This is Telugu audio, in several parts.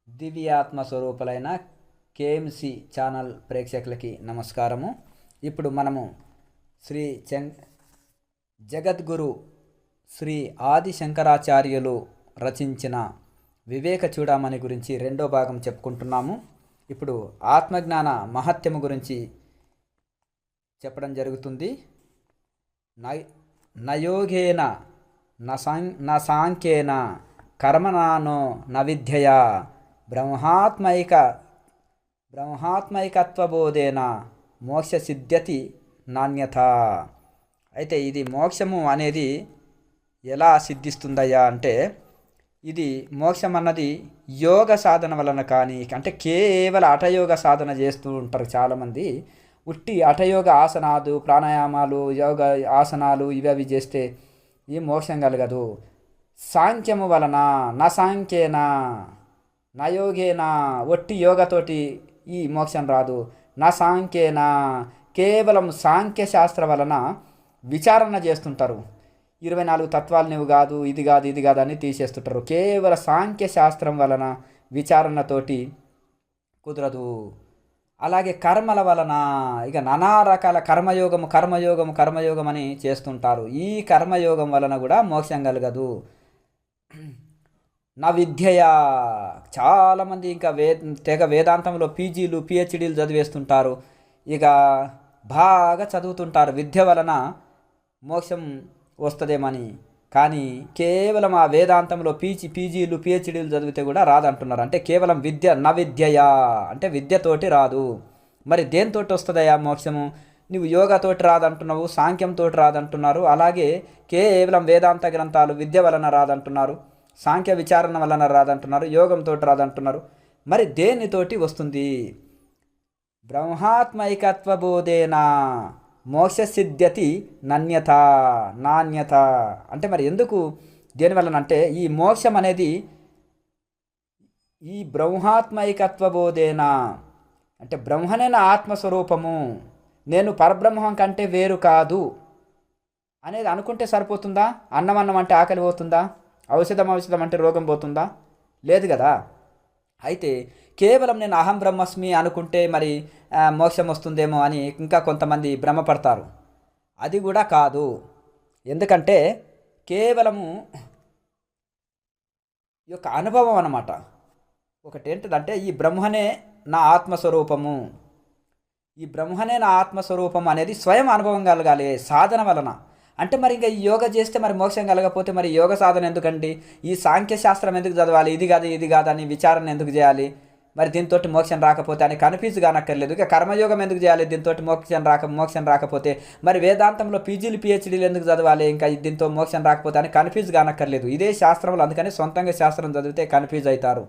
దివ్యాత్మ స్వరూపులైన కేఎంసి ఛానల్ ప్రేక్షకులకి నమస్కారము. ఇప్పుడు మనము శ్రీ జగద్గురు శ్రీ ఆది శంకరాచార్యులు రచించిన వివేక చూడమని గురించి రెండో భాగం చెప్పుకుంటున్నాము. ఇప్పుడు ఆత్మజ్ఞాన మహత్యము గురించి చెప్పడం జరుగుతుంది. నయోగేన న సాంఖ్యేన కర్మనానో న విద్యయా బ్రహ్మాత్మైకత్వబోధేన మోక్ష సిద్ధ్యతి నాణ్యత. అయితే ఇది మోక్షము అనేది ఎలా సిద్ధిస్తుందయ్యా అంటే, ఇది మోక్షం అన్నది యోగ సాధన వలన కానీ, అంటే కేవలం హఠయోగ సాధన చేస్తూ ఉంటారు చాలామంది. ఉట్టి హఠయోగ ఆసనాలు, ప్రాణాయామాలు, యోగ ఆసనాలు ఇవి చేస్తే ఈ మోక్షం కలగదు. సాంఖ్యము వలన నా సాంఖ్యేనా నా యోగేనా, ఒట్టి యోగతోటి ఈ మోక్షం రాదు. నా సాంఖ్యేనా, కేవలం సాంఖ్య శాస్త్రం వలన విచారణ చేస్తుంటారు. 24 తత్వాలు నువ్వు కాదు, ఇది కాదు అని తీసేస్తుంటారు. కేవలం సాంఖ్య శాస్త్రం వలన విచారణతోటి కుదరదు. అలాగే కర్మల వలన ఇక నానా రకాల కర్మయోగం అని చేస్తుంటారు. ఈ కర్మయోగం వలన కూడా మోక్షం కలగదు. నా విద్యయా, చాలామంది ఇంకా తెగ వేదాంతంలో పీజీలు పిహెచ్డీలు చదివేస్తుంటారు. ఇక బాగా చదువుతుంటారు విద్య వలన మోక్షం వస్తుందేమని. కానీ కేవలం ఆ వేదాంతంలో పీజీలు పిహెచ్డీలు చదివితే కూడా రాదంటున్నారు. అంటే కేవలం విద్య నా విద్యయా అంటే విద్యతోటి రాదు. మరి దేనితోటి వస్తుందయా మోక్షము? నువ్వు యోగతోటి రాదంటున్నావు, సాంఖ్యంతో రాదంటున్నారు. అలాగే కేవలం వేదాంత గ్రంథాలు విద్య వలన రాదంటున్నారు, సాంఖ్య విచారణ వలన రాదంటున్నారు, యోగంతో రాదంటున్నారు. మరి దేనితోటి వస్తుంది? బ్రహ్మాత్మైకత్వబోధేన మోక్ష సిద్ధ్యతి నాణ్యత. అంటే మరి ఎందుకు, దేనివలన అంటే ఈ మోక్షం అనేది ఈ బ్రహ్మాత్మైకత్వబోధేన అంటే బ్రహ్మనే నా ఆత్మస్వరూపము, నేను పరబ్రహ్మం కంటే వేరు కాదు అనేది అనుకుంటే సరిపోతుందా? అన్నం అంటే ఆకలి పోతుందా? ఔషధం అంటే రోగం పోతుందా? లేదు కదా. అయితే కేవలం నేను అహం బ్రహ్మస్మి అనుకుంటే మరి మోక్షం వస్తుందేమో అని ఇంకా కొంతమంది భ్రమపడతారు. అది కూడా కాదు. ఎందుకంటే కేవలము ఈ యొక్క అనుభవం అన్నమాట. ఒకటి ఏంటిదంటే ఈ బ్రహ్మనే నా ఆత్మస్వరూపము, ఈ బ్రహ్మనే నా ఆత్మస్వరూపం అనేది స్వయం అనుభవం కలగాలి సాధన వలన. అంటే మరి ఇంకా ఈ యోగ చేస్తే మరి మోక్షం కలగకపోతే మరి యోగ సాధన ఎందుకండి? ఈ సాంఖ్యశాస్త్రం ఎందుకు చదవాలి? ఇది కాదు అని విచారణ ఎందుకు చేయాలి? మరి దీంతో మోక్షం రాకపోతే అని కన్ఫ్యూజ్ కానక్కర్లేదు. ఇక కర్మయోగం ఎందుకు చేయాలి? దీంతో మోక్షం రాకపోతే మరి వేదాంతంలో పీజీలు పిహెచ్డీలు ఎందుకు చదవాలి? ఇంకా దీంతో మోక్షం రాకపోతే అని కన్ఫ్యూజ్ కానక్కర్లేదు. ఇదే శాస్త్రంలో. అందుకని సొంతంగా శాస్త్రం చదివితే కన్ఫ్యూజ్ అవుతారు.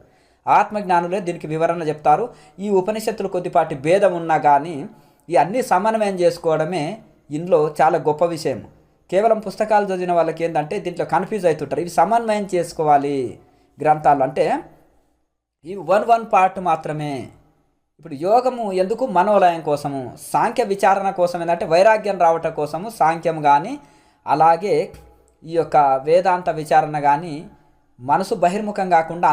ఆత్మజ్ఞానులే దీనికి వివరణ చెప్తారు. ఈ ఉపనిషత్తులు కొద్దిపాటి భేదం ఉన్నా కానీ ఈ అన్నీ సమన్వయం చేసుకోవడమే ఇందులో చాలా గొప్ప విషయం. కేవలం పుస్తకాలు చదివిన వాళ్ళకి ఏంటంటే దీంట్లో కన్ఫ్యూజ్ అవుతుంటారు. ఇవి సమన్వయం చేసుకోవాలి గ్రంథాలు. అంటే ఇవి వన్ పార్ట్ మాత్రమే. ఇప్పుడు యోగము ఎందుకు? మనోలయం కోసము. సాంఖ్య విచారణ కోసం ఏంటంటే వైరాగ్యం రావటం కోసము సాంఖ్యం కానీ, అలాగే ఈ యొక్క వేదాంత విచారణ కానీ మనసు బహిర్ముఖం కాకుండా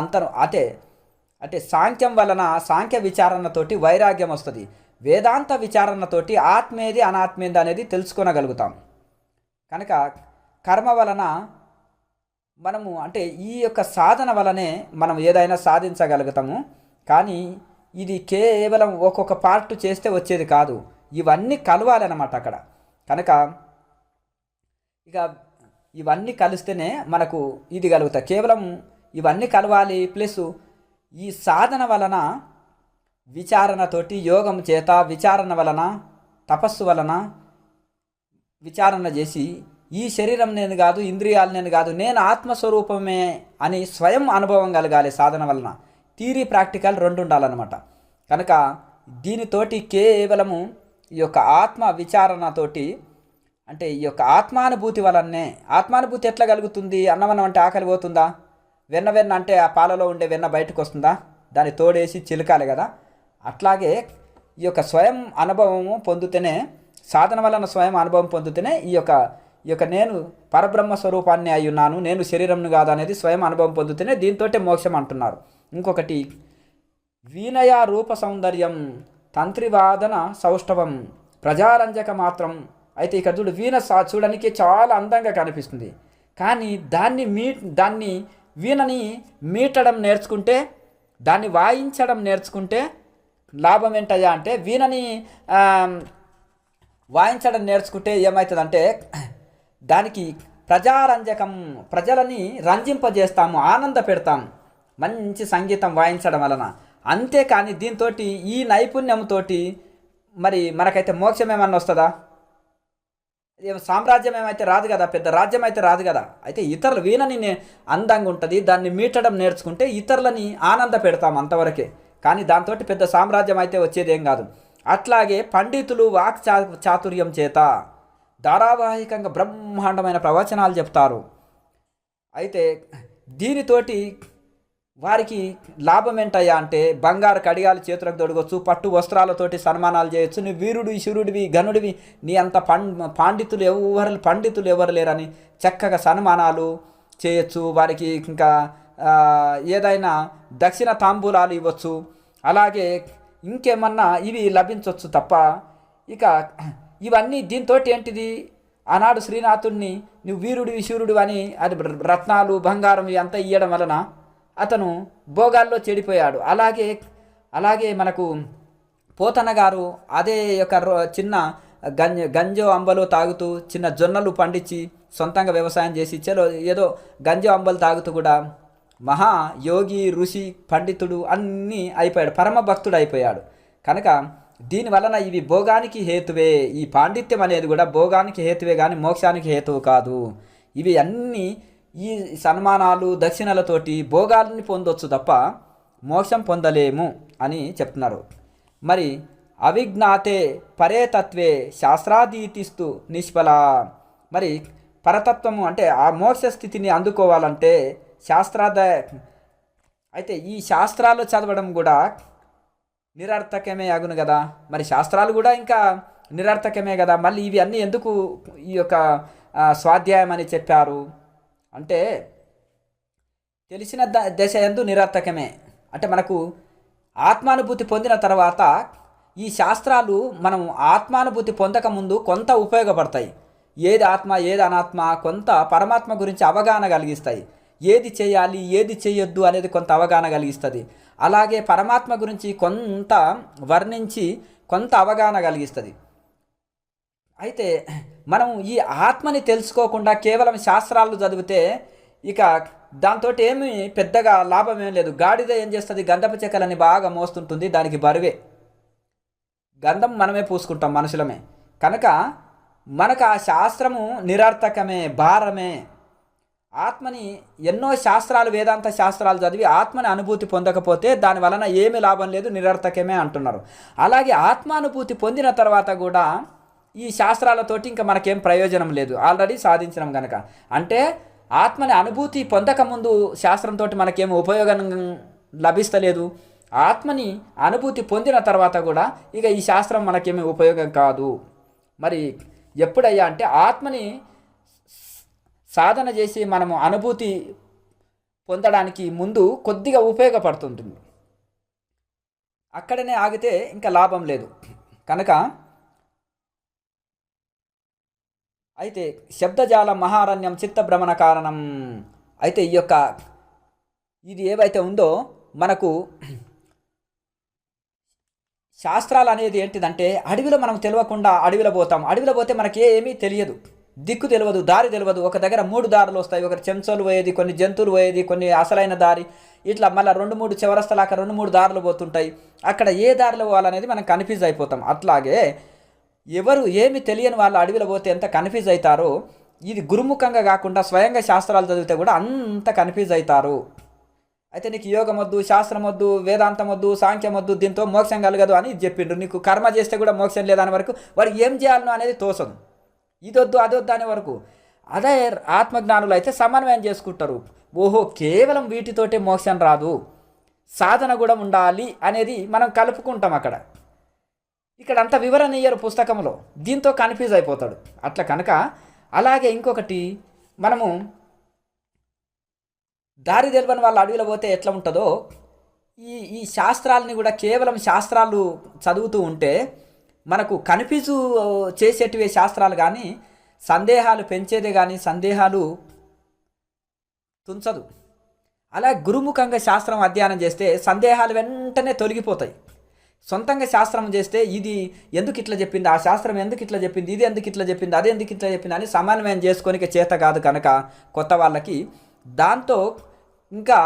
అంటే సాంఖ్యం వలన సాంఖ్య విచారణతోటి వైరాగ్యం వస్తుంది. వేదాంత విచారణతోటి ఆత్మేది అనాత్మేది అనేది తెలుసుకోగలుగుతాం. కనుక కర్మ వలన మనము అంటే ఈ యొక్క సాధన వలనే మనం ఏదైనా సాధించగలుగుతాము. కానీ ఇది కేవలం ఒక్కొక్క పార్ట్ చేస్తే వచ్చేది కాదు. ఇవన్నీ కలవాలన్నమాట అక్కడ. కనుక ఇక ఇవన్నీ కలిస్తేనే మనకు ఇది కలుగుతాయి. కేవలం ఇవన్నీ కలవాలి. ప్లస్ ఈ సాధన వలన విచారణతోటి, యోగం చేత, విచారణ వలన, తపస్సు వలన విచారణ చేసి ఈ శరీరం నేను కాదు, ఇంద్రియాలు నేను కాదు, నేను ఆత్మస్వరూపమే అని స్వయం అనుభవం కలగాలి సాధన వలన. థియరీ ప్రాక్టికల్ రెండు ఉండాలన్నమాట. కనుక దీనితోటి కేవలము ఈ యొక్క ఆత్మ విచారణతోటి, అంటే ఈ యొక్క ఆత్మానుభూతి వలనే, ఆత్మానుభూతి ఎట్లా కలుగుతుంది? అన్నమన్నం అంటే ఆకలి పోతుందా? వెన్న అంటే ఆ పాలలో ఉండే వెన్న బయటకు వస్తుందా? దాన్ని తోడేసి చిలకాలి కదా. అట్లాగే ఈ యొక్క స్వయం అనుభవము పొందుతూనే, సాధన వలన స్వయం అనుభవం పొందుతూనే ఈ యొక్క నేను పరబ్రహ్మ స్వరూపాన్ని అయి ఉన్నాను, నేను శరీరంను కాదు అనేది స్వయం అనుభవం పొందుతూనే దీంతోటే మోక్షం అంటున్నారు. ఇంకొకటి వీణయ రూప సౌందర్యం తంత్రివాదన సౌష్ఠవం ప్రజారంజక మాత్రం. అయితే ఇక్కడ చూడు, వీణ చూడడానికి చాలా అందంగా కనిపిస్తుంది, కానీ దాన్ని వీణని మీటడం నేర్చుకుంటే, దాన్ని వాయించడం నేర్చుకుంటే లాభం ఏంటయ్యా అంటే, వీణని వాయించడం నేర్చుకుంటే ఏమవుతుందంటే దానికి ప్రజారంజకం, ప్రజలని రంజింపజేస్తాము, ఆనంద పెడతాం మంచి సంగీతం వాయించడం వలన. అంతేకాని దీంతో ఈ నైపుణ్యంతో మరి మనకైతే మోక్షం ఏమన్నా వస్తుందా? సామ్రాజ్యం ఏమైతే రాదు కదా, పెద్ద రాజ్యం అయితే రాదు కదా. అయితే ఇతరులు వీణని అందంగా ఉంటుంది, దాన్ని మీటడం నేర్చుకుంటే ఇతరులని ఆనంద పెడతాం అంతవరకే, కానీ దాంతో పెద్ద సామ్రాజ్యం అయితే వచ్చేదేం కాదు. అట్లాగే పండితులు వాక్ చాతుర్యం చేత ధారావాహికంగా బ్రహ్మాండమైన ప్రవచనాలు చెప్తారు. అయితే దీనితోటి వారికి లాభం ఏంటయ్యా అంటే, బంగారు కడియాలు చేతులకు తొడగొచ్చు, పట్టు వస్త్రాలతోటి సన్మానాలు చేయొచ్చు, నీ వీరుడివి, శూరుడివి, గనుడివి, నీ అంత పండితులు ఎవరు లేరని చక్కగా సన్మానాలు చేయొచ్చు. వారికి ఇంకా ఏదైనా దక్షిణ తాంబూలాలు ఇవ్వచ్చు, అలాగే ఇంకేమన్నా ఇవి లభించవచ్చు తప్ప. ఇక ఇవన్నీ దీంతో ఏంటిది, ఆనాడు శ్రీనాథుడిని నువ్వు వీరుడివి, శూరుడు అని అది రత్నాలు బంగారం ఇవంతా ఇవ్వడం వలన అతను భోగాల్లో చెడిపోయాడు. అలాగే మనకు పోతన గారు అదే యొక్క చిన్న గంజో అంబలు తాగుతూ, చిన్న జొన్నలు పండించి సొంతంగా వ్యవసాయం చేసి ఏదో గంజో అంబలు తాగుతూ కూడా మహా యోగి, ఋషి, పండితుడు అన్నీ అయిపోయాడు, పరమ భక్తుడు అయిపోయాడు. కనుక దీనివలన ఇవి భోగానికి హేతువే. ఈ పాండిత్యం అనేది కూడా భోగానికి హేతువే కానీ మోక్షానికి హేతువు కాదు. ఇవి అన్నీ ఈ సన్మానాలు దక్షిణలతోటి భోగాలని పొందొచ్చు తప్ప మోక్షం పొందలేము అని చెప్తున్నారు. మరి అవిజ్ఞాతే పరేతత్వే శాస్త్రాదీతిస్తూ నిష్ఫల. మరి పరతత్వము అంటే ఆ మోక్ష స్థితిని అందుకోవాలంటే అయితే ఈ శాస్త్రాలు చదవడం కూడా నిరర్థకమే అగును కదా. మరి శాస్త్రాలు కూడా ఇంకా నిరర్థకమే కదా. మళ్ళీ ఇవి అన్నీ ఎందుకు ఈ యొక్క స్వాధ్యాయం అని చెప్పారు అంటే, తెలిసిన దశ యందు నిరర్థకమే. అంటే మనకు ఆత్మానుభూతి పొందిన తర్వాత ఈ శాస్త్రాలు మనం ఆత్మానుభూతి పొందకముందు కొంత ఉపయోగపడతాయి. ఏది ఆత్మ ఏది అనాత్మ కొంత పరమాత్మ గురించి అవగాహన కలిగిస్తాయి. ఏది చేయాలి ఏది చేయొద్దు అనేది కొంత అవగాహన కలిగిస్తుంది. అలాగే పరమాత్మ గురించి కొంత వర్ణించి కొంత అవగాహన కలిగిస్తుంది. అయితే మనం ఈ ఆత్మని తెలుసుకోకుండా కేవలం శాస్త్రాలు చదివితే ఇక దాంతో ఏమి పెద్దగా లాభం ఏం లేదు. గాడిద ఏం చేస్తుంది, గంధపు చెక్కలని బాగా మోస్తుంటుంది, దానికి బరువే. గంధం మనమే పూసుకుంటాం మనుషులమే. కనుక మనకు ఆ శాస్త్రము నిరర్థకమే, భారమే. ఆత్మని ఎన్నో శాస్త్రాలు, వేదాంత శాస్త్రాలు చదివి ఆత్మని అనుభూతి పొందకపోతే దాని వలన ఏమి లాభం లేదు, నిరర్థకమే అంటున్నారు. అలాగే ఆత్మానుభూతి పొందిన తర్వాత కూడా ఈ శాస్త్రాలతోటి ఇంకా మనకేం ప్రయోజనం లేదు, ఆల్రెడీ సాధించినాం కనుక. అంటే ఆత్మని అనుభూతి పొందకముందు శాస్త్రంతో మనకేం ఉపయోగం లభిస్తలేదు. ఆత్మని అనుభూతి పొందిన తర్వాత కూడా ఇక ఈ శాస్త్రం మనకేమీ ఉపయోగం కాదు. మరి ఎప్పుడయ్యా అంటే ఆత్మని సాధన చేసి మనము అనుభూతి పొందడానికి ముందు కొద్దిగా ఉపయోగపడుతుంటుంది, అక్కడనే ఆగితే ఇంకా లాభం లేదు. కనుక అయితే శబ్దజాల మహారణ్యం చిత్తభ్రమణ కారణం. అయితే ఈ యొక్క ఇది ఏవైతే ఉందో మనకు శాస్త్రాలు అనేది ఏంటిదంటే, అడవిలో మనం తెలియకుండా అడవిలో పోతాం. అడవిలో పోతే మనకి ఏమీ తెలియదు, దిక్కు తెలియదు, దారి తెలియదు. ఒక దగ్గర 3 దారులు వస్తాయి, ఒకటి చెంచోలు పోయేది, కొన్ని జంతువులు పోయేది, కొన్ని అసలైన దారి, ఇట్లా మళ్ళీ 2-3 చివరస్తలాక 2-3 దారులు పోతుంటాయి. అక్కడ ఏ దారిలో పోవాలనేది మనం కన్ఫ్యూజ్ అయిపోతాం. అట్లాగే ఎవరు ఏమి తెలియని వాళ్ళు అడవిలో పోతే ఎంత కన్ఫ్యూజ్ అవుతారో, ఇది గురుముఖంగా కాకుండా స్వయంగా శాస్త్రాలు చదివితే కూడా అంత కన్ఫ్యూజ్ అవుతారు. అయితే నీకు యోగం వద్దు, శాస్త్రం వద్దు, వేదాంతం వద్దు, సాంఖ్యం వద్దు, దీంతో మోక్షం కలగదు అని చెప్పిండ్రు. నీకు కర్మ చేస్తే కూడా మోక్షం లేదని వరకు వాడికి ఏం చేయాలనో అనేది తోసదు. ఇదొద్దు అదొద్దు అనే వరకు. అదే ఆత్మజ్ఞానులు అయితే సమన్వయం చేసుకుంటారు. ఓహో, కేవలం వీటితోటే మోక్షం రాదు, సాధన కూడా ఉండాలి అనేది మనం కలుపుకుంటాం అక్కడ. ఇక్కడ అంత వివరణ ఇయ్యరు పుస్తకంలో, దీంతో కన్ఫ్యూజ్ అయిపోతాడు అట్లా కనుక. అలాగే ఇంకొకటి, మనము దారి తెలియని వాళ్ళ అడవిలో పోతే ఎట్లా ఉంటుందో, ఈ ఈ శాస్త్రాలని కూడా కేవలం శాస్త్రాలు చదువుతూ ఉంటే మనకు కన్ఫ్యూజ్ చేసేటివే శాస్త్రాలు, కానీ సందేహాలు పెంచేదే కానీ సందేహాలు తుంచదు. అలా గురుముఖంగా శాస్త్రం అధ్యయనం చేస్తే సందేహాలు వెంటనే తొలగిపోతాయి. సొంతంగా శాస్త్రం చేస్తే ఇది ఎందుకు ఇట్లా చెప్పింది, ఆ శాస్త్రం ఎందుకు ఇట్లా చెప్పింది, ఇది ఎందుకు ఇట్లా చెప్పింది, అది ఎందుకు ఇట్లా చెప్పింది అని సమన్వయం చేసుకోనికి చేత కాదు కనుక కొత్త వాళ్ళకి. దాంతో ఇంకా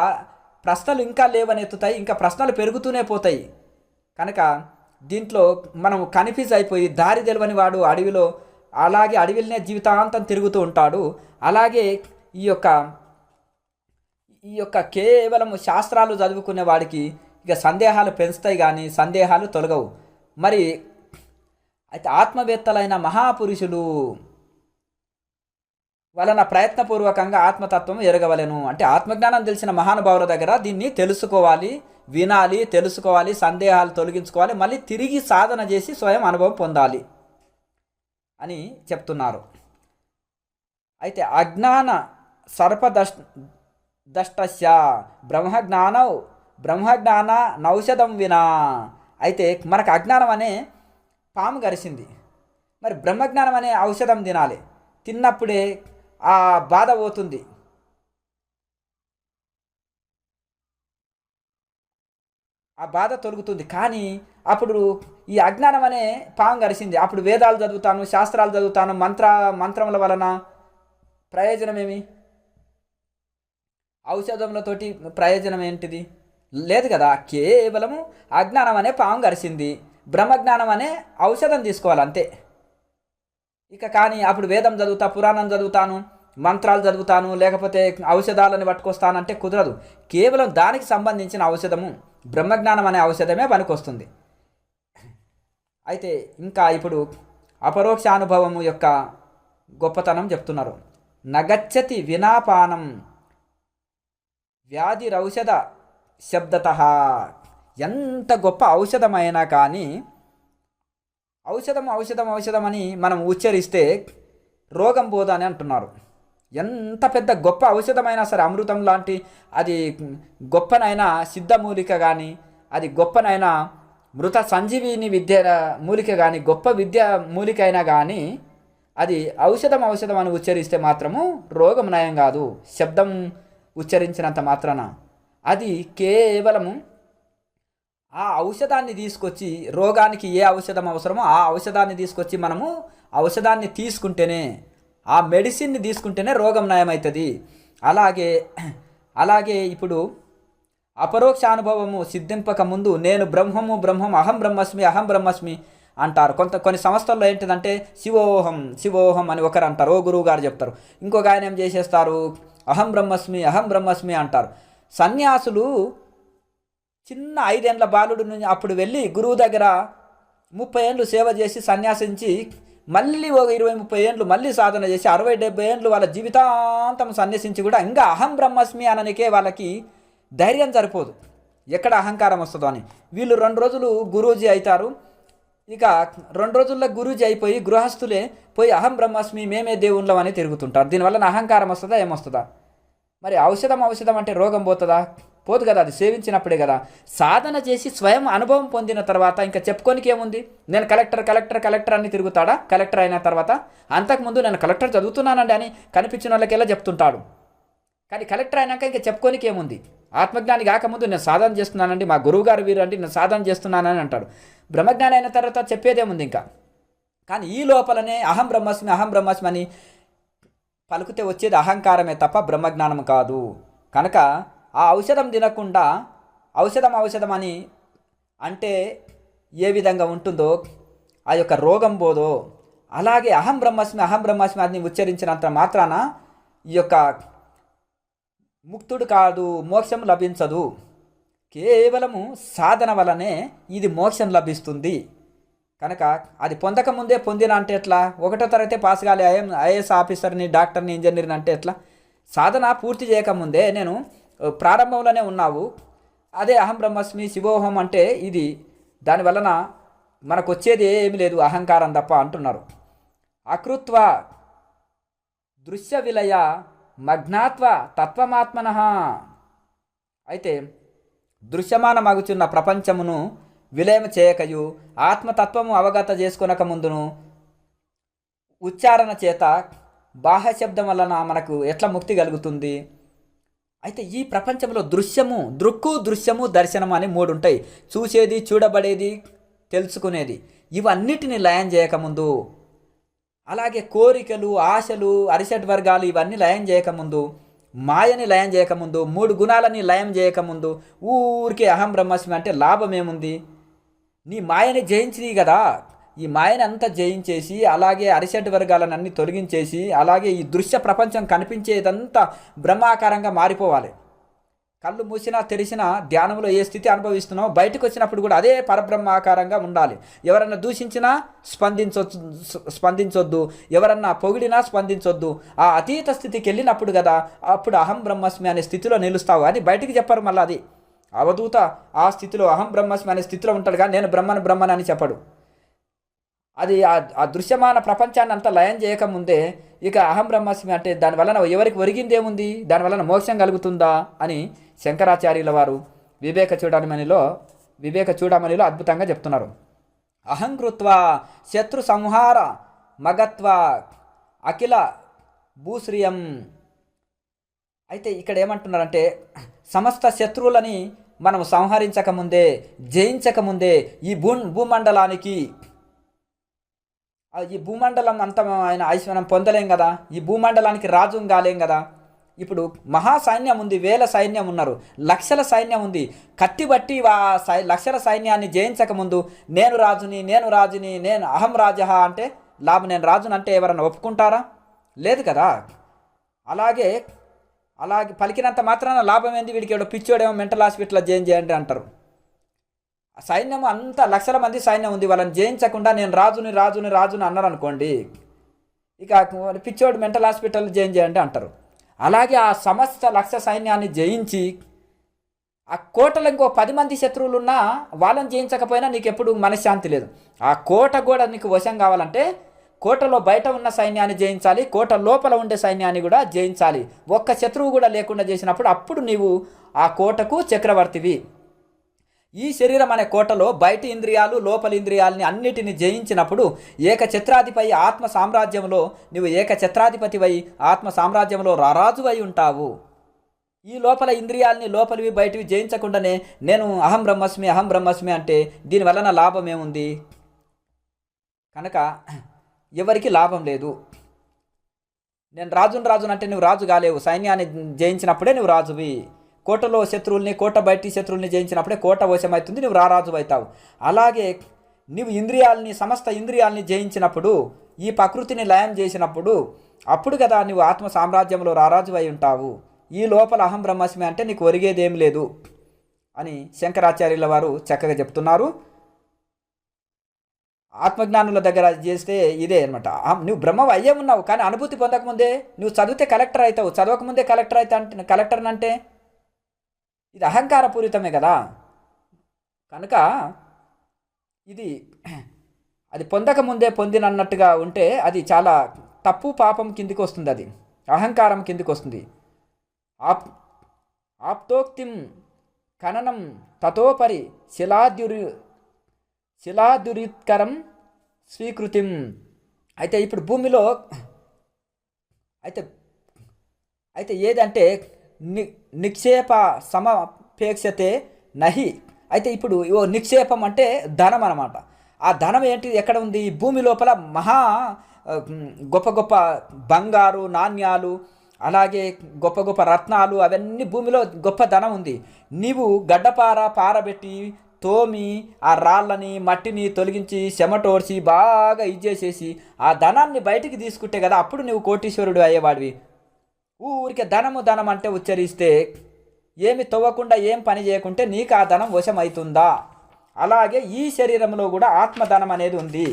ప్రశ్నలు ఇంకా లేవనెత్తుతాయి, ఇంకా ప్రశ్నలు పెరుగుతూనే పోతాయి. కనుక దీంట్లో మనం కన్ఫ్యూజ్ అయిపోయి దారి తెలియని వాడు అడవిలో అలాగే అడవిలోనే జీవితాంతం తిరుగుతూ ఉంటాడు. అలాగే ఈ యొక్క కేవలం శాస్త్రాలు చదువుకునే వాడికి ఇక సందేహాలు పెంచుతాయి కానీ సందేహాలు తొలగవు. మరి అయితే ఆత్మవేత్తలైన మహాపురుషులు వలన ప్రయత్నపూర్వకంగా ఆత్మతత్వం ఎరగవలెను. అంటే ఆత్మజ్ఞానం తెలిసిన మహానుభావుల దగ్గర దీన్ని తెలుసుకోవాలి, వినాలి, తెలుసుకోవాలి, సందేహాలు తొలగించుకోవాలి, మళ్ళీ తిరిగి సాధన చేసి స్వయం అనుభవం పొందాలి అని చెప్తున్నారు. అయితే అజ్ఞాన సర్పదష్టస్య బ్రహ్మజ్ఞాన నౌషధం వినా. అయితే మనకు అజ్ఞానం అనే పాము గరిసింది, మరి బ్రహ్మజ్ఞానం అనే ఔషధం తినాలి. తిన్నప్పుడే ఆ బాధ పోతుంది, ఆ బాధ తొలుగుతుంది. కానీ అప్పుడు ఈ అజ్ఞానం అనే పాము గరిసింది, అప్పుడు వేదాలు చదువుతాను, శాస్త్రాలు చదువుతాను, మంత్రముల వలన ప్రయోజనం ఔషధములతోటి ప్రయోజనం ఏంటిది? లేదు కదా. కేవలము అజ్ఞానం అనే పాము గరిసింది, బ్రహ్మజ్ఞానం అనే ఔషధం తీసుకోవాలి అంతే. ఇక కానీ అప్పుడు వేదం చదువుతా, పురాణం చదువుతాను, మంత్రాలు చదువుతాను, లేకపోతే ఔషధాలను పట్టుకొస్తానంటే కుదరదు. కేవలం దానికి సంబంధించిన ఔషధము బ్రహ్మజ్ఞానం అనే ఔషధమే పనికొస్తుంది. అయితే ఇంకా ఇప్పుడు అపరోక్షానుభవము యొక్క గొప్పతనం చెప్తున్నారు. నగచ్చతి వినాపానం వ్యాధిరౌషధ శబ్దత. ఎంత గొప్ప ఔషధమైనా కానీ ఔషధం అని మనం ఉచ్చరిస్తే రోగం పోదు అని అంటున్నారు. ఎంత పెద్ద గొప్ప ఔషధమైనా సరే, అమృతం లాంటి అది గొప్పనైనా సిద్ధమూలిక కానీ, అది గొప్పనైనా మృత సంజీవిని విద్య మూలిక కానీ, గొప్ప విద్య మూలిక అయినా కానీ అది ఔషధం అని ఉచ్చరిస్తే మాత్రము రోగం నయం కాదు. శబ్దం ఉచ్చరించినంత మాత్రాన అది కేవలము ఆ ఔషధాన్ని తీసుకొచ్చి, రోగానికి ఏ ఔషధం అవసరమో ఆ ఔషధాన్ని తీసుకొచ్చి మనము ఔషధాన్ని తీసుకుంటేనే, ఆ మెడిసిన్ని తీసుకుంటేనే రోగం నయమవుతుంది. అలాగే ఇప్పుడు అపరోక్ష అనుభవము సిద్ధింపక ముందు నేను బ్రహ్మం అహం బ్రహ్మస్మి అంటారు. కొన్ని సంస్థల్లో ఏంటిదంటే శివోహం అని ఒకరు అంటారు, ఓ గురువు గారు చెప్తారు. ఇంకొక ఆయన ఏం చేసేస్తారు, అహం బ్రహ్మస్మి అంటారు. సన్యాసులు చిన్న 5 ఏళ్ల బాలుడు నుంచి అప్పుడు వెళ్ళి గురువు దగ్గర 30 ఏళ్ళు సేవ చేసి సన్యాసించి మళ్ళీ ఒక 20-30 ఏళ్ళు మళ్ళీ సాధన చేసి 60-70 ఏళ్ళు వాళ్ళ జీవితాంతం సన్యాసించి కూడా ఇంకా అహం బ్రహ్మస్మి అననికే వాళ్ళకి ధైర్యం సరిపోదు, ఎక్కడ అహంకారం వస్తుందో అని. వీళ్ళు 2 రోజులు గురూజీ అవుతారు, ఇక 2 రోజుల్లో గురూజీ అయిపోయి గృహస్థులే పోయి అహం బ్రహ్మస్మి మేమే దేవుళ్ళం అని తిరుగుతుంటారు. దీనివల్ల అహంకారం వస్తుందా ఏమొస్తుందా? మరి ఔషధం అంటే రోగం పోతుందా? పోదు కదా, అది సేవించినప్పుడే కదా. సాధన చేసి స్వయం అనుభవం పొందిన తర్వాత ఇంకా చెప్పుకోనికి ఏముంది? నేను కలెక్టర్ అని తిరుగుతాడా కలెక్టర్ అయిన తర్వాత? అంతకుముందు నేను కలెక్టర్ చదువుతున్నానండి అని కనిపించిన వాళ్ళకెలా చెప్తుంటాడు. కానీ కలెక్టర్ అయినాక ఇంకా చెప్పుకోనికి ఏముంది? ఆత్మజ్ఞాని కాకముందు నేను సాధన చేస్తున్నానండి, మా గురువుగారు వీరండి, నేను సాధన చేస్తున్నానని అంటాడు. బ్రహ్మజ్ఞాని అయిన తర్వాత చెప్పేదేముంది ఇంకా? కానీ ఈ లోపలనే అహం బ్రహ్మస్మి అని పలుకుతే వచ్చేది అహంకారమే తప్ప బ్రహ్మజ్ఞానం కాదు. కనుక ఆ ఔషధం తినకుండా ఔషధం అని అంటే ఏ విధంగా ఉంటుందో ఆ యొక్క రోగం పోదో, అలాగే అహం బ్రహ్మస్మి అని ఉచ్చరించినంత మాత్రాన ఈ యొక్క ముక్తుడు కాదు, మోక్షం లభించదు. కేవలము సాధన వలనే ఇది మోక్షం లభిస్తుంది. కనుక అది పొందకముందే పొందిన అంటే ఎట్లా? ఒకటో తరగతి పాస్ కాలే ఐఏఎస్ ఆఫీసర్ని, డాక్టర్ని, ఇంజనీర్ని అంటే ఎట్లా? సాధన పూర్తి చేయకముందే నేను ప్రారంభంలోనే ఉన్నావు. అదే అహం బ్రహ్మస్మి శివోహం అంటే ఇది, దానివలన మనకు వచ్చేది ఏమి లేదు, అహంకారం తప్ప అంటున్నారు. అకృత్వ దృశ్య విలయ మగ్నాత్వ తత్వమాత్మన. అయితే దృశ్యమాన మగుచున్న ప్రపంచమును విలయం చేయకయు ఆత్మతత్వము అవగత చేసుకొనక ముందును ఉచ్చారణ చేత బాహ్య శబ్దం వలన మనకు ఎట్లా ముక్తి కలుగుతుంది? అయితే ఈ ప్రపంచంలో దృక్కు, దృశ్యము, దర్శనం అని మూడు ఉంటాయి. చూసేది, చూడబడేది, తెలుసుకునేది. ఇవన్నిటిని లయం చేయకముందు, అలాగే కోరికలు, ఆశలు, అరిషడ్ వర్గాలు ఇవన్నీ లయం చేయకముందు, మాయని లయం చేయకముందు, మూడు గుణాలని లయం చేయకముందు ఊరికే అహం బ్రహ్మస్మి అంటే లాభం ఏముంది? నీ మాయని జయించింది కదా. ఈ మాయని అంతా జయించేసి, అలాగే అరిషడ్ వర్గాలను అన్ని తొలగించేసి, అలాగే ఈ దృశ్య ప్రపంచం కనిపించేదంతా బ్రహ్మాకారంగా మారిపోవాలి. కళ్ళు మూసినా తెరిచినా ధ్యానంలో ఏ స్థితి అనుభవిస్తున్నావు, బయటకు వచ్చినప్పుడు కూడా అదే పరబ్రహ్మాకారంగా ఉండాలి. ఎవరన్నా దూషించినా స్పందించొద్దు, ఎవరన్నా పొగిడినా స్పందించొద్దు. ఆ అతీత స్థితికి వెళ్ళినప్పుడు కదా అప్పుడు అహం బ్రహ్మస్మి అనే స్థితిలో నిలుస్తావు అని బయటికి చెప్పరు. మళ్ళీ అది అవధూత ఆ స్థితిలో అహం బ్రహ్మస్మి అనే స్థితిలో ఉంటాడు కానీ నేను బ్రహ్మన్ అని చెప్పడు. అది ఆ దృశ్యమాన ప్రపంచాన్ని అంతా లయం చేయకముందే ఇక అహం బ్రహ్మస్మి అంటే దాని వలన ఎవరికి ఒరిగిందేముంది, దాని వలన మోక్షం కలుగుతుందా అని శంకరాచార్యుల వారు వివేక చూడమణిలో అద్భుతంగా చెప్తున్నారు. అహంకృత్వ శత్రు సంహార మగత్వ అఖిల భూశ్రియం. అయితే ఇక్కడ ఏమంటున్నారంటే సమస్త శత్రువులని మనం సంహరించకముందే, జయించకముందే ఈ భూమండలానికి, ఈ భూమండలం అంతా ఆయన ఐశ్వర్యం పొందలేం కదా, ఈ భూమండలానికి రాజు కాలేం కదా. ఇప్పుడు మహా సైన్యం ఉంది, వేల సైన్యం ఉన్నారు, లక్షల సైన్యం ఉంది. కత్తి బట్టి లక్షల సైన్యాన్ని జయించకముందు నేను రాజుని, నేను అహం రాజహ అంటే లాభం, నేను రాజుని అంటే ఎవరన్నా ఒప్పుకుంటారా? లేదు కదా. అలాగే పలికినంత మాత్రాన లాభం ఏంది? వీడికి ఎవడో పిచ్చోడేమో మెంటల్ హాస్పిటల్లో జాయిన్ చేయండి అంటారు. సైన్యం అంతా లక్షల మంది సైన్యం ఉంది, వాళ్ళని జయించకుండా నేను రాజుని అన్నారు అనుకోండి, ఇక పిచ్చోడు మెంటల్ హాస్పిటల్ జాయిన్ చేయండి అంటారు. అలాగే ఆ సమస్త లక్ష సైన్యాన్ని జయించి ఆ కోటలో ఇంకో 10 మంది శత్రువులు ఉన్నా వాళ్ళని జయించకపోయినా నీకు ఎప్పుడు మనశ్శాంతి లేదు. ఆ కోట కూడా నీకు వశం కావాలంటే కోటలో బయట ఉన్న సైన్యాన్ని జయించాలి, కోట లోపల ఉండే సైన్యాన్ని కూడా జయించాలి. ఒక్క శత్రువు కూడా లేకుండా చేసినప్పుడు అప్పుడు నీవు ఆ కోటకు చక్రవర్తివి. ఈ శరీరం అనే కోటలో బయటి ఇంద్రియాలు, లోపలి ఇంద్రియాలని అన్నిటిని జయించినప్పుడు ఏకఛత్రాధిపై ఆత్మ సామ్రాజ్యంలో నువ్వు ఏకఛత్రాధిపతివై ఆత్మ సామ్రాజ్యంలో రారాజువై ఉంటావు. ఈ లోపల ఇంద్రియాలని లోపలివి బయటివి జయించకుండానే నేను అహం బ్రహ్మస్మి అంటే దీనివలన లాభం ఏముంది? కనుక ఎవరికి లాభం లేదు. నేను రాజును అంటే నువ్వు రాజు కాలేవు, సైన్యాన్ని జయించినప్పుడే నువ్వు రాజువి. కోటలో శత్రువుల్ని, కోట బయటి శత్రువుల్ని జయించినప్పుడే కోట వశమవుతుంది, నువ్వు రారాజు అవుతావు. అలాగే నువ్వు సమస్త ఇంద్రియాలని జయించినప్పుడు, ఈ ప్రకృతిని లయం చేసినప్పుడు అప్పుడు కదా నువ్వు ఆత్మ సామ్రాజ్యంలో రారాజు అయి ఉంటావు. ఈ లోపల అహం బ్రహ్మస్మి అంటే నీకు ఒరిగేదేం లేదు అని శంకరాచార్యుల వారు చక్కగా చెప్తున్నారు. ఆత్మజ్ఞానుల దగ్గర చేస్తే ఇదే అనమాట. నువ్వు బ్రహ్మ అయ్యే ఉన్నావు కానీ అనుభూతి పొందకముందే, నువ్వు చదివితే కలెక్టర్ అవుతావు, చదవకముందే కలెక్టర్ అంటే ఇది అహంకారపూరితమే కదా. కనుక అది పొందకముందే పొందినన్నట్టుగా ఉంటే అది చాలా తప్పు, పాపం కిందికి వస్తుంది, అది అహంకారం కిందికి వస్తుంది. ఆప్తోక్తిం ఖననం తతోపరి శిలాదురిత్కరం స్వీకృతిం. అయితే ఇప్పుడు భూమిలో అయితే ఏదంటే నిక్షేప సమపేక్షతే నహి. అయితే ఇప్పుడు నిక్షేపం అంటే ధనం అన్నమాట. ఆ ధనం ఏంటి, ఎక్కడ ఉంది? భూమి లోపల గొప్ప గొప్ప బంగారు నాణ్యాలు, అలాగే గొప్ప గొప్ప రత్నాలు, అవన్నీ భూమిలో గొప్ప ధనం ఉంది. నీవు పారబెట్టి తోమి ఆ రాళ్ళని మట్టిని తొలగించి చెమటోడ్చి బాగా ఇచ్చేసేసి ఆ ధనాన్ని బయటికి తీసుకుంటే కదా అప్పుడు నువ్వు కోటీశ్వరుడు అయ్యేవాడివి. ఊరికే ధనము ధనం అంటే ఉచ్చరిస్తే ఏమి తవ్వకుండా ఏం పని చేయకుంటే నీకు ఆ ధనం వశమవుతుందా? అలాగే ఈ శరీరంలో కూడా ఆత్మధనం అనేది ఉంది.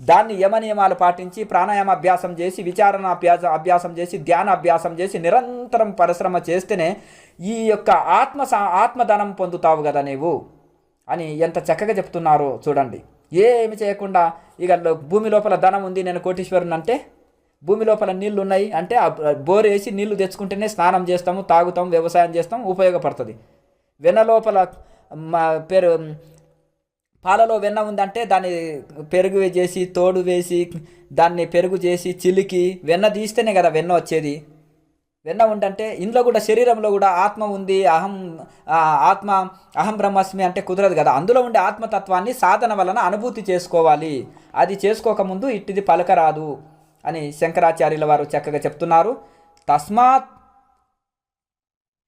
దాన్ని యమనియమాలు పాటించి ప్రాణాయామ అభ్యాసం చేసి విచారణ అభ్యాసం చేసి ధ్యాన అభ్యాసం చేసి నిరంతరం పరిశ్రమ చేస్తేనే ఈ యొక్క ఆత్మధనం పొందుతావు కదా నీవు అని ఎంత చక్కగా చెప్తున్నారో చూడండి. ఏమి చేయకుండా ఇక భూమి లోపల ధనం ఉంది, నేను కోటీశ్వరుని అంటే, భూమి లోపల నీళ్లు ఉన్నాయి అంటే బోర్ వేసి నీళ్లు తెచ్చుకుంటేనే స్నానం చేస్తాము, తాగుతాము, వ్యవసాయం చేస్తాము, ఉపయోగపడుతుంది. వెన్న లోపల పాలలో వెన్న ఉందంటే దాన్ని పెరుగు చేసి తోడు వేసి దాన్ని పెరుగు చేసి చిలికి వెన్న తీస్తేనే కదా వెన్న వచ్చేది. వెన్న ఉందంటే ఇంట్లో కూడా శరీరంలో కూడా ఆత్మ ఉంది, అహం బ్రహ్మస్మి అంటే కుదరదు కదా. అందులో ఉండే ఆత్మతత్వాన్ని సాధన వలన అనుభూతి చేసుకోవాలి. అది చేసుకోకముందు ఇట్టిది పలకరాదు అని శంకరాచార్యుల వారు చక్కగా చెప్తున్నారు.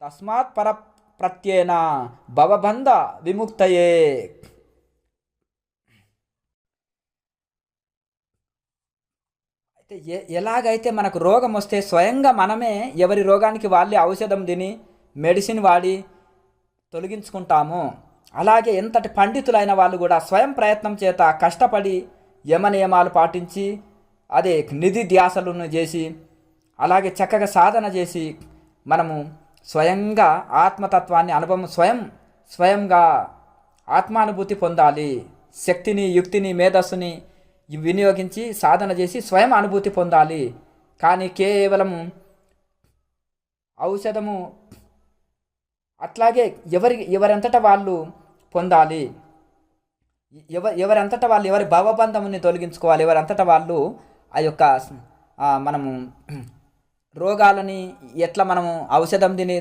తస్మాత్ పర ప్రత్యేన భవబంధ విముక్తయే. అయితే ఎలాగైతే మనకు రోగం వస్తే స్వయంగా మనమే ఎవరి రోగానికి వాళ్ళే ఔషధం తిని మెడిసిన్ వాడి తొలగించుకుంటామో, అలాగే ఎంతటి పండితులైన వాళ్ళు కూడా స్వయం ప్రయత్నం చేత కష్టపడి యమనియమాలు పాటించి అదే నిధి ధ్యాసలను చేసి అలాగే చక్కగా సాధన చేసి మనము స్వయంగా ఆత్మతత్వాన్ని అనుభవం స్వయంగా ఆత్మానుభూతి పొందాలి. శక్తిని యుక్తిని మేధస్సుని వినియోగించి సాధన చేసి స్వయం అనుభూతి పొందాలి. కానీ కేవలం ఔషధము అట్లాగే ఎవరంతటా వాళ్ళు పొందాలి. ఎవరంతటా వాళ్ళు ఎవరి భవబంధముని తొలగించుకోవాలి. ఎవరంతటా వాళ్ళు ఆ యొక్క మనము రోగాలని ఎట్లా మనము ఔషధం తిని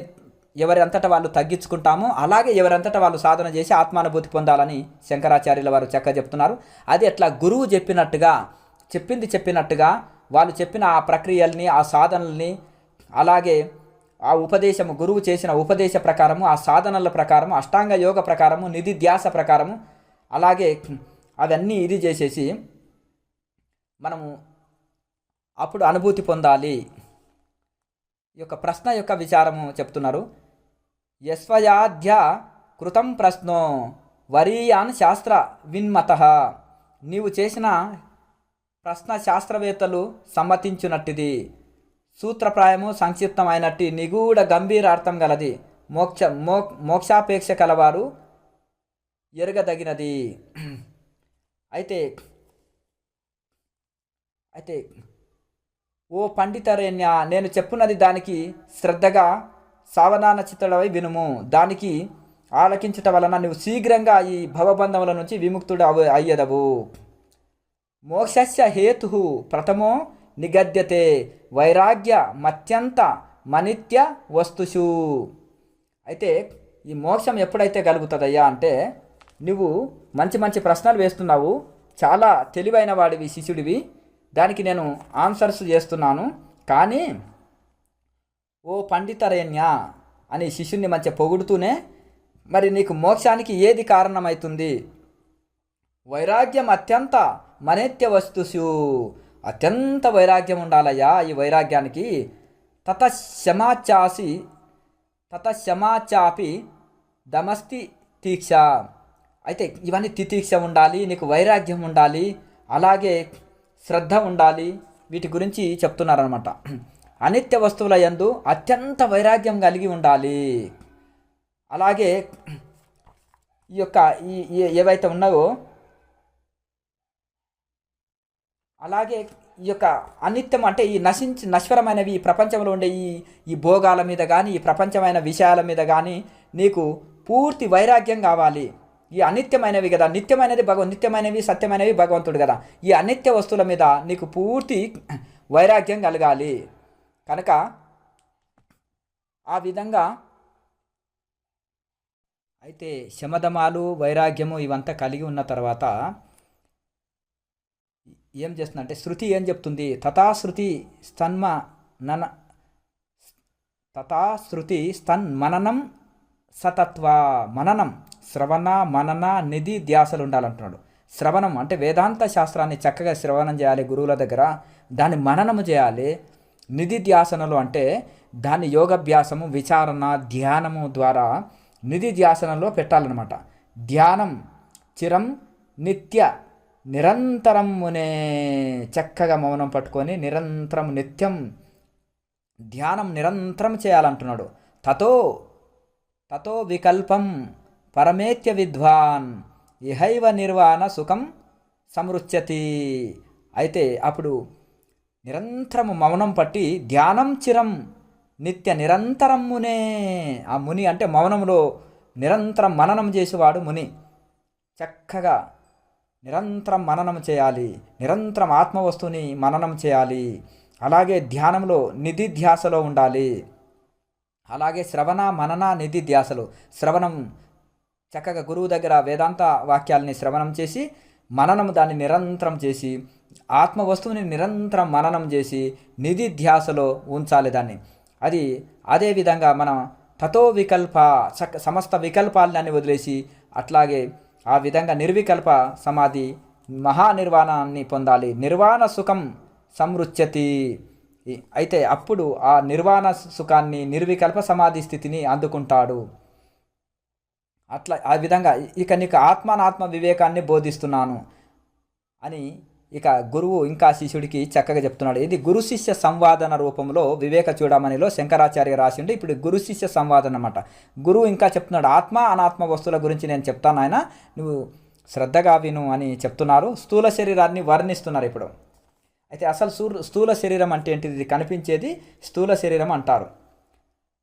ఎవరంతటా వాళ్ళు తగ్గించుకుంటామో అలాగే ఎవరంతటా వాళ్ళు సాధన చేసి ఆత్మానుభూతి పొందాలని శంకరాచార్యుల వారు చక్కగా చెప్తున్నారు. అది ఎట్లా గురువు చెప్పినట్టుగా వాళ్ళు చెప్పిన ఆ ప్రక్రియల్ని ఆ సాధనల్ని అలాగే ఆ ఉపదేశము గురువు చేసిన ఉపదేశ ప్రకారము ఆ సాధనల ప్రకారము అష్టాంగ యోగ ప్రకారము నిధి ధ్యాస ప్రకారము అలాగే అవన్నీ ఇది చేసేసి మనము అప్పుడు అనుభూతి పొందాలి. ఈ యొక్క ప్రశ్న యొక్క విచారము చెప్తున్నారు. యస్వయాధ్య కృతం ప్రశ్నో వరీయాన్ శాస్త్ర విన్మతః. నీవు చేసిన ప్రశ్న శాస్త్రవేత్తలు సమ్మతించునట్టిది, సూత్రప్రాయము సంక్షిప్తమైనట్టి నిగూఢ గంభీర అర్థం గలది, మోక్షాపేక్ష కలవారు ఎరగదగినది. అయితే ఓ పండితరేణ్య, నేను చెప్పున్నది దానికి శ్రద్ధగా సావధాన చిత్తడవై వినుము. దానికి ఆలకించుట వలన నువ్వు శీఘ్రంగా ఈ భవబంధముల నుంచి విముక్తుడు అయ్యదవు. మోక్షస్య హేతు ప్రథమో నిగద్యతే వైరాగ్య మత్యంత మనిత్య వస్తుషు. అయితే ఈ మోక్షం ఎప్పుడైతే కలుగుతుందయ్యా అంటే, నువ్వు మంచి మంచి ప్రశ్నలు వేస్తున్నావు, చాలా తెలివైన వాడివి శిష్యుడివి, దానికి నేను ఆన్సర్స్ చేస్తున్నాను. కానీ ఓ పండితరేణ్య అని శిష్యుని మంచిగా పొగుడుతూనే, మరి నీకు మోక్షానికి ఏది కారణమవుతుంది? వైరాగ్యం అత్యంత మనేత్య వస్తుషు. అత్యంత వైరాగ్యం ఉండాలయ్యా. ఈ వైరాగ్యానికి తతశమాచాపి దమస్తి తీక్ష. అయితే ఇవన్నీ తితీక్ష ఉండాలి, నీకు వైరాగ్యం ఉండాలి, అలాగే శ్రద్ధ ఉండాలి. వీటి గురించి చెప్తున్నారనమాట. అనిత్య వస్తువుల యందు అత్యంత వైరాగ్యం కలిగి ఉండాలి. అలాగే ఈ యొక్క ఏవైతే ఉన్నావో అలాగే ఈ యొక్క అనిత్యం అంటే ఈ నశ్వరమైనవి ఈ ప్రపంచంలో ఉండే ఈ భోగాల మీద కానీ ఈ ప్రపంచమైన విషయాల మీద కానీ నీకు పూర్తి వైరాగ్యం కావాలి. ఈ అనిత్యమైనవి కదా, నిత్యమైనవి సత్యమైనవి భగవంతుడు కదా. ఈ అనిత్య వస్తువుల మీద నీకు పూర్తి వైరాగ్యం కలగాలి. కనుక ఆ విధంగా అయితే శమదమాలు వైరాగ్యము ఇవంతా కలిగి ఉన్న తర్వాత ఏం చేస్తుందంటే శృతి ఏం చెప్తుంది? తథాశ్రుతి స్తన్మననం సతత్వ. మననం శ్రవణ మనన నిధి ధ్యాసలు ఉండాలంటున్నాడు. శ్రవణం అంటే వేదాంత శాస్త్రాన్ని చక్కగా శ్రవణం చేయాలి గురువుల దగ్గర, దాన్ని మననము చేయాలి. నిధి ధ్యాసనలు అంటే దాన్ని యోగాభ్యాసము, విచారణ, ధ్యానము ద్వారా నిధి ధ్యాసనంలో పెట్టాలన్నమాట. ధ్యానం చిరం నిత్య నిరంతరమునే, చక్కగా మౌనం పట్టుకొని నిరంతరం నిత్యం ధ్యానం నిరంతరం చేయాలంటున్నాడు. తతో తతో వికల్పం పరమేత్య విద్వాన్ ఇహైవ నిర్వాణ సుఖం సమృచ్యతి. అయితే అప్పుడు నిరంతరము మౌనం పట్టి ధ్యానం చిరం నిత్య నిరంతరమునే, ఆ ముని అంటే మౌనంలో నిరంతరం మననం చేసేవాడు ముని. చక్కగా నిరంతరం మననం చేయాలి, నిరంతరం ఆత్మవస్తువుని మననం చేయాలి. అలాగే ధ్యానంలో నిధి ధ్యాసలో ఉండాలి. అలాగే శ్రవణ మనన నిధి ధ్యాసలు, శ్రవణం చక్కగా గురువు దగ్గర వేదాంత వాక్యాలని శ్రవణం చేసి మననం దాన్ని నిరంతరం చేసి ఆత్మవస్తువుని నిరంతరం మననం చేసి నిధి ధ్యాసలో ఉంచాలి దాన్ని. అది అదేవిధంగా మనం తతో వికల్ప సమస్త వికల్పాలని వదిలేసి అట్లాగే ఆ విధంగా నిర్వికల్ప సమాధి మహానిర్వాణాన్ని పొందాలి. నిర్వాణ సుఖం సమృచ్యతి. అయితే అప్పుడు ఆ నిర్వాణ సుఖాన్ని, నిర్వికల్ప సమాధి స్థితిని అందుకుంటాడు. అట్లా ఆ విధంగా ఇక నీకు ఆత్మానాత్మ వివేకాన్ని బోధిస్తున్నాను అని ఇక గురువు ఇంకా శిష్యుడికి చక్కగా చెప్తున్నాడు. ఇది గురు శిష్య సంవాదన రూపంలో వివేక చూడమనిలో శంకరాచార్య రాసిండు. ఇప్పుడు గురు శిష్య సంవాదన అన్నమాట. గురువు ఇంకా చెప్తున్నాడు, ఆత్మ అనాత్మ వస్తువుల గురించి నేను చెప్తాను, ఆయన నువ్వు శ్రద్ధగా విను అని చెప్తున్నారు. స్థూల శరీరాన్ని వర్ణిస్తున్నారు ఇప్పుడు. అయితే అసలు స్థూల శరీరం అంటే ఏంటిది? ఇది కనిపించేది స్థూల శరీరం అంటారు.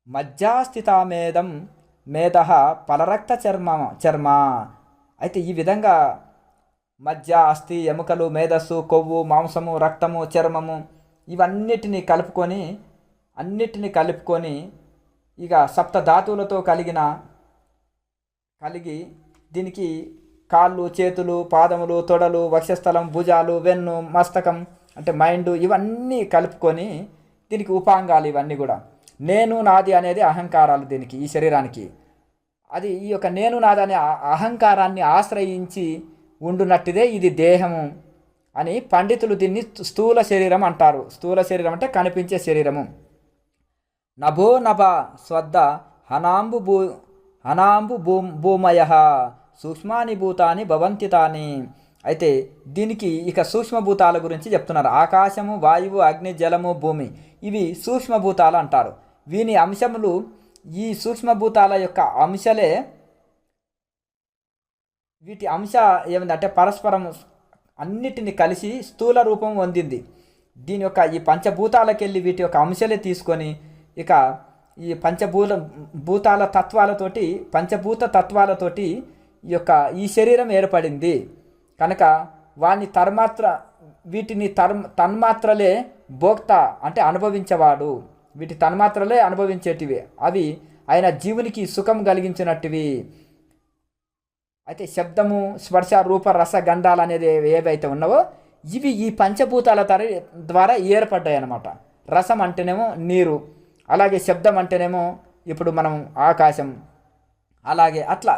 మజ్జాస్థితామేదం మేధ పలరక్త చర్మ. అయితే ఈ విధంగా మజ్జ, అస్థి, ఎముకలు, మేధస్సు, కొవ్వు, మాంసము, రక్తము, చర్మము ఇవన్నిటిని కలుపుకొని ఇక సప్త ధాతువులతో కలిగి దీనికి కాళ్ళు, చేతులు, పాదములు, తొడలు, వక్షస్థలం, భుజాలు, వెన్ను, మస్తకం అంటే మైండ్ ఇవన్నీ కలుపుకొని దీనికి ఉపాంగాలు ఇవన్నీ కూడా. నేను నాది అనేది అహంకారాలు దీనికి, ఈ శరీరానికి. అది ఈ యొక్క నేను నాది అనే అహంకారాన్ని ఆశ్రయించి ఉండునట్టిదే ఇది దేహము అని పండితులు దీన్ని స్థూల శరీరం అంటారు. స్థూల శరీరం అంటే కనిపించే శరీరము. నభో నభ స్వద్ద హనాంబు భూమయ సూక్ష్మాని భూతాని భవంతి తాని. అయితే దీనికి ఇక సూక్ష్మభూతాల గురించి చెప్తున్నారు. ఆకాశము, వాయువు, అగ్ని, జలము, భూమి ఇవి సూక్ష్మభూతాలు అంటారు. వీని అంశములు, ఈ సూక్ష్మభూతాల యొక్క అంశలే వీటి అంశ ఏమిటంటే పరస్పరం అన్నిటిని కలిసి స్థూల రూపం పొందింది. దీని యొక్క ఈ పంచభూతాలకెళ్ళి వీటి యొక్క అంశాలే తీసుకొని ఇక ఈ భూతాల తత్వాలతోటి, పంచభూత తత్వాలతోటి ఈ యొక్క ఈ శరీరం ఏర్పడింది కనుక వీటిని తన్మాత్రలే భోక్త అంటే అనుభవించేవాడు. వీటి తన్మాత్రలే అనుభవించేటివి, అవి ఆయన జీవునికి సుఖం కలిగించినట్టువి. అయితే శబ్దము, స్పర్శ, రూప, రస, గంధాలు అనేది ఏవైతే ఉన్నావో ఇవి ఈ పంచభూతాల ద్వారా ఏర్పడ్డాయి అన్నమాట. రసం అంటేనేమో నీరు, అలాగే శబ్దం అంటేనేమో ఇప్పుడు మనం ఆకాశం, అలాగే అట్లా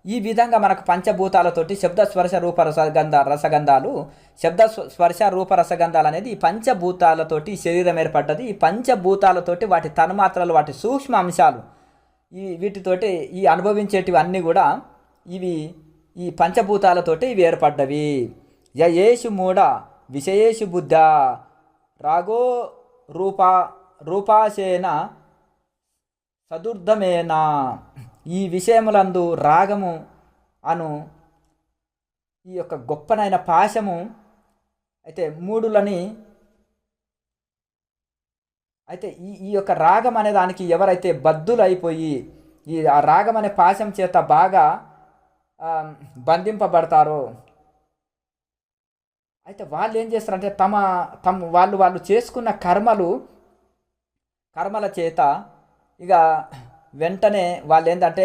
ఈ విధంగా మనకు పంచభూతాలతోటి శబ్ద, స్పర్శ, రూప, రసగంధాలు, శబ్ద, స్పర్శ, రూప, రసగంధాలు అనేది ఈ పంచభూతాలతోటి శరీరం ఏర్పడ్డది. ఈ పంచభూతాలతోటి వాటి తన్మాత్రలు, వాటి సూక్ష్మ అంశాలు వీటితోటి ఈ అనుభవించేటివి అన్నీ కూడా ఇవి ఈ పంచభూతాలతోటి ఇవి ఏర్పడ్డవి. యేషు మూఢ విషయేషు బుద్ధ రాగో రూపాశేన సదుర్ధమేనా. ఈ విషయములందు రాగము అను ఈ యొక్క గొప్పనైన పాశము అయితే మూడులని, అయితే ఈ యొక్క రాగం అనే దానికి ఎవరైతే బద్ధులైపోయి ఈ ఆ రాగం అనే పాశం చేత బాగా బంధింపబడతారో అయితే వాళ్ళు ఏం చేస్తారంటే వాళ్ళు చేసుకున్న కర్మల చేత ఇక వెంటనే వాళ్ళు ఏంటంటే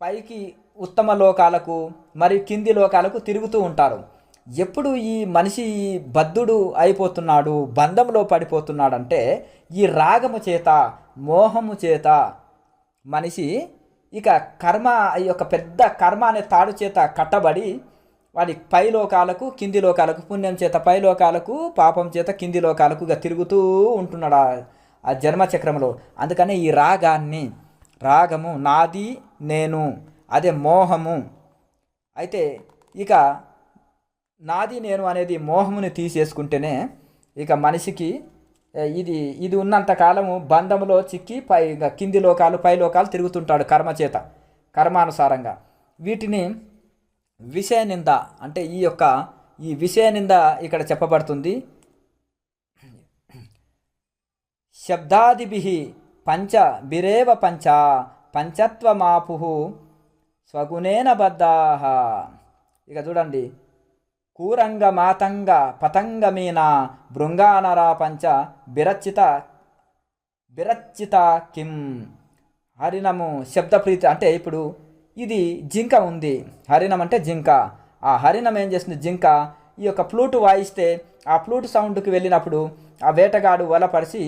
పైకి ఉత్తమ లోకాలకు మరియు కింది లోకాలకు తిరుగుతూ ఉంటారు. ఎప్పుడు ఈ మనిషి బద్ధుడు అయిపోతున్నాడు, బంధంలో పడిపోతున్నాడంటే ఈ రాగము చేత, మోహము చేత మనిషి ఇక ఈ యొక్క పెద్ద కర్మ అనే తాడు చేత కట్టబడి వాడి పై లోకాలకు కింది లోకాలకు, పుణ్యం చేత పై లోకాలకు, పాపం చేత కింది లోకాలకు ఇక తిరుగుతూ ఉంటున్నాడు ఆ జన్మచక్రంలో. అందుకనే ఈ రాగము నాది నేను, అదే మోహము. అయితే ఇక నాది నేను అనేది మోహముని తీసేసుకుంటేనే ఇక మనిషికి ఇది ఉన్నంత కాలము బంధములో చిక్కి కింది లోకాలు పై లోకాలు తిరుగుతుంటాడు కర్మానుసారంగా. వీటిని విషయ నింద అంటే ఈ విషయ నింద ఇక్కడ చెప్పబడుతుంది. శబ్దాదిభి పంచ బిరేవ పంచత్వమాపు స్వగుణేన బద్ధాః. ఇక చూడండి, కూరంగ మాతంగ పతంగమీన భృంగానరా పంచ బిరచ్చిత కిం. హరిణము శబ్దప్రీతి అంటే ఇప్పుడు ఇది జింక ఉంది, హరిణం అంటే జింక. ఆ హరిణం ఏం చేస్తుంది, జింక ఈ యొక్క ఫ్లూటు వాయిస్తే ఆ ఫ్లూట్ సౌండ్కి వెళ్ళినప్పుడు ఆ వేటగాడు వలపరిచి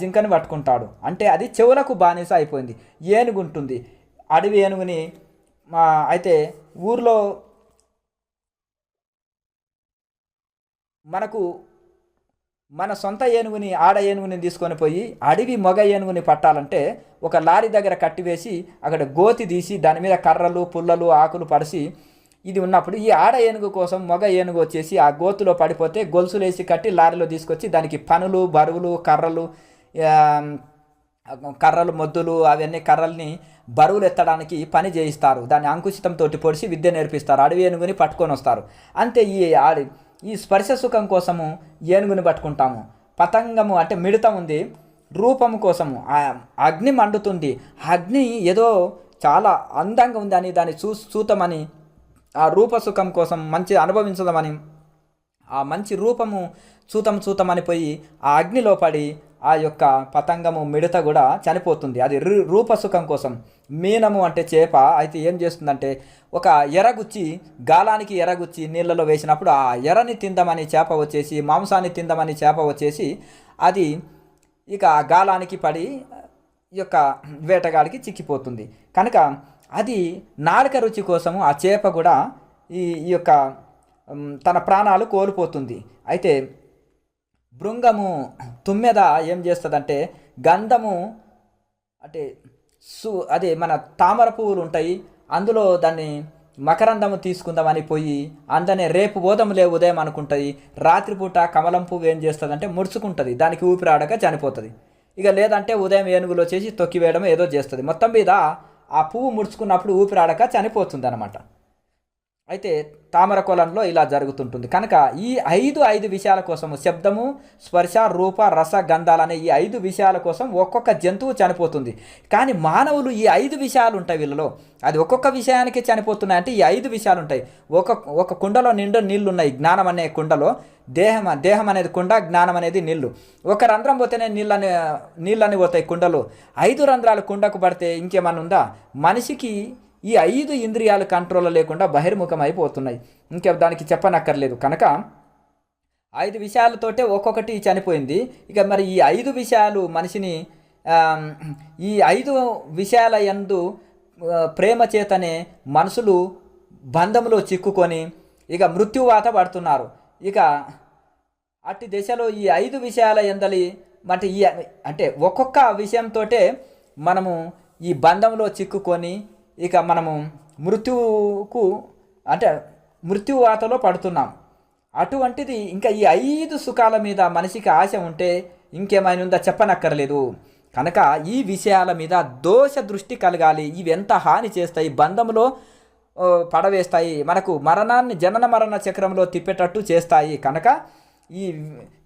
జింకని పట్టుకుంటాడు. అంటే అది చెవులకు బానిస అయిపోయింది. ఏనుగు ఉంటుంది, అడవి ఏనుగుని అయితే ఊర్లో మన సొంత ఏనుగుని ఆడ ఏనుగుని తీసుకొని పోయి అడవి మగ ఏనుగుని పట్టాలంటే ఒక లారీ దగ్గర కట్టివేసి అక్కడ గోతి తీసి దాని మీద కర్రలు పుల్లలు ఆకులు పరిచి ఇది ఉన్నప్పుడు ఈ ఆడ ఏనుగు కోసం మగ ఏనుగు వచ్చేసి ఆ గోతులో పడిపోతే గొలుసులేసి కట్టి లారీలో తీసుకొచ్చి దానికి పనులు బరువులు కర్రలు మొద్దులు అవన్నీ కర్రల్ని బరువులు ఎత్తడానికి పని చేయిస్తారు. దాన్ని అంకుశితంతో పొడిచి విద్య నేర్పిస్తారు. అడవి ఏనుగుని పట్టుకొని వస్తారు. అంతే ఈ స్పర్శ సుఖం కోసము ఏనుగుని పట్టుకుంటాము. పతంగము అంటే మిడత ఉంది, రూపము కోసము అగ్ని మండుతుంది. అగ్ని ఏదో చాలా అందంగా ఉందని దాన్ని చూతమని ఆ రూప సుఖం కోసం మంచి అనుభవించదామని ఆ మంచి రూపము చూతమని పోయి ఆ అగ్నిలో పడి ఆ యొక్క పతంగము మిడత కూడా చనిపోతుంది. అది రూపసుఖం కోసం. మీనము అంటే చేప అయితే ఏం చేస్తుందంటే ఒక గాలానికి ఎరగుచ్చి నీళ్ళలో వేసినప్పుడు ఆ ఎరని తిందామని చేప వచ్చేసి, మాంసాన్ని తిందామని చేప వచ్చేసి అది ఇక ఆ గాలానికి పడి ఈ యొక్క వేటగాడికి చిక్కిపోతుంది. కనుక అది నాలుక రుచి కోసము ఆ చేప కూడా ఈ యొక్క తన ప్రాణాలు కోల్పోతుంది. అయితే భృంగము తుమ్మెద ఏం చేస్తుందంటే గంధము అంటే అదే మన తామర పువ్వులు ఉంటాయి, అందులో దాన్ని మకరందము తీసుకుందామని పోయి అందనే రేపు పోదాంలే ఉదయం అనుకుంటుంది. రాత్రిపూట కమలం పువ్వు ఏం చేస్తుందంటే ముడుచుకుంటుంది, దానికి ఊపిరాడక చనిపోతుంది. ఇక లేదంటే ఉదయం ఏనుగులో చేసి తొక్కివేయడం ఏదో చేస్తుంది. మొత్తం మీద ఆ పువ్వు ముడుచుకున్నప్పుడు ఊపిరాడక చనిపోతుంది అన్నమాట. అయితే తామర కొలంలో ఇలా జరుగుతుంటుంది. కనుక ఈ ఐదు విషయాల కోసము శబ్దము, స్పర్శ, రూప, రస, గంధాలనే ఈ 5 విషయాల కోసం ఒక్కొక్క జంతువు చనిపోతుంది. కానీ మానవులు ఈ 5 విషయాలు ఉంటాయి వీళ్ళలో. అది ఒక్కొక్క విషయానికి చనిపోతున్నాయంటే ఈ 5 విషయాలు ఉంటాయి. ఒక కుండలో నిండు నీళ్లు ఉన్నాయి. జ్ఞానం అనే కుండలో దేహం అనేది కుండ, జ్ఞానం అనేది నీళ్లు. ఒక రంధ్రం పోతేనే నీళ్ళని పోతాయి కుండలో. 5 రంధ్రాలు కుండకు పడితే ఇంకేమన్నా ఉందా? మనిషికి ఈ 5 ఇంద్రియాలు కంట్రోల్ లేకుండా బహిర్ముఖం అయిపోతున్నాయి. ఇంకే దానికి చెప్పనక్కర్లేదు. కనుక 5 విషయాలతోటే ఒక్కొక్కటి చనిపోయింది. ఇక మరి ఈ 5 విషయాలు మనిషిని ఈ 5 విషయాల యందు ప్రేమ చేతనే మనుషులు బంధంలో చిక్కుకొని ఇక మృత్యువాత పడుతున్నారు. ఇక అట్టి దశలో ఈ 5 విషయాల ఎందలి అంటే ఒక్కొక్క విషయంతో మనము ఈ బంధంలో చిక్కుకొని ఇక మనము మృత్యువాతలో పడుతున్నాం. అటువంటిది ఇంకా ఈ 5 సుఖాల మీద మనిషికి ఆశ ఉంటే ఇంకేమైనా ఉందా చెప్పనక్కర్లేదు. కనుక ఈ విషయాల మీద దోష దృష్టి కలగాలి. ఇవి ఎంత హాని చేస్తాయి, బంధంలో పడవేస్తాయి, మనకు జనన మరణ చక్రంలో తిప్పేటట్టు చేస్తాయి. కనుక ఈ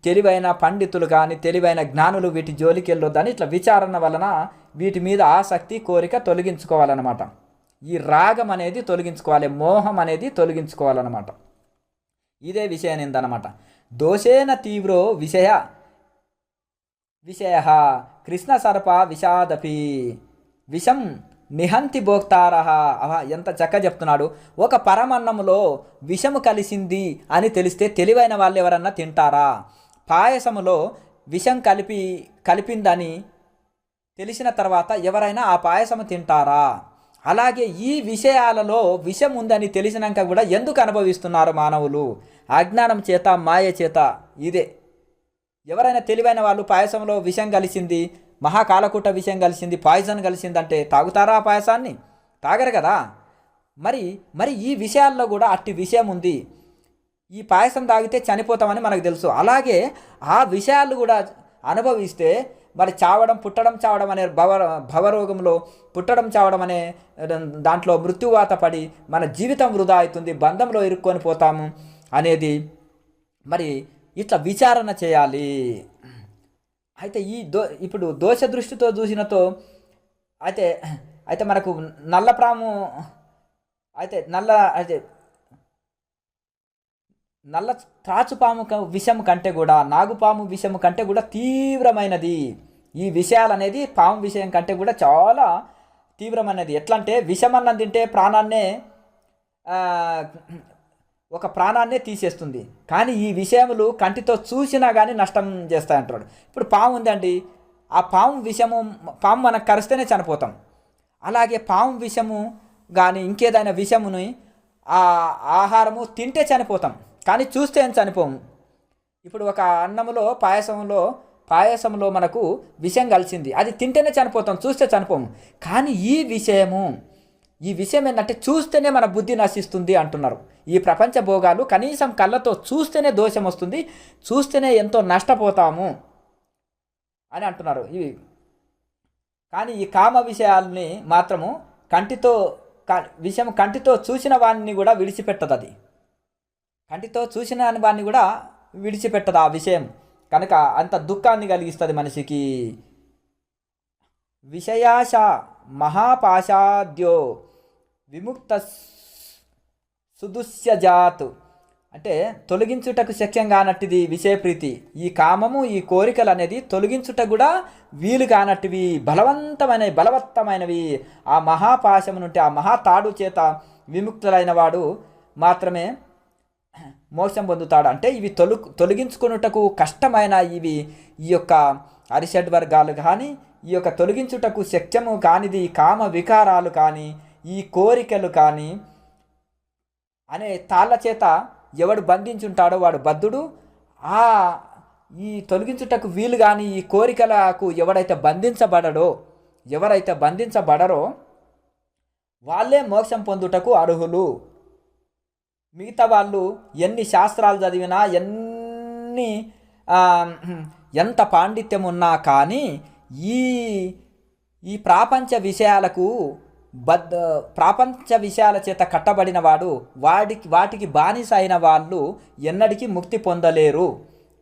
తెలివైన పండితులు కానీ తెలివైన జ్ఞానులు వీటి జోలికి వెళ్ళొద్దని ఇట్లా విచారణ వలన వీటి మీద ఆసక్తి కోరిక తొలగించుకోవాలన్నమాట. ఈ రాగం అనేది తొలగించుకోవాలి, మోహం అనేది తొలగించుకోవాలన్నమాట. ఇదే విషయం ఏందన్నమాట. దోషేన తీవ్రో విషయ కృష్ణ సర్ప విషాదపి విషం నిహంతి భోక్తారహ. ఎంత చక్కగా చెప్తున్నాడు. ఒక పరమన్నములో విషము కలిసింది అని తెలిస్తే తెలివైన వాళ్ళు ఎవరన్నా తింటారా? పాయసములో విషం కలిపిందని తెలిసిన తర్వాత ఎవరైనా ఆ పాయసము తింటారా? అలాగే ఈ విషయాలలో విషం ఉందని తెలిసినాక కూడా ఎందుకు అనుభవిస్తున్నారు మానవులు? అజ్ఞానం చేత, మాయ చేత. ఇదే ఎవరైనా తెలివైన వాళ్ళు పాయసంలో విషం కలిసింది, మహాకాలకూట విషం కలిసింది, పాయిజన్ కలిసిందంటే తాగుతారా ఆ పాయసాన్ని? తాగరు కదా. మరి మరి ఈ విషయాల్లో కూడా అట్టి విషయం ఉంది. ఈ పాయసం తాగితే చనిపోతామని మనకు తెలుసు. అలాగే ఆ విషయాలు కూడా అనుభవిస్తే మరి చావడం, పుట్టడం, చావడం అనే భవరోగంలో పుట్టడం, చావడం అనే దాంట్లో మృత్యువాత పడి మన జీవితం వృధా అవుతుంది, బంధంలో ఇరుక్కొని పోతాము అనేది మరి ఇట్లా విచారణ చేయాలి. అయితే ఇప్పుడు దోష దృష్టితో చూసినతో అయితే అయితే మనకు నల్లప్రాము అయితే నల్ల త్రాచుపాము విషం కంటే కూడా, నాగుపాము విషం కంటే కూడా తీవ్రమైనది ఈ విషయాలు అనేది. పాము విషయం కంటే కూడా చాలా తీవ్రమైనది. ఎట్లా అంటే విషమన్నం తింటే ఒక ప్రాణాన్నే తీసేస్తుంది, కానీ ఈ విషయములు కంటితో చూసినా కానీ నష్టం చేస్తాయంటాడు. ఇప్పుడు పాము ఉందండి, ఆ పాము విషము, పాము మనకు కరిస్తేనే చనిపోతాం. అలాగే పాము విషము కానీ ఇంకేదైనా విషముని ఆ ఆహారము తింటే చనిపోతాం, కానీ చూస్తే ఏం చనిపోము. ఇప్పుడు ఒక అన్నములో పాయసంలో మనకు విషం కలిసింది, అది తింటేనే చనిపోతాం, చూస్తే చనిపోము. కానీ ఈ విషయం ఏంటంటే చూస్తేనే మన బుద్ధి నశిస్తుంది అంటున్నారు. ఈ ప్రపంచ భోగాలు కనీసం కళ్ళతో చూస్తేనే దోషం వస్తుంది, చూస్తేనే ఎంతో నష్టపోతాము అని అంటున్నారు ఇవి. కానీ ఈ కామ విషయాల్ని మాత్రము కంటితో చూసిన వాడిని కూడా విడిచిపెట్టదు. అది కంటితో చూసిన వాడిని కూడా విడిచిపెట్టదు ఆ విషయం. కనుక అంత దుఃఖాన్ని కలిగిస్తుంది మనిషికి. విషయాశ మహాపాశాద్యో విముక్త సుదుస్యజాత్ అంటే తొలగించుటకు శక్యం కానట్టుది విషయప్రీతి. ఈ కామము, ఈ కోరికలు అనేది తొలగించుట కూడా వీలు కానట్టువి, బలవత్తమైనవి. ఆ మహాపాశము నుండి, ఆ మహాతాడు చేత విముక్తులైన వాడు మాత్రమే మోక్షం పొందుతాడు. అంటే ఇవి తొలగించుకున్నటకు కష్టమైన ఈ యొక్క అరిషడ్ వర్గాలు కానీ, ఈ యొక్క తొలగించుటకు శక్యము కానిది కామ వికారాలు కానీ, ఈ కోరికలు కానీ అనే తాళ్ళ చేత ఎవడు బంధించుంటాడో వాడు బద్ధుడు. ఈ తొలగించుటకు వీలు కానీ ఈ కోరికలకు ఎవరైతే బంధించబడరో వాళ్ళే మోక్షం పొందుటకు అర్హులు. మిగతా వాళ్ళు ఎన్ని శాస్త్రాలు చదివినా, ఎంత పాండిత్యం ఉన్నా కానీ ఈ ప్రాపంచ విషయాల చేత కట్టబడిన వాడు, వాటికి బానిస అయిన వాళ్ళు ఎన్నటికీ ముక్తి పొందలేరు.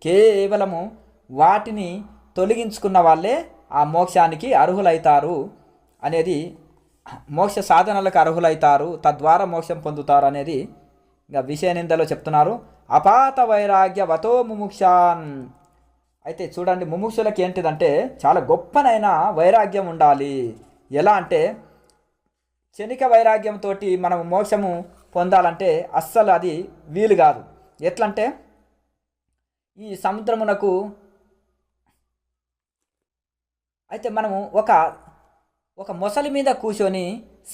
కేవలము వాటిని తొలగించుకున్న వాళ్ళే ఆ మోక్షానికి అర్హులైతారు అనేది, మోక్ష సాధనలకు అర్హులైతారు, తద్వారా మోక్షం పొందుతారు అనేది ఇంకా విషయ నిందలో చెప్తున్నారు. అపాత వైరాగ్య వతో ముముక్షాన్. అయితే చూడండి, ముముక్షులకి ఏంటిదంటే చాలా గొప్పనైన వైరాగ్యం ఉండాలి. ఎలా అంటే క్షణిక వైరాగ్యంతో మనం మోక్షము పొందాలంటే అస్సలు అది వీలు కాదు. ఎట్లంటే ఈ సముద్రమునకు అయితే మనము ఒక మొసలి మీద కూర్చొని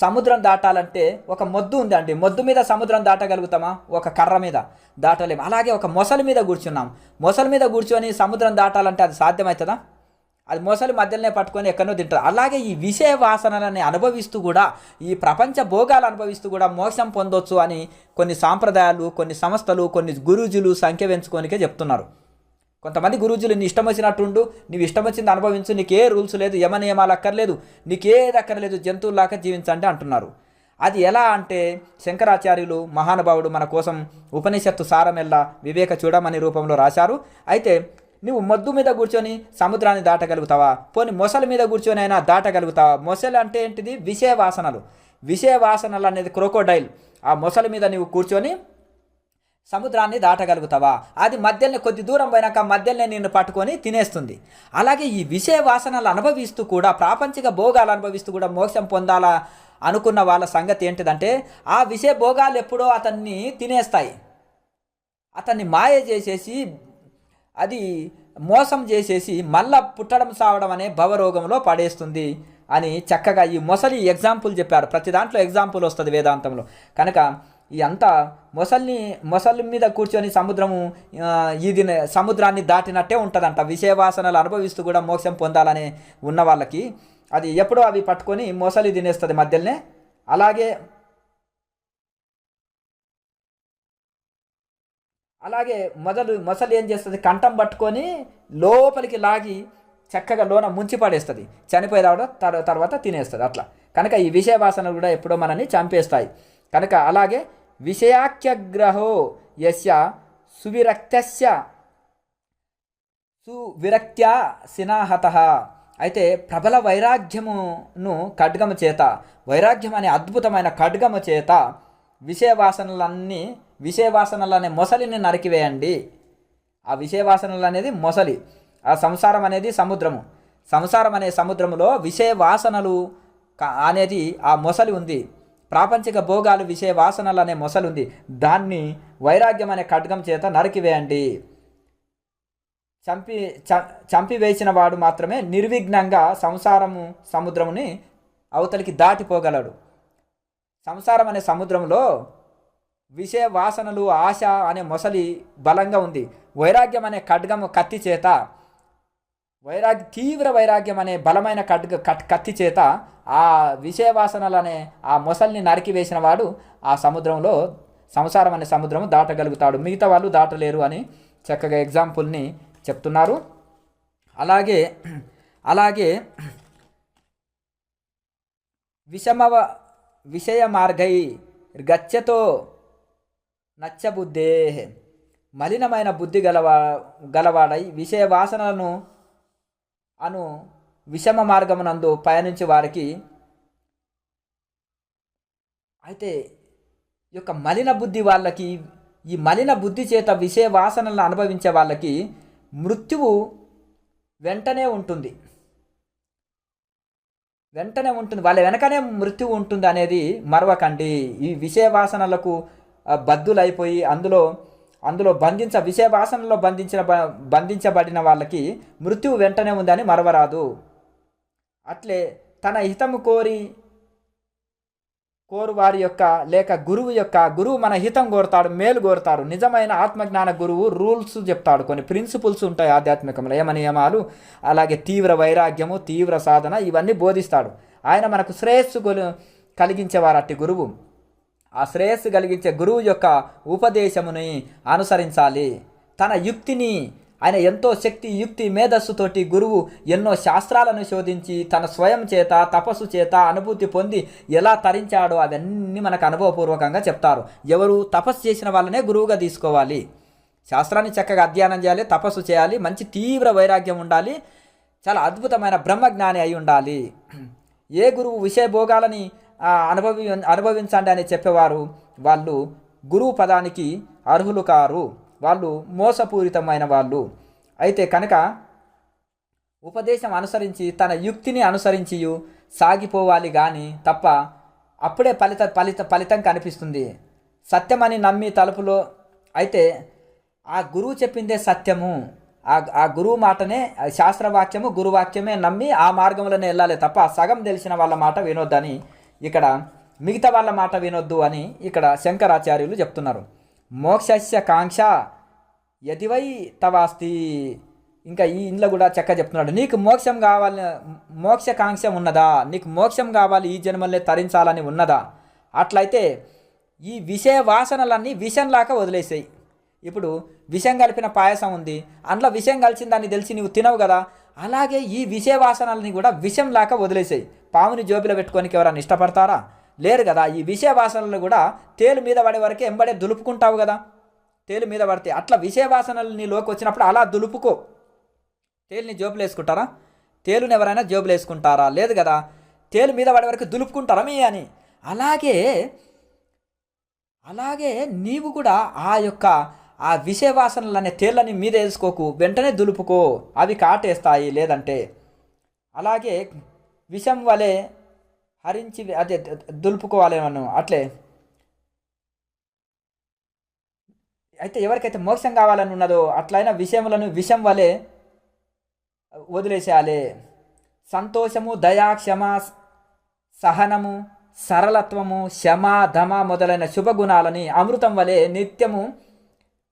సముద్రం దాటాలంటే ఒక మొద్దు ఉందండి, మొద్దు మీద సముద్రం దాటగలుగుతామా? ఒక కర్ర మీద దాటలేము. అలాగే ఒక మొసలి మీద కూర్చున్నాం, మొసలి మీద కూర్చొని సముద్రం దాటాలంటే అది సాధ్యమవుతుందా? అది మొసలి మధ్యలోనే పట్టుకొని ఎక్కడో తింటారు. అలాగే ఈ విషయ వాసనలని అనుభవిస్తూ కూడా, ఈ ప్రపంచ భోగాలు అనుభవిస్తూ కూడా మోక్షం పొందొచ్చు అని కొన్ని సాంప్రదాయాలు, కొన్ని సంస్థలు, కొన్ని గురూజులు సంఖ్య పెంచుకోనికే చెప్తున్నారు. కొంతమంది గురూజులు నీ ఇష్టం వచ్చినట్టుండు, నీవు ఇష్టం వచ్చింది అనుభవించు, నీకే రూల్స్ లేదు, యమ నియమాలు అక్కర్లేదు, నీకేది అక్కర్లేదు, జంతువులాగా జీవించండి అంటున్నారు. అది ఎలా అంటే శంకరాచార్యులు మహానుభావుడు మన కోసం ఉపనిషత్తు సారమెల్లా వివేక చూడమని రూపంలో రాశారు. అయితే నువ్వు మొద్దు మీద కూర్చొని సముద్రాన్ని దాటగలుగుతావా? పోనీ మొసలి మీద కూర్చొని అయినా దాటగలుగుతావా? మొసలి అంటే ఏంటిది? విషయ వాసనలు అనేది క్రోకోడైల్. ఆ మొసలి మీద నువ్వు కూర్చొని సముద్రాన్ని దాటగలుగుతావా? అది మధ్యలోనే కొద్ది దూరం పోయినాక మధ్యలోనే నిన్ను పట్టుకొని తినేస్తుంది. అలాగే ఈ విషయ వాసనలు అనుభవిస్తూ కూడా, ప్రాపంచిక భోగాలు అనుభవిస్తూ కూడా మోక్షం పొందాలా అనుకున్న వాళ్ళ సంగతి ఏంటిదంటే, ఆ విషయ భోగాలు ఎప్పుడో అతన్ని తినేస్తాయి, అతన్ని మాయ చేసేసి, అది మోసం చేసేసి మళ్ళా పుట్టడం సావడం అనే భవరోగంలో పడేస్తుంది అని చక్కగా ఈ మొసలి ఎగ్జాంపుల్ చెప్పారు. ప్రతి దాంట్లో ఎగ్జాంపుల్ వస్తుంది వేదాంతంలో. కనుక ఈ అంతా మొసలి మీద కూర్చొని ఇది సముద్రాన్ని దాటినట్టే ఉంటుందంట. విషయవాసనలు అనుభవిస్తూ కూడా మోక్షం పొందాలని ఉన్న వాళ్ళకి అది ఎప్పుడో అవి పట్టుకొని మొసలి తినేస్తుంది మధ్యలోనే. అలాగే మొసలి ఏం చేస్తుంది, కంఠం పట్టుకొని లోపలికి లాగి చక్కగా లోన ముంచి పడేస్తుంది, చనిపోయి తర్వాత తినేస్తుంది అట్లా. కనుక ఈ విషయవాసనలు కూడా ఎప్పుడో మనని చంపేస్తాయి. కనుక అలాగే విషయాఖ్యగ్రహో యస్య సువిరక్త్యా సినాహత. అయితే ప్రబల వైరాగ్యమును ఖడ్గము చేత, వైరాగ్యం అనే అద్భుతమైన ఖడ్గము చేత విషయవాసనలనే మొసలిని నరికివేయండి. ఆ విషయవాసనలు అనేది మొసలి, ఆ సంసారం అనేది సముద్రము. సంసారం అనే సముద్రములో విషయవాసనలు అనేది ఆ మొసలి ఉంది. ప్రాపంచిక భోగాలు విషయవాసనలు అనే మొసలు ఉంది. దాన్ని వైరాగ్యం అనే ఖడ్గం చేత నరికివేయండి. చంపివేసిన వాడు మాత్రమే నిర్విఘ్నంగా సముద్రముని అవతలికి దాటిపోగలడు. సంసారం అనే సముద్రంలో విషయ వాసనలు, ఆశ అనే మొసలి బలంగా ఉంది. వైరాగ్యం అనే ఖడ్గము కత్తి చేత, తీవ్ర వైరాగ్యం అనే బలమైన కత్తి చేత ఆ విషయవాసనలనే ఆ మొసలిని నరికివేసిన వాడు ఆ సముద్రంలో, సంసారం అనే సముద్రము దాటగలుగుతాడు. మిగతా వాళ్ళు దాటలేరు అని చక్కగా ఎగ్జాంపుల్ని చెప్తున్నారు. అలాగే విషయ మార్గై గచ్చతో నచ్చబుద్ధే. మలినమైన బుద్ధి గలవాడై విషయ వాసనలను విషమ మార్గమునందు పయనించే వారికి, అయితే ఈ యొక్క మలిన బుద్ధి వాళ్ళకి, ఈ మలిన బుద్ధి చేత విషయ వాసనలను అనుభవించే వాళ్ళకి మృత్యువు వెంటనే ఉంటుంది. వాళ్ళ వెనకనే మృత్యువు ఉంటుంది అనేది మరవకండి. ఈ విషయ వాసనలకు బద్దులైపోయి అందులో విషయ వాసనలో బంధించబడిన వాళ్ళకి మృత్యువు వెంటనే ఉందని మరవరాదు. అట్లే తన హితము కోరు వారి యొక్క లేక గురువు మన హితం కోరుతాడు, మేలు కోరుతాడు. నిజమైన ఆత్మజ్ఞాన గురువు రూల్స్ చెప్తాడు, కొన్ని ప్రిన్సిపుల్స్ ఉంటాయి ఆధ్యాత్మికంలో, యమ నియమాలు, అలాగే తీవ్ర వైరాగ్యము, తీవ్ర సాధన, ఇవన్నీ బోధిస్తాడు. ఆయన మనకు శ్రేయస్సు కలిగించేవారు అట్టి గురువు. ఆ శ్రేయస్సు కలిగించే గురువు యొక్క ఉపదేశముని అనుసరించాలి. తన యుక్తిని, ఆయన ఎంతో శక్తి, యుక్తి, మేధస్సుతోటి గురువు ఎన్నో శాస్త్రాలను శోధించి తన స్వయం చేత, తపస్సు చేత అనుభూతి పొంది ఎలా తరించాడో అవన్నీ మనకు అనుభవపూర్వకంగా చెప్తారు. ఎవరు తపస్సు చేసిన వాళ్ళనే గురువుగా తీసుకోవాలి. శాస్త్రాన్ని చక్కగా అధ్యయనం చేయాలి, తపస్సు చేయాలి, మంచి తీవ్ర వైరాగ్యం ఉండాలి, చాలా అద్భుతమైన బ్రహ్మజ్ఞాని అయి ఉండాలి. ఏ గురువు విషయ భోగాలని అనుభవించండి అని చెప్పేవారు వాళ్ళు గురువు పదానికి అర్హులు కారు, వాళ్ళు మోసపూరితమైన వాళ్ళు. అయితే కనుక ఉపదేశం అనుసరించి తన యుక్తిని అనుసరించి సాగిపోవాలి కానీ తప్ప అప్పుడే ఫలితం కనిపిస్తుంది. సత్యమని నమ్మి తలుపులో అయితే ఆ గురువు చెప్పిందే సత్యము, ఆ గురువు మాటనే, శాస్త్రవాక్యము గురువాక్యమే నమ్మి ఆ మార్గంలోనే వెళ్ళాలి తప్ప సగం తెలిసిన వాళ్ళ మాట వినొద్దని, ఇక్కడ మిగతా వాళ్ళ మాట వినొద్దు అని ఇక్కడ శంకరాచార్యులు చెప్తున్నారు. మోక్షస్య కాంక్ష యదివై తవాస్తి. ఇంకా ఈ ఇంట్లో కూడా చక్కగా చెప్తున్నాడు, నీకు మోక్షం కావాలి, మోక్షకాంక్ష ఉన్నదా, నీకు మోక్షం కావాలి, ఈ జన్మల్ని తరించాలని ఉన్నదా, అట్లయితే ఈ విషయ వాసనలన్నీ విషంలాగా వదిలేసాయి. ఇప్పుడు విషం కలిపిన పాయసం ఉంది, అందులో విషం కలిసిన దాన్ని తెలిసి నువ్వు తినవు కదా, అలాగే ఈ విషయ వాసనలని కూడా విషంలాగా వదిలేసాయి. పాముని జోబిలో పెట్టుకోనికి ఎవరైనా ఇష్టపడతారా? లేరు కదా. ఈ విషయ వాసనలు కూడా తేలు మీద పడే వరకే ఎంబడే దులుపుకుంటావు కదా, తేలు మీద పడితే అట్లా విషయ వాసనలు నీలోకి వచ్చినప్పుడు అలా దులుపుకో. తేలుని జోబులు వేసుకుంటారా? తేలుని ఎవరైనా జోబులు వేసుకుంటారా? లేదు కదా. తేలు మీద పడే వరకు దులుపుకుంటారా మీ అని. అలాగే నీవు కూడా ఆ విషయ వాసనలు అనే తేళ్ళని మీద వేసుకోకు, వెంటనే దులుపుకో, అవి కాటేస్తాయి. లేదంటే అలాగే విషం వలె హరించి అదే దులుపుకోవాలేమను అట్లే. అయితే ఎవరికైతే మోక్షం కావాలని ఉన్నదో అట్లయినా విషయములను విషం వలె వదిలేసేయాలి. సంతోషము, దయా, క్షమ, సహనము, సరళత్వము, శమ, ధమ మొదలైన శుభగుణాలని అమృతం వలె నిత్యము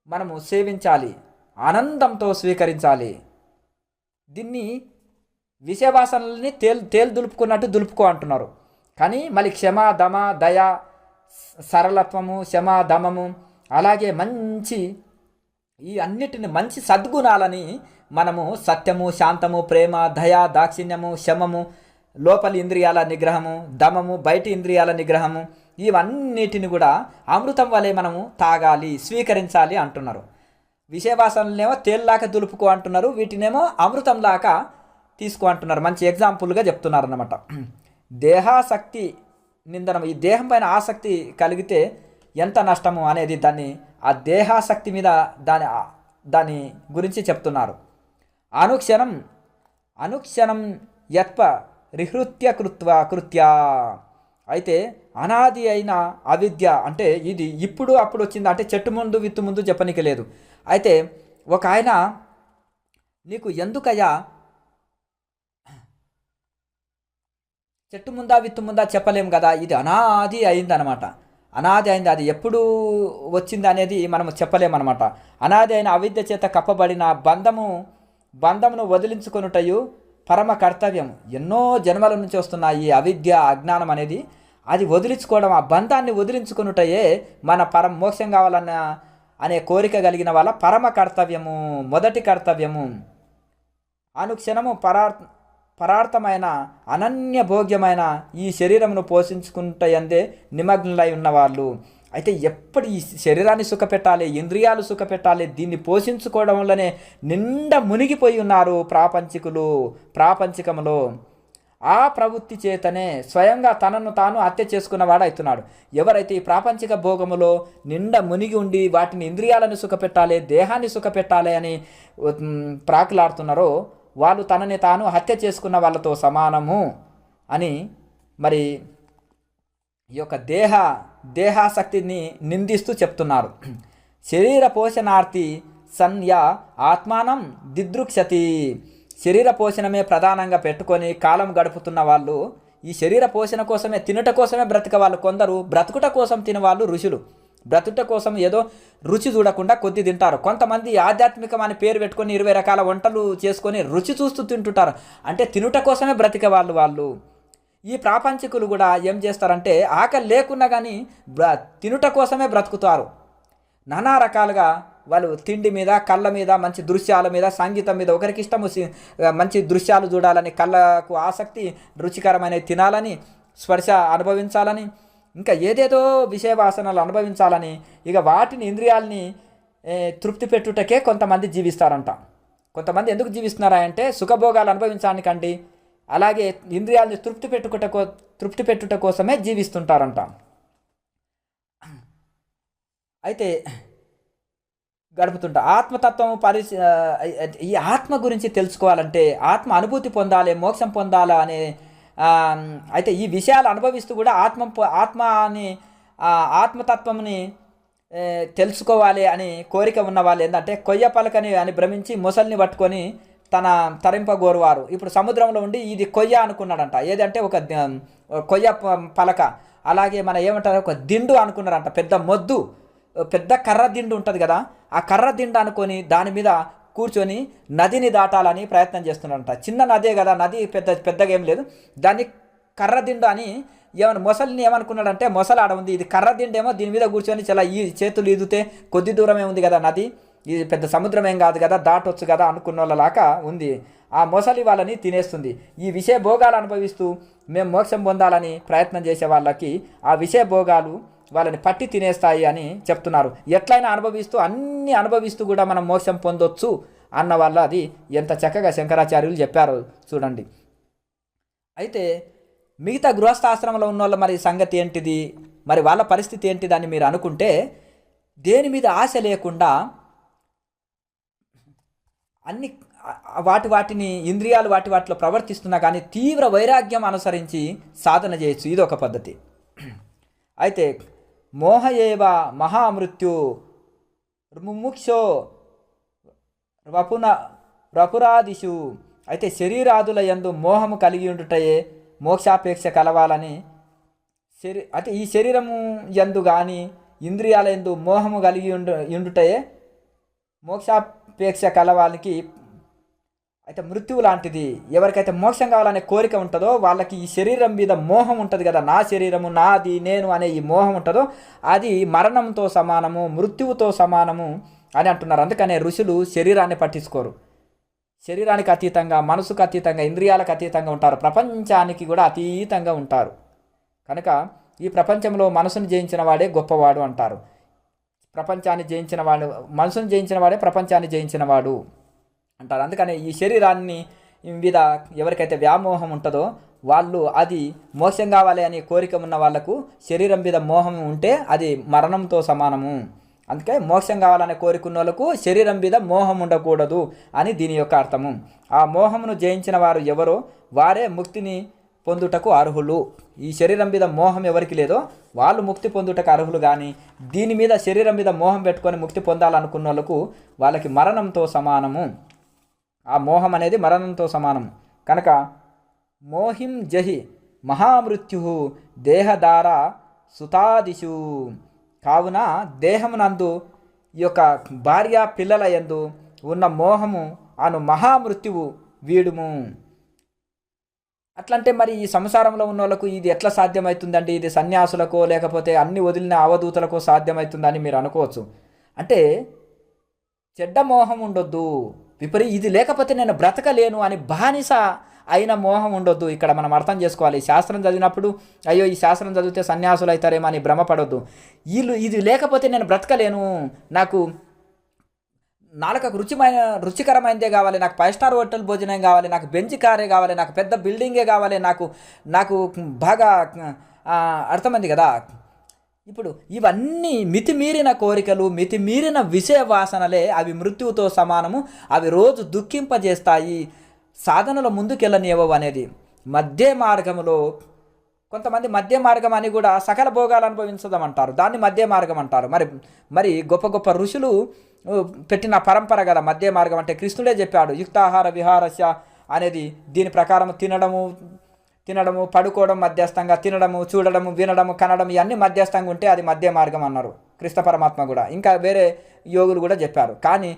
మనము సేవించాలి, ఆనందంతో స్వీకరించాలి. దీన్ని విషయవాసనల్ని తేలు దులుపుకున్నట్టు దులుపుకో అంటున్నారు. కానీ మళ్ళీ క్షమ, దమ, దయ, సరళత్వము, శమ, దమము, అలాగే మంచి ఈ అన్నిటిని మంచి సద్గుణాలని మనము సత్యము, శాంతము, ప్రేమ, దయ, దాక్షిణ్యము, శమము, లోపలి ఇంద్రియాల నిగ్రహము, దమము, బయటి ఇంద్రియాల నిగ్రహము, ఇవన్నిటిని కూడా అమృతం వలె మనము తాగాలి, స్వీకరించాలి అంటున్నారు. విషయవాసనలనేమో తేల్లాక దులుపుకో అంటున్నారు, వీటినేమో అమృతంలాగా తీసుకో అంటున్నారు. మంచి ఎగ్జాంపుల్గా చెప్తున్నారు అన్నమాట. దేహాసక్తి నిందనం, ఈ దేహం పైన ఆసక్తి కలిగితే ఎంత నష్టము అనేది ఆ దేహాసక్తి మీద దాని గురించి చెప్తున్నారు. అనుక్షణం యత్ప రిహృత్య కృత్యా. అయితే అనాది అయిన అవిద్య అంటే ఇది ఇప్పుడు అప్పుడు వచ్చింది, అంటే చెట్టు ముందు విత్తు ముందు చెప్పనికి లేదు. అయితే ఒక ఆయన నీకు ఎందుకయ్యా చెట్టు ముందా విత్తు ముందా చెప్పలేం కదా, ఇది అనాది అయిందనమాట. అనాది అయింది, అది వచ్చింది అనేది మనము చెప్పలేమన్నమాట. అనాది అయిన అవిద్య చేత కప్పబడిన బంధమును వదిలించుకొనుటయు పరమ కర్తవ్యం. ఎన్నో జన్మల నుంచి వస్తున్న ఈ అవిద్య, అజ్ఞానం అనేది అది వదిలించుకోవడం, ఆ బంధాన్ని వదిలించుకొనుటయే మన మోక్షం కావాలన్న అనే కోరిక కలిగిన వాళ్ళ పరమ కర్తవ్యము, మొదటి కర్తవ్యము. అనుక్షణము పరార్థమైన అనన్య భోగ్యమైన ఈ శరీరమును పోషించుకుంటయందే నిమగ్నులై ఉన్నవాళ్ళు. అయితే ఎప్పుడు ఈ శరీరాన్ని సుఖపెట్టాలి, ఇంద్రియాలు సుఖపెట్టాలి, దీన్ని పోషించుకోవడం వల్లనే నిండా మునిగిపోయి ఉన్నారు ప్రాపంచికములో. ఆ ప్రవృత్తి చేతనే స్వయంగా తనను తాను హత్య చేసుకున్నవాడు అవుతున్నాడు. ఎవరైతే ఈ ప్రాపంచిక భోగములో నిండా మునిగి ఉండి వాటిని ఇంద్రియాలను సుఖపెట్టాలి, దేహాన్ని సుఖపెట్టాలి అని ప్రాకులాడుతున్నారో వాళ్ళు తనని తాను హత్య చేసుకున్న వాళ్ళతో సమానము అని మరి ఈ యొక్క దేహాసక్తిని నిందిస్తూ చెప్తున్నారు. శరీర పోషణార్థి సన్యా ఆత్మానం దిదృక్షతి. శరీర పోషణమే ప్రధానంగా పెట్టుకొని కాలం గడుపుతున్న వాళ్ళు, ఈ శరీర పోషణ కోసమే, తినుట కోసమే బ్రతిక వాళ్ళు కొందరు, బ్రతుకుట కోసం తినవాళ్ళు ఋషులు. బ్రతుకుట కోసం ఏదో రుచి చూడకుండా కొద్ది తింటారు. కొంతమంది ఆధ్యాత్మికం అని పేరు పెట్టుకొని 20 రకాల వంటలు చేసుకొని రుచి చూస్తూ తింటుంటారు. అంటే తినుట కోసమే బ్రతికే వాళ్ళు. ఈ ప్రాపంచికులు కూడా ఏం చేస్తారంటే ఆకలి లేకున్నా కానీ తినుట కోసమే బ్రతుకుతారు. నానా రకాలుగా వాళ్ళు తిండి మీద, కళ్ళ మీద, మంచి దృశ్యాల మీద, సంగీతం మీద, ఒకరికి ఇష్టము మంచి దృశ్యాలు చూడాలని, కళ్ళకు ఆసక్తి, రుచికరమైనవి తినాలని, స్పర్శ అనుభవించాలని, ఇంకా ఏదేదో విషయ వాసనలు అనుభవించాలని, ఇక వాటిని ఇంద్రియాలని తృప్తి పెట్టుటకే కొంతమంది జీవిస్తారంట. కొంతమంది ఎందుకు జీవిస్తున్నారా అంటే సుఖభోగాలు అనుభవించడానికండి, అలాగే ఇంద్రియాలని తృప్తి పెట్టుట కోసమే జీవిస్తుంటారంట. అయితే గడుపుతుంటా ఆత్మతత్వము ఈ ఆత్మ గురించి తెలుసుకోవాలంటే, ఆత్మ అనుభూతి పొందాలి, మోక్షం పొందాలా అనే అయితే ఈ విషయాలు అనుభవిస్తూ కూడా ఆత్మతత్వంని తెలుసుకోవాలి అని కోరిక ఉన్న వాళ్ళు ఏంటంటే కొయ్య పలకని అని భ్రమించి మొసల్ని పట్టుకొని తరింపగోరువారు. ఇప్పుడు సముద్రంలో ఉండి ఇది కొయ్య అనుకున్నాడంట. ఏదంటే ఒక కొయ్య పలక, అలాగే మన ఏమంటారు ఒక దిండు అనుకున్నారంట. పెద్ద మొద్దు, పెద్ద కర్ర దిండు ఉంటుంది కదా, ఆ కర్ర దిండు అనుకొని దాని మీద కూర్చొని నదిని దాటాలని ప్రయత్నం చేస్తున్నారంట. చిన్న నదే కదా, నది పెద్దగా ఏం లేదు, దాన్ని కర్రదిండు అని మొసలిని ఏమనుకున్నాడంటే మొసలు ఆడ ఉంది, ఇది కర్రదిండేమో, దీని మీద కూర్చొని చాలా చేతులు ఈదితే కొద్ది దూరమే ఉంది కదా నది, ఇది పెద్ద సముద్రం ఏం కాదు కదా, దాటొచ్చు కదా అనుకున్న వాళ్ళలాగా ఉంది. ఆ మొసలి వాళ్ళని తినేస్తుంది. ఈ విషయ భోగాలు అనుభవిస్తూ మేము మోక్షం పొందాలని ప్రయత్నం చేసే వాళ్ళకి ఆ విషయ భోగాలు వాళ్ళని పట్టి తినేస్తాయి అని చెప్తున్నారు. ఎట్లయినా అన్నీ అనుభవిస్తూ కూడా మనం మోక్షం పొందొచ్చు అన్న వాళ్ళ అది ఎంత చక్కగా శంకరాచార్యులు చెప్పారు చూడండి. అయితే మిగతా గృహస్థాశ్రమంలో ఉన్న వాళ్ళ మరి సంగతి ఏంటిది, మరి వాళ్ళ పరిస్థితి ఏంటిది అని మీరు అనుకుంటే, దేని మీద ఆశ లేకుండా అన్ని వాటిని ఇంద్రియాలు వాటిలో ప్రవర్తిస్తున్నా కానీ తీవ్ర వైరాగ్యం అనుసరించి సాధన చేయొచ్చు. ఇది ఒక పద్ధతి. అయితే మోహయేవ మహామృత్యు ముముక్షో వపురాదిషు అయితే శరీరాదుల యందు మోహము కలిగి ఉండుటయే మోక్షాపేక్ష కలవాలని అయితే ఈ శరీరము యందు కానీ ఇంద్రియాల యందు మోహము కలిగి ఉండుటయే మోక్షాపేక్ష కలవానికి అయితే మృత్యువు లాంటిది. ఎవరికైతే మోక్షం కావాలనే కోరిక ఉంటుందో వాళ్ళకి ఈ శరీరం మీద మోహం ఉంటుంది కదా, నా శరీరము నాది నేను అనే ఈ మోహం ఉంటుందో అది మరణంతో సమానము, మృత్యువుతో సమానము అని అంటున్నారు. అందుకనే ఋషులు శరీరాన్ని పట్టించుకోరు. శరీరానికి అతీతంగా, మనసుకు అతీతంగా, ఇంద్రియాలకు అతీతంగా ఉంటారు, ప్రపంచానికి కూడా అతీతంగా ఉంటారు. కనుక ఈ ప్రపంచంలో మనసును జయించిన వాడే గొప్పవాడు అంటారు. ప్రపంచాన్ని జయించిన వాడు, మనసును జయించిన వాడే ప్రపంచాన్ని జయించిన వాడు అంటారు. అందుకని ఈ శరీరాన్ని మీద ఎవరికైతే వ్యామోహం ఉంటుందో వాళ్ళు అది మోక్షం కావాలి అనే కోరిక ఉన్న వాళ్లకు శరీరం మీద మోహం ఉంటే అది మరణంతో సమానము. అందుకే మోక్షం కావాలనే కోరిక ఉన్న వాళ్ళకు శరీరం మీద మోహం ఉండకూడదు అని దీని యొక్క అర్థము. ఆ మోహమును జయించిన వారు ఎవరో వారే ముక్తిని పొందుటకు అర్హులు. ఈ శరీరం మీద మోహం ఎవరికి లేదో వాళ్ళు ముక్తి పొందుటకు అర్హులు. కానీ దీని మీద శరీరం మీద మోహం పెట్టుకొని ముక్తి పొందాలనుకున్న వాళ్ళకు వాళ్ళకి మరణంతో సమానము. ఆ మోహం అనేది మరణంతో సమానం. కనుక మోహిం జహి మహామృత్యు దేహధార సుతాదిషు. కావున దేహమునందు ఈ యొక్క భార్య పిల్లల యందు ఉన్న మోహము అను మహామృత్యువు వీడుము. అట్లంటే మరి ఈ సంసారంలో ఉన్న వాళ్ళకు ఇది ఎట్లా సాధ్యమవుతుందండి? ఇది సన్యాసులకో లేకపోతే అన్ని వదిలిన అవధూతలకో సాధ్యమవుతుందని మీరు అనుకోవచ్చు. అంటే చెడ్డ మోహం ఉండొద్దు, ఇది లేకపోతే నేను బ్రతకలేను అని బానిస అయిన మోహం ఉండొద్దు. ఇక్కడ మనం అర్థం చేసుకోవాలి. శాస్త్రం చదివినప్పుడు అయ్యో ఈ శాస్త్రం చదివితే సన్యాసులు అవుతారేమో అని భ్రమపడొద్దు. ఇది లేకపోతే నేను బ్రతకలేను, నాకు నాలుకకు రుచికరమైనదే కావాలి, నాకు 5 స్టార్ హోటల్ భోజనం కావాలి, నాకు బెంచ్ కారే కావాలి, నాకు పెద్ద బిల్డింగే కావాలి, నాకు బాగా అర్థమైంది కదా. ఇప్పుడు ఇవన్నీ మితిమీరిన కోరికలు, మితిమీరిన విషయ వాసనలే అవి మృత్యువుతో సమానము. అవి రోజు దుఃఖింపజేస్తాయి, సాధనలో ముందుకెళ్ళనివ్వవు అనేది. మధ్య మార్గంలో కొంతమంది మధ్య మార్గం అని కూడా సకల భోగాలు అనుభవించదామంటారు, దాన్ని మధ్య మార్గం అంటారు. మరి గొప్ప గొప్ప ఋషులు పెట్టిన పరంపర కదా మధ్య మార్గం అంటే. కృష్ణుడే చెప్పాడు యుక్తాహార విహారస్య అనేది. దీని ప్రకారం తినడము పడుకోవడం మధ్యస్థంగా, తినడము చూడడము వినడము కనడం ఇవన్నీ మధ్యస్థంగా ఉంటే అది మధ్య మార్గం అన్నారు కృష్ణ పరమాత్మ కూడా. ఇంకా వేరే యోగులు కూడా చెప్పారు. కానీ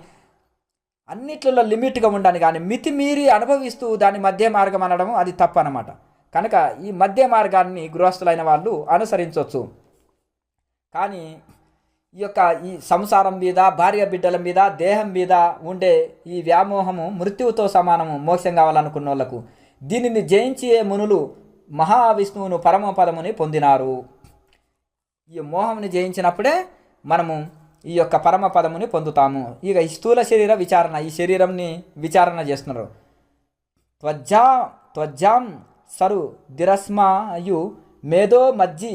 అన్నిట్లలో లిమిట్గా ఉండాలి, కానీ మితిమీరి అనుభవిస్తూ దాన్ని మధ్య మార్గం అనడము అది తప్పు అన్నమాట. కనుక ఈ మధ్య మార్గాన్ని గృహస్థులైన వాళ్ళు అనుసరించవచ్చు. కానీ ఈ సంసారం మీద, భార్య బిడ్డల మీద, దేహం మీద ఉండే ఈ వ్యామోహము మృత్యువుతో సమానము మోక్షం కావాలనుకున్న వాళ్ళకు. దీనిని జయించే మునులు మహావిష్ణువును పరమపదముని పొందినారు. ఈ మోహముని జయించినప్పుడే మనము ఈ యొక్క పరమపదముని పొందుతాము. ఇక ఈ స్థూల శరీర విచారణ, ఈ శరీరంని విచారణ చేస్తున్నారు. త్వజ్జాం సరు దిరస్మాయు మేధో మజ్జి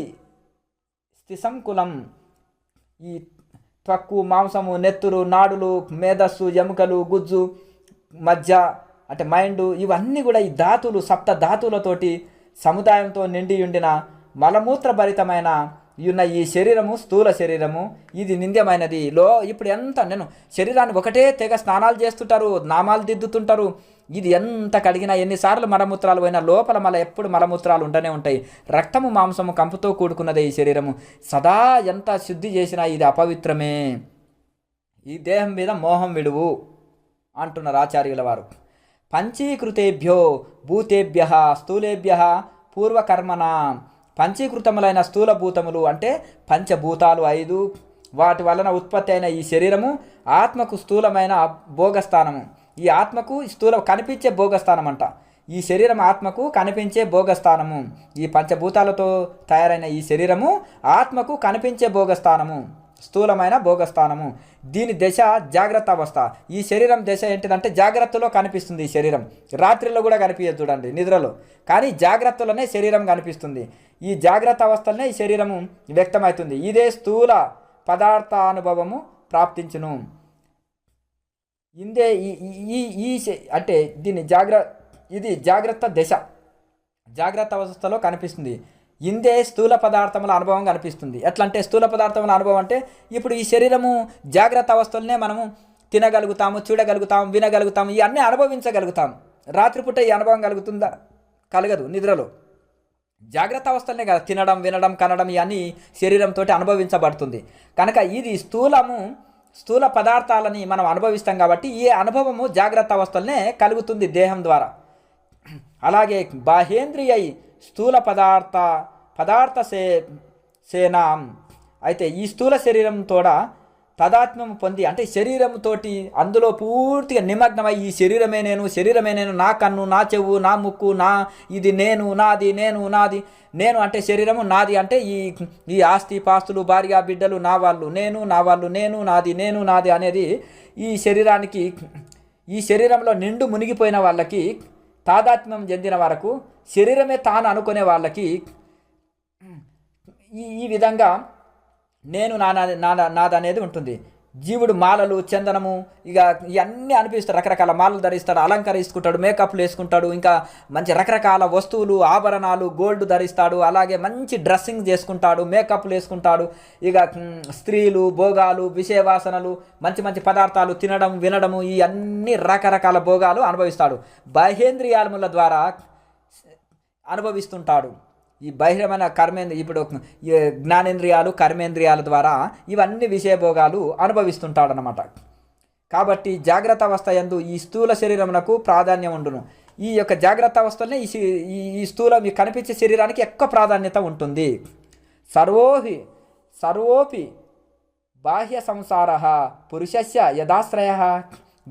స్థిసంకులం. ఈ త్వక్కు, మాంసము, నెత్తురు, నాడులు, మేధస్సు, ఎముకలు, గుజ్జు, మజ్జ అంటే మైండ్, ఇవన్నీ కూడా ఈ ధాతులు, సప్త ధాతువులతోటి సముదాయంతో నిండి ఉండిన మలమూత్రభరితమైన ఉన్న ఈ శరీరము స్థూల శరీరము ఇది నింద్యమైనది. ఇప్పుడు నేను శరీరాన్ని ఒకటే తెగ స్నానాలు చేస్తుంటారు, నామాలు దిద్దుతుంటారు. ఇది ఎంత కడిగినా, ఎన్నిసార్లు మలమూత్రాలు పోయినా లోపల ఎప్పుడు మలమూత్రాలు ఉంటూనే ఉంటాయి. రక్తము మాంసము కంపుతో కూడుకున్నదే ఈ శరీరము. సదా ఎంత శుద్ధి చేసినా ఇది అపవిత్రమే. ఈ దేహం మీద మోహం విడువు అంటున్నారు ఆచార్యుల వారు. పంచీకృతేభ్యో భూతేభ్య స్థూలేభ్య పూర్వకర్మణ. పంచీకృతములైన స్థూల భూతములు అంటే పంచభూతాలు 5, వాటి వలన ఉత్పత్తి అయిన ఈ శరీరము ఆత్మకు స్థూలమైన భోగస్థానము. ఈ ఆత్మకు స్థూల కనిపించే భోగస్థానం అంట. ఈ శరీరం ఆత్మకు కనిపించే భోగస్థానము. ఈ పంచభూతాలతో తయారైన ఈ శరీరము ఆత్మకు కనిపించే భోగస్థానము, స్థూలమైన భోగస్థానము. దీని దశ జాగ్రత్త అవస్థ. ఈ శరీరం దశ ఏంటిదంటే జాగ్రత్తలో కనిపిస్తుంది. ఈ శరీరం రాత్రిలో కూడా కనిపించదు చూడండి, నిద్రలో. కానీ జాగ్రత్తలోనే శరీరం కనిపిస్తుంది. ఈ జాగ్రత్త అవస్థలనే ఈ శరీరము వ్యక్తమవుతుంది. ఇదే స్థూల పదార్థానుభవము ప్రాప్తించును. ఇందే ఈ అంటే ఇది జాగ్రత్త దశ, జాగ్రత్త అవస్థలో కనిపిస్తుంది. ఇందే స్థూల పదార్థముల అనుభవం కనిపిస్తుంది. ఎట్లా అంటే స్థూల పదార్థముల అనుభవం అంటే ఇప్పుడు ఈ శరీరము జాగ్రత్త అవస్థలనే మనము తినగలుగుతాము, చూడగలుగుతాము, వినగలుగుతాము, ఇవన్నీ అనుభవించగలుగుతాము. రాత్రిపూట ఈ అనుభవం కలుగుతుందా? కలగదు. నిద్రలో జాగ్రత్త అవస్థలనే కదా తినడం, వినడం, కనడం ఇవన్నీ శరీరంతో అనుభవించబడుతుంది. కనుక ఇది స్థూల పదార్థాలని మనం అనుభవిస్తాం కాబట్టి ఈ అనుభవము జాగ్రత్త అవస్థలనే కలుగుతుంది దేహం ద్వారా. అలాగే బాహేంద్రియ స్థూల పదార్థ సేనాం, అయితే ఈ స్థూల శరీరంతో తదాత్మ్యం పొంది, అంటే శరీరంతోటి అందులో పూర్తిగా నిమగ్నమై ఈ శరీరమే నేను, నా కన్ను, నా చెవు, నా ముక్కు, ఇది నేను, నేను అంటే శరీరము, నాది అంటే ఈ ఆస్తి పాస్తులు, భార్య బిడ్డలు, నా వాళ్ళు, నేను నాది అనేది ఈ శరీరంలో నిండు మునిగిపోయిన వాళ్ళకి, తాదాత్మ్యం చెందిన వరకు శరీరమే తాను అనుకునే వాళ్ళకి ఈ విధంగా నేను నాదనేది ఉంటుంది. జీవుడు మాలలు, చందనము ఇక ఇవన్నీ అనిపిస్తాడు, రకరకాల మాలలు ధరిస్తాడు, అలంకరించుకుంటాడు, మేకప్లు వేసుకుంటాడు, ఇంకా మంచి రకరకాల వస్తువులు, ఆభరణాలు, గోల్డ్ ధరిస్తాడు, అలాగే మంచి డ్రెస్సింగ్ చేసుకుంటాడు, మేకప్లు వేసుకుంటాడు. ఇక స్త్రీలు, భోగాలు, విషయవాసనలు, మంచి పదార్థాలు తినడం, వినడము, ఈ అన్ని రకరకాల భోగాలు అనుభవిస్తాడు. బాహ్యేంద్రియాలముల ద్వారా అనుభవిస్తుంటాడు. ఈ బహిరమైన ఇప్పుడు జ్ఞానేంద్రియాలు, కర్మేంద్రియాల ద్వారా ఇవన్నీ విషయభోగాలు అనుభవిస్తుంటాడనమాట. కాబట్టి జాగ్రత్త అవస్థ యందు ఈ స్థూల శరీరమునకు ప్రాధాన్యం ఉండును. ఈ యొక్క జాగ్రత్త అవస్థలనే ఈ స్థూలం కనిపించే శరీరానికి ఎక్కువ ప్రాధాన్యత ఉంటుంది. సర్వోపి బాహ్య సంసార పురుషస్య యథాశ్రయ,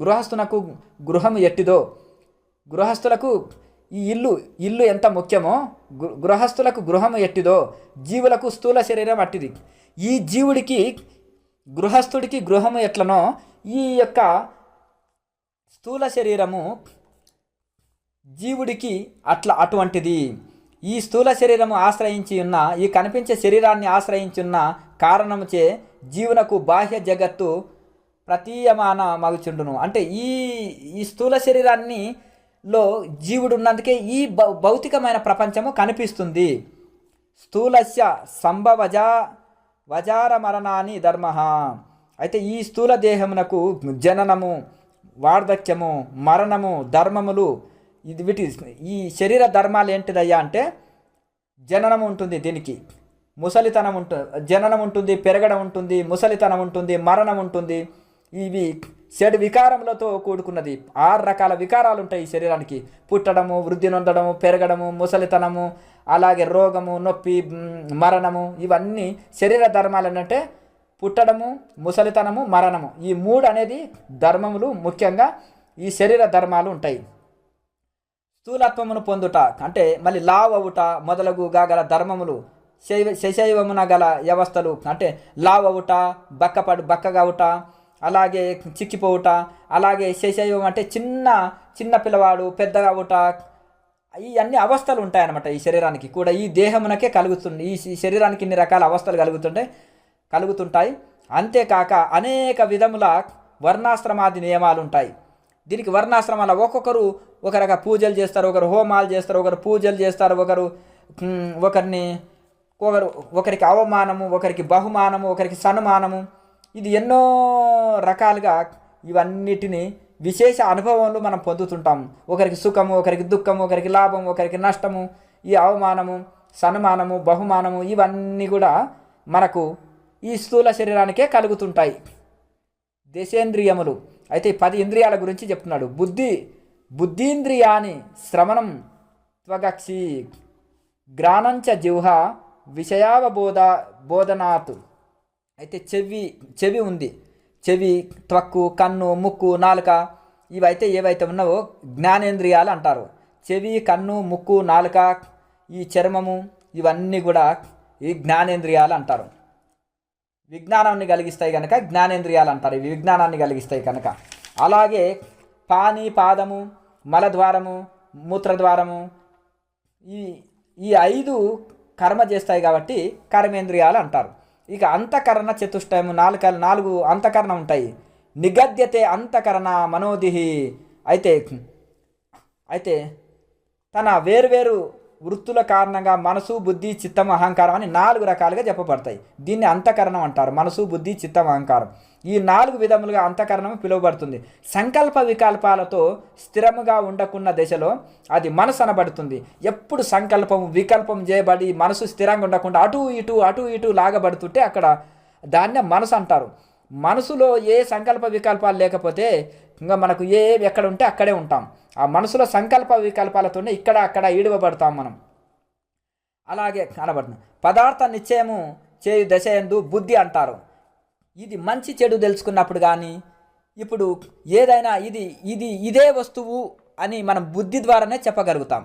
గృహస్థునకు గృహము ఎట్టిదో, గృహస్థులకు ఈ ఇల్లు ఎంత ముఖ్యమో గృహస్థులకు గృహము ఎట్టిదో జీవులకు స్థూల శరీరం అట్టిది. ఈ జీవుడికి గృహస్థుడికి గృహము ఎట్లనో ఈ యొక్క స్థూల శరీరము జీవుడికి అటువంటిది. ఈ స్థూల శరీరము ఆశ్రయించి ఉన్న, ఈ కనిపించే శరీరాన్ని ఆశ్రయించి ఉన్న కారణముచే జీవునకు బాహ్య జగత్తు ప్రతీయమాన మగుచుండును. అంటే ఈ స్థూల శరీరాన్ని లో జీవుడు ఉన్నందుకే ఈ భౌతికమైన ప్రపంచము కనిపిస్తుంది. స్థూలస్య వజార మరణాన్ని ధర్మ, అయితే ఈ స్థూల దేహమునకు జననము, వార్ధక్యము, మరణము, ధర్మములు ఈ శరీర ధర్మాలు ఏంటిదయ్యా అంటే జననం ఉంటుంది, దీనికి ముసలితనం ఉంటుంది, జననం ఉంటుంది, పెరగడం ఉంటుంది, ముసలితనం ఉంటుంది, మరణం ఉంటుంది. ఇవి 7 వికారములతో కూడుకున్నది. 6 రకాల వికారాలు ఉంటాయి ఈ శరీరానికి. పుట్టడము, వృద్ధి నొందడము, పెరగడము, ముసలితనము, అలాగే రోగము, నొప్పి, మరణము, ఇవన్నీ శరీర ధర్మాలు. అంటే పుట్టడము, ముసలితనము, మరణము, ఈ 3 అనేది ధర్మములు. ముఖ్యంగా ఈ శరీర ధర్మాలు ఉంటాయి. స్థూలత్వమును పొందుట అంటే మళ్ళీ లావ్ అవుట మొదలగు గల ధర్మములు, శశైవమున గల వ్యవస్థలు అంటే లావ్ అవుట, బక్కగా అవుట, అలాగే చిక్కిపోవుట, అలాగే శశైవం అంటే చిన్న పిల్లవాడు పెద్దగా అవుట, ఈ అన్ని అవస్థలు ఉంటాయన్నమాట ఈ శరీరానికి కూడా. ఈ దేహమునకే కలుగుతుంది, ఈ శరీరానికి ఇన్ని రకాల అవస్థలు కలుగుతుంటాయి. అంతేకాక అనేక విధముల వర్ణాశ్రమాది నియమాలు ఉంటాయి. దీనికి వర్ణాశ్రమాల ఒక్కొక్కరు ఒక రక పూజలు చేస్తారు, ఒకరు హోమాలు చేస్తారు, ఒకరు పూజలు చేస్తారు, ఒకరికి అవమానము, ఒకరికి బహుమానము, ఒకరికి సన్మానము, ఇది ఎన్నో రకాలుగా ఇవన్నిటిని విశేష అనుభవంలో మనం పొందుతుంటాము. ఒకరికి సుఖము, ఒకరికి దుఃఖము, ఒకరికి లాభం, ఒకరికి నష్టము, ఈ అవమానము, సన్మానము, బహుమానము ఇవన్నీ కూడా మనకు ఈ స్థూల శరీరానికే కలుగుతుంటాయి. దేశేంద్రియములు, అయితే 10 ఇంద్రియాల గురించి చెప్తున్నాడు. బుద్ధీంద్రియాని శ్రవణం త్వగక్షి, గ్రాణంచ జిహ్వ బోధనాత్, అయితే చెవి ఉంది. చెవి, త్వక్కు, కన్ను, ముక్కు, నాలుక ఇవైతే ఏవైతే ఉన్నావో జ్ఞానేంద్రియాలు అంటారు. చెవి, కన్ను, ముక్కు, నాలుక, ఈ చర్మము ఇవన్నీ కూడా ఈ జ్ఞానేంద్రియాలు అంటారు. విజ్ఞానాన్ని కలిగిస్తాయి కనుక జ్ఞానేంద్రియాలు అంటారు. ఇవి విజ్ఞానాన్ని కలిగిస్తాయి కనుక. అలాగే పాదము, మలద్వారము, మూత్రద్వారము ఈ 5 కర్మ చేస్తాయి కాబట్టి కర్మేంద్రియాలు అంటారు. ఇక అంతఃకరణ చతుష్టయము, 4 అంతఃకరణ ఉంటాయి. నిగద్యతే అంతఃకరణ మనోదిహి, అయితే తన వేరువేరు వృత్తుల కారణంగా మనసు, బుద్ధి, చిత్తం, అహంకారం అని 4 రకాలుగా చెప్పబడతాయి. దీన్ని అంతఃకరణం అంటారు. మనసు, బుద్ధి, చిత్తం, అహంకారం. ఈ 4 విధములుగా అంతఃకరణము పిలువబడుతుంది. సంకల్ప వికల్పాలతో స్థిరముగా ఉండకున్న దశలో అది మనసు అనబడుతుంది. ఎప్పుడు సంకల్పము వికల్పం చేయబడి మనసు స్థిరంగా ఉండకుండా అటు ఇటు లాగబడుతుంటే అక్కడ దాన్నే మనసు అంటారు. మనసులో ఏ సంకల్ప వికల్పాలు లేకపోతే ఇంకా మనకు ఎక్కడ ఉంటే అక్కడే ఉంటాం. ఆ మనసులో సంకల్ప వికల్పాలతోనే ఇక్కడ అక్కడ ఈడవబడతాం మనం. అలాగే కనబడుతుంది. పదార్థ నిశ్చయము చేయు దశ యందు బుద్ధి అంటారు. ఇది మంచి చెడు తెలుసుకున్నప్పుడు కానీ ఇప్పుడు ఏదైనా ఇదే వస్తువు అని మనం బుద్ధి ద్వారానే చెప్పగలుగుతాం.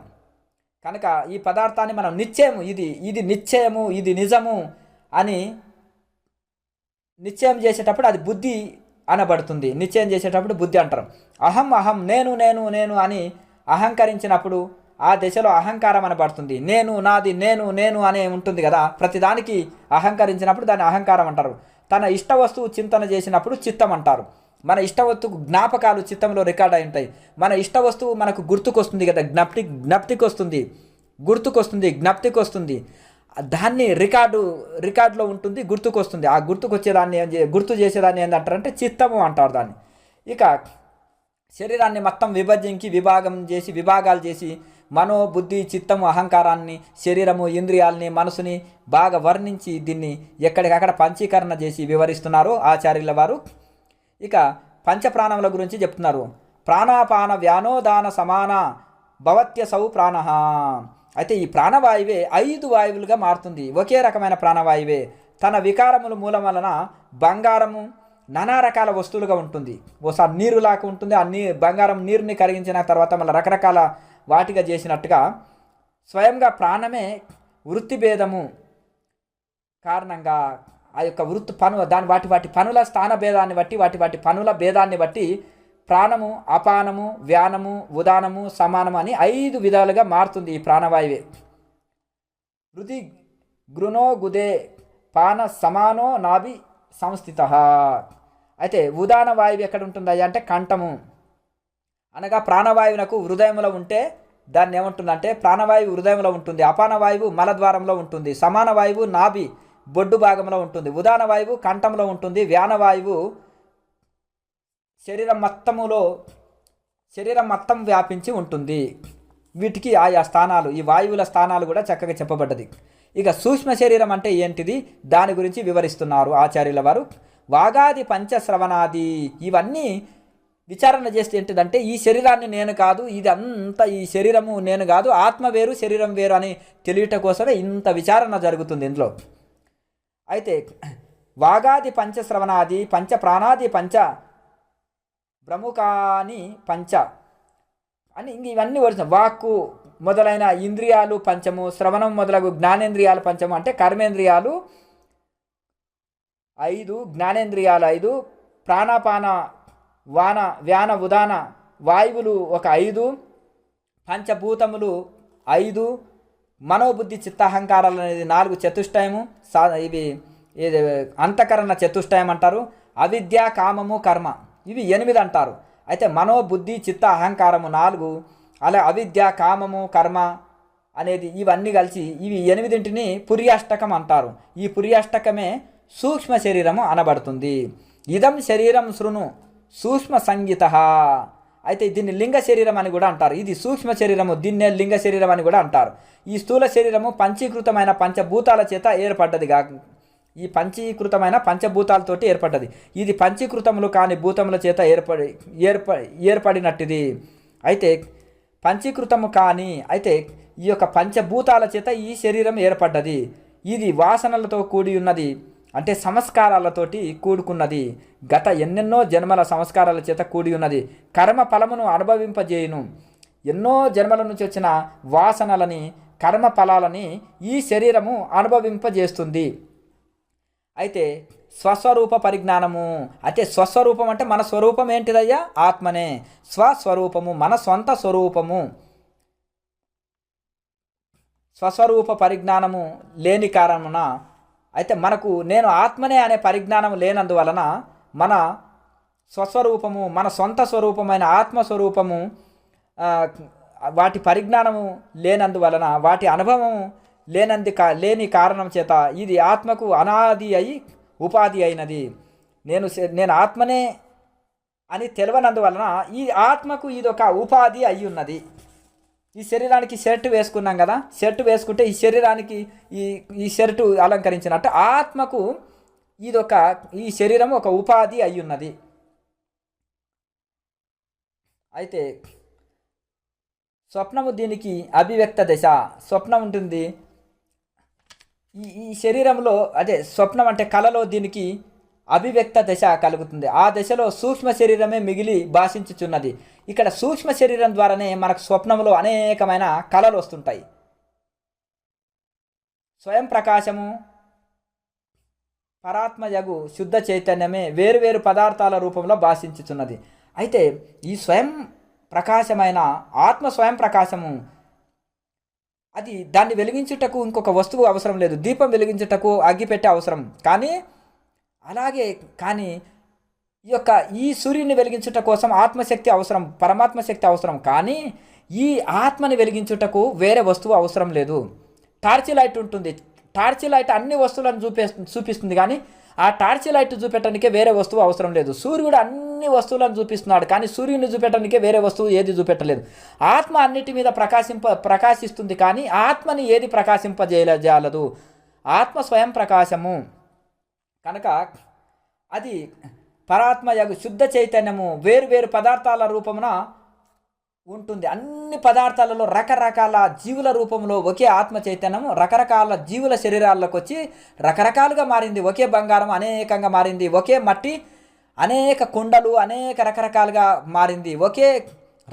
కనుక ఈ పదార్థాన్ని మనం నిశ్చయము ఇది నిశ్చయము ఇది నిజము అని నిశ్చయం చేసేటప్పుడు అది బుద్ధి అనబడుతుంది. నిశ్చయం చేసేటప్పుడు బుద్ధి అంటారు. అహం నేను అని అహంకరించినప్పుడు ఆ దశలో అహంకారం అనబడుతుంది. నేను నాది నేను అనే ఉంటుంది కదా, ప్రతిదానికి అహంకరించినప్పుడు దాన్ని అహంకారం అంటారు. తన ఇష్ట వస్తువు చింతన చేసినప్పుడు చిత్తం అంటారు. మన ఇష్ట వస్తువు జ్ఞాపకాలు చిత్తంలో రికార్డ్ అయి ఉంటాయి. మన ఇష్ట వస్తువు మనకు గుర్తుకొస్తుంది కదా, జ్ఞప్తికి వస్తుంది, జ్ఞప్తికి వస్తుంది. దాన్ని రికార్డులో ఉంటుంది, గుర్తుకొస్తుంది. ఆ గుర్తుకొచ్చేదాన్ని గుర్తు చేసేదాన్ని ఏంటంటారంటే చిత్తము అంటారు దాన్ని. ఇక శరీరాన్ని మొత్తం విభాగాలు చేసి మనో బుద్ధి చిత్తము అహంకారాన్ని శరీరము ఇంద్రియాలని మనసుని బాగా వర్ణించి దీన్ని ఎక్కడికక్కడ పంచీకరణ చేసి వివరిస్తున్నారు ఆచార్యుల వారు. ఇక పంచప్రాణముల గురించి చెప్తున్నారు. ప్రాణాపాన వ్యానోదాన సమాన భవత్యసౌ ప్రాణ. అయితే ఈ ప్రాణవాయువే 5 వాయువులుగా మారుతుంది. ఒకే రకమైన ప్రాణవాయువే తన వికారముల మూలం వలన బంగారము నానా రకాల వస్తువులుగా ఉంటుంది. ఓసారి నీరులాగా ఉంటుంది. ఆ బంగారం నీరుని కరిగించిన తర్వాత మళ్ళీ రకరకాల వాటిగా చేసినట్టుగా స్వయంగా ప్రాణమే వృత్తి భేదము కారణంగా ఆ యొక్క వృత్తి వాటి పనుల స్థాన భేదాన్ని బట్టి వాటి పనుల భేదాన్ని బట్టి ప్రాణము అపానము వ్యానము ఉదానము సమానము అని 5 విధాలుగా మారుతుంది ఈ ప్రాణవాయువే. హృది గృణో గుదే పాన సమానో నాభి సంస్థిత. అయితే ఉదాన వాయువు ఎక్కడ ఉంటుందయ్యా అంటే కంఠము అనగా ప్రాణవాయువునకు హృదయంలో ఉంటే దాన్ని ఏమంటుందంటే ప్రాణవాయువు హృదయంలో ఉంటుంది. అపాన వాయువు మలద్వారంలో ఉంటుంది. సమాన వాయువు నాభి బొడ్డు భాగంలో ఉంటుంది. ఉదాన వాయువు కంఠంలో ఉంటుంది. వ్యానవాయువు శరీరం మొత్తం వ్యాపించి ఉంటుంది. వీటికి ఆయా స్థానాలు, ఈ వాయువుల స్థానాలు కూడా చక్కగా చెప్పబడ్డది. ఇక సూక్ష్మ శరీరం అంటే ఏంటిది, దాని గురించి వివరిస్తున్నారు ఆచార్యుల వారు. వాగాది పంచశ్రవణాది ఇవన్నీ విచారణ చేస్తే ఏంటిదంటే ఈ శరీరాన్ని నేను కాదు, ఇదంతా ఈ శరీరము నేను కాదు, ఆత్మ వేరు శరీరం వేరు అని తెలియట కోసమే ఇంత విచారణ జరుగుతుంది ఇందులో. అయితే వాగాది పంచశ్రవణాది పంచ ప్రాణాది పంచ ప్రముఖాని పంచ అని ఇవన్నీ వచ్చిన వాక్కు మొదలైన ఇంద్రియాలు పంచము, శ్రవణం మొదలగు జ్ఞానేంద్రియాలు పంచము అంటే కర్మేంద్రియాలు 5, జ్ఞానేంద్రియాలు 5, ప్రాణాపాన వ్యాన ఉదాన వాయువులు ఒక 5, పంచభూతములు 5, మనోబుద్ధి చిత్తహంకారాలు అనేది 4 చతుష్టయము. ఇవి అంతఃకరణ చతుష్టయం అంటారు. అవిద్య కామము కర్మ ఇవి 8 అంటారు. అయితే మనోబుద్ధి చిత్త అహంకారము 4, అలా అవిద్య కామము కర్మ అనేది ఇవన్నీ కలిసి ఇవి 8ంటిని పుర్యాష్టకం అంటారు. ఈ పుర్యాష్టకమే సూక్ష్మ శరీరము అనబడుతుంది. ఇదం శరీరం శృణు సూక్ష్మ సంగీత. అయితే దీన్ని లింగ శరీరం అని కూడా అంటారు. ఇది సూక్ష్మ శరీరము, దీన్నే లింగ శరీరం అని కూడా అంటారు. ఈ స్థూల శరీరము పంచీకృతమైన పంచభూతాల చేత ఏర్పడ్డది ఈ పంచీకృతమైన పంచభూతాలతోటి ఏర్పడ్డది. ఇది పంచీకృతములు కాని భూతముల చేత ఏర్పడినట్టుది. అయితే పంచీకృతము కాని అయితే ఈ యొక్క పంచభూతాల చేత ఈ శరీరం ఏర్పడ్డది. ఇది వాసనలతో కూడి ఉన్నది, అంటే సంస్కారాలతోటి కూడుకున్నది. గత ఎన్నెన్నో జన్మల సంస్కారాల చేత కూడి ఉన్నది. కర్మ ఫలమును అనుభవింపజేయును. ఎన్నో జన్మల నుంచి వచ్చిన వాసనలని కర్మ ఫలాలని ఈ శరీరము అనుభవింపజేస్తుంది. అయితే స్వస్వరూప పరిజ్ఞానము, అయితే స్వస్వరూపం అంటే మన స్వరూపం ఏంటిదయ్యా, ఆత్మనే. స్వస్వరూపము మన సొంత స్వరూపము. స్వస్వరూప పరిజ్ఞానము లేని కారణమున అయితే మనకు నేను ఆత్మనే అనే పరిజ్ఞానం లేనందువలన మన స్వస్వరూపము మన సొంత స్వరూపమైన ఆత్మస్వరూపము వాటి పరిజ్ఞానము లేనందువలన వాటి అనుభవం లేని కారణం చేత ఇది ఆత్మకు అనాది అయి ఉపాధి అయినది. నేను ఆత్మనే అని తెలియనందువలన ఈ ఆత్మకు ఇదొక ఉపాధి అయి ఉన్నది. ఈ శరీరానికి షర్ట్ వేసుకున్నాం కదా, షర్ట్ వేసుకుంటే ఈ శరీరానికి ఈ షర్టు అలంకరించినట్టు ఆత్మకు ఈ శరీరం ఒక ఉపాధి అయి ఉన్నది. అయితే స్వప్నము దీనికి అభివ్యక్త దశ. స్వప్నం ఉంటుంది ఈ శరీరంలో, అదే స్వప్నం అంటే కలలో దీనికి అభివ్యక్త దశ కలుగుతుంది. ఆ దశలో సూక్ష్మ శరీరమే మిగిలి భాషించుచున్నది. ఇక్కడ సూక్ష్మ శరీరం ద్వారానే మనకు స్వప్నంలో అనేకమైన కళలు వస్తుంటాయి. స్వయం ప్రకాశము పరాత్మయగు శుద్ధ చైతన్యమే వేరువేరు పదార్థాల రూపంలో భాషించుచున్నది. అయితే ఈ స్వయం ప్రకాశమైన ఆత్మ స్వయం ప్రకాశము అది దాన్ని వెలిగించుటకు ఇంకొక వస్తువు అవసరం లేదు. దీపం వెలిగించుటకు అగ్గిపెట్టె అవసరం, కానీ ఈ సూర్యుని వెలిగించుట కోసం ఆత్మశక్తి అవసరం, పరమాత్మ శక్తి అవసరం. కానీ ఈ ఆత్మని వెలిగించుటకు వేరే వస్తువు అవసరం లేదు. టార్చ్ లైట్ ఉంటుంది, టార్చ్ లైట్ అన్ని వస్తువులను చూపిస్తుంది, కానీ ఆ టార్చ్ లైట్ చూపెట్టడానికే వేరే వస్తువు అవసరం లేదు. సూర్యుడు అన్ని వస్తువులను చూపిస్తున్నాడు, కానీ సూర్యుని చూపెట్టడానికే వేరే వస్తువు ఏది చూపెట్టలేదు. ఆత్మ అన్నిటి మీద ప్రకాశిస్తుంది, కానీ ఆత్మని ఏది ప్రకాశింపజేయజాలదు. ఆత్మ స్వయం ప్రకాశము కనుక అది పరాత్మయగు శుద్ధ చైతన్యము వేరువేరు పదార్థాల రూపమున ఉంటుంది. అన్ని పదార్థాలలో రకరకాల జీవుల రూపంలో ఒకే ఆత్మ చైతన్యము రకరకాల జీవుల శరీరాల్లోకి వచ్చి రకరకాలుగా మారింది. ఒకే బంగారం అనేకంగా మారింది, ఒకే మట్టి అనేక కుండలు అనేక రకరకాలుగా మారింది, ఒకే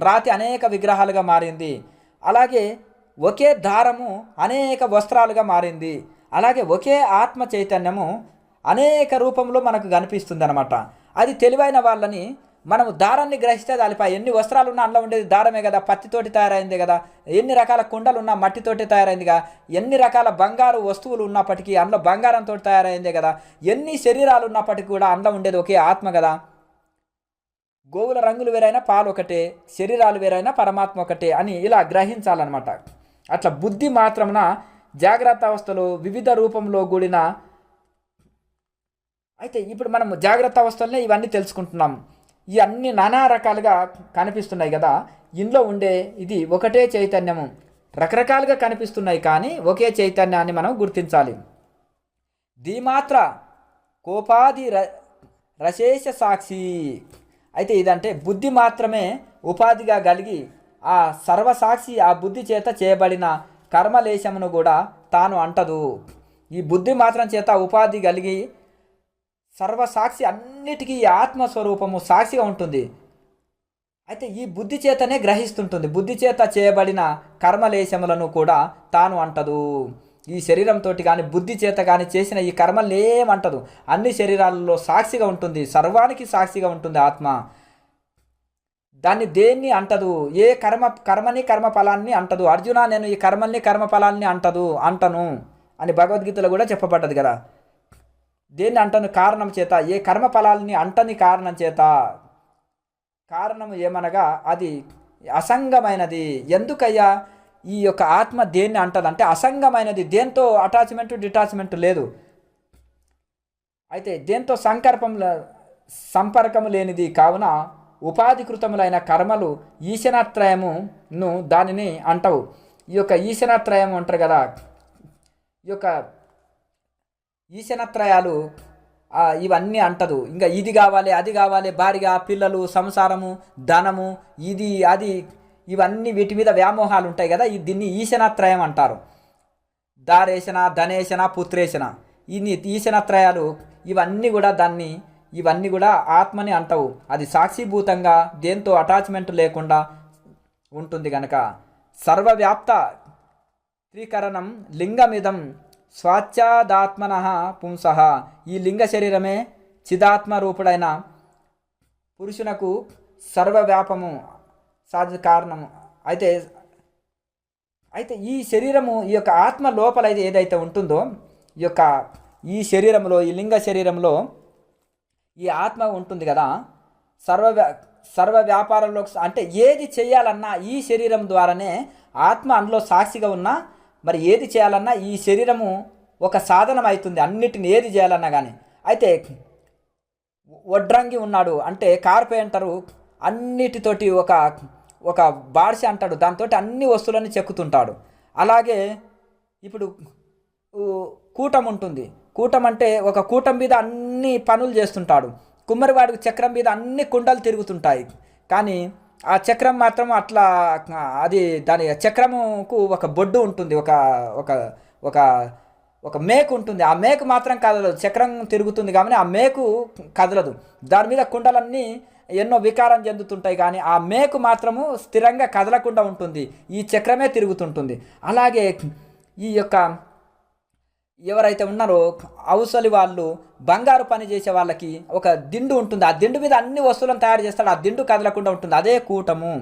రాతి అనేక విగ్రహాలుగా మారింది, అలాగే ఒకే దారము అనేక వస్త్రాలుగా మారింది. అలాగే ఒకే ఆత్మ చైతన్యము అనేక రూపంలో మనకు కనిపిస్తుంది అన్నమాట. అది తెలివైన వాళ్ళని మనము దారాన్ని గ్రహిస్తే దానిపై ఎన్ని వస్త్రాలు ఉన్నా అందులో ఉండేది దారమే కదా, పత్తితోటి తయారైంది కదా, ఎన్ని రకాల కుండలు ఉన్నా మట్టితోటి తయారైందిగా, ఎన్ని రకాల బంగారు వస్తువులు ఉన్నప్పటికీ అందులో బంగారంతో తయారైందే కదా, ఎన్ని శరీరాలు ఉన్నప్పటికీ కూడా అందులో ఉండేది ఒకే ఆత్మ కదా. గోవుల రంగులు వేరైనా పాలు ఒకటే, శరీరాలు వేరైనా పరమాత్మ ఒకటే అని ఇలా గ్రహించాలన్నమాట. అట్లా బుద్ధి మాత్రమున జాగ్రత్త అవస్థలో వివిధ రూపంలో కూడిన. అయితే ఇప్పుడు మనం జాగ్రత్త అవస్థలనే ఇవన్నీ తెలుసుకుంటున్నాం. ఈ అన్ని నానా రకాలుగా కనిపిస్తున్నాయి కదా, ఇందులో ఉండే ఇది ఒకటే చైతన్యము. రకరకాలుగా కనిపిస్తున్నాయి కానీ ఒకే చైతన్యాన్ని మనం గుర్తించాలి. ధీమాత్ర కోపాది రశేష సాక్షి. అయితే ఇదంటే బుద్ధి మాత్రమే ఉపాధిగా కలిగి ఆ సర్వసాక్షి ఆ బుద్ధి చేత చేయబడిన కర్మలేశమును కూడా తాను అంటదు. ఈ బుద్ధి మాత్రం చేత ఉపాధి కలిగి సర్వసాక్షి అన్నిటికీ ఆత్మస్వరూపము సాక్షిగా ఉంటుంది. అయితే ఈ బుద్ధి చేతనే గ్రహిస్తుంటుంది. బుద్ధి చేత చేయబడిన కర్మలేశములను కూడా తాను అంటదు. ఈ శరీరంతో కానీ బుద్ధి చేత కానీ చేసిన ఈ కర్మలు ఏమంటదు. అన్ని శరీరాలలో సాక్షిగా ఉంటుంది, సర్వానికి సాక్షిగా ఉంటుంది ఆత్మ. దాన్ని దేన్ని అంటదు, ఏ కర్మని కర్మఫలాన్ని అంటదు. అర్జున నేను ఈ కర్మల్ని కర్మఫలాన్ని అంటను అని భగవద్గీతలో కూడా చెప్పబడ్డది కదా. దేన్ని అంటను? కారణం చేత. ఏ కర్మఫలాల్ని అంటని కారణం చేత. కారణం ఏమనగా అది అసంగమైనది. ఎందుకయ్యా ఈ యొక్క ఆత్మ దేన్ని అంటదంటే అసంగమైనది, దేంతో అటాచ్మెంట్ డిటాచ్మెంట్ లేదు. అయితే దేంతో సంపర్కము లేనిది కావున ఉపాధికృతములైన కర్మలు ఈశనత్రయమును దానిని అంటవు. ఈ యొక్క ఈశనత్రయం అంటారు కదా, ఈ యొక్క ఈశనత్రయాలు ఇవన్నీ అంటదు. ఇంకా ఇది కావాలి అది కావాలి, భార్య పిల్లలు సంసారము ధనము ఇది అది ఇవన్నీ వీటి మీద వ్యామోహాలు ఉంటాయి కదా, దీన్ని ఈశనత్రయం అంటారు. దారేశన ధనేశన పుత్రేశన ఇన్ని ఈశనత్రయాలు ఇవన్నీ కూడా ఆత్మని అంటవు. అది సాక్షిభూతంగా దేంతో అటాచ్మెంట్ లేకుండా ఉంటుంది కనుక. సర్వవ్యాప్త త్రికరణం లింగమిదం స్వాచ్ఛాదాత్మన పుంసః. ఈ లింగ శరీరమే చిదాత్మ రూపుడైన పురుషునకు సర్వవ్యాపము సాధ కారణము. అయితే ఈ శరీరము ఈ యొక్క ఆత్మ లోపల ఏదైతే ఉంటుందో ఈ శరీరంలో ఈ లింగ శరీరంలో ఈ ఆత్మ ఉంటుంది కదా, సర్వ వ్యాపారంలో అంటే ఏది చేయాలన్నా ఈ శరీరం ద్వారానే ఆత్మ అందులో సాక్షిగా ఉన్నా మరి ఏది చేయాలన్నా ఈ శరీరము ఒక సాధనం అవుతుంది. అన్నిటిని ఏది చేయాలన్నా కానీ. అయితే వడ్రంగి ఉన్నాడు అంటే కార్పెంటరు అన్నిటితోటి ఒక ఒక బాడ్ష అంటాడు, దాంతో అన్ని వస్తువులని చెక్కుతుంటాడు. అలాగే ఇప్పుడు కూటం ఉంటుంది. కూటం అంటే ఒక కూటం మీద అన్ని పనులు చేస్తుంటాడు. కుమ్మరివాడికి చక్రం మీద అన్ని కుండలు తిరుగుతుంటాయి, కానీ ఆ చక్రం మాత్రం అట్లా అది దాని చక్రముకు ఒక బొడ్డు ఉంటుంది, ఒక ఒక ఒక ఒక మేకు ఉంటుంది. ఆ మేకు మాత్రం కదలదు, చక్రం తిరుగుతుంది కానీ ఆ మేకు కదలదు. దాని మీద కుండలన్నీ ఎన్నో వికారం చెందుతుంటాయి, కానీ ఆ మేకు మాత్రము స్థిరంగా కదలకుండా ఉంటుంది, ఈ చక్రమే తిరుగుతుంటుంది. అలాగే ఈ యొక్క ఎవరైతే ఉన్నారో అవసలి వాళ్ళు బంగారు పని చేసే వాళ్ళకి ఒక దిండు ఉంటుంది, ఆ దిండు మీద అన్ని వస్తువులను తయారు చేస్తాడు, ఆ దిండు కదలకుండా ఉంటుంది, అదే కూటము.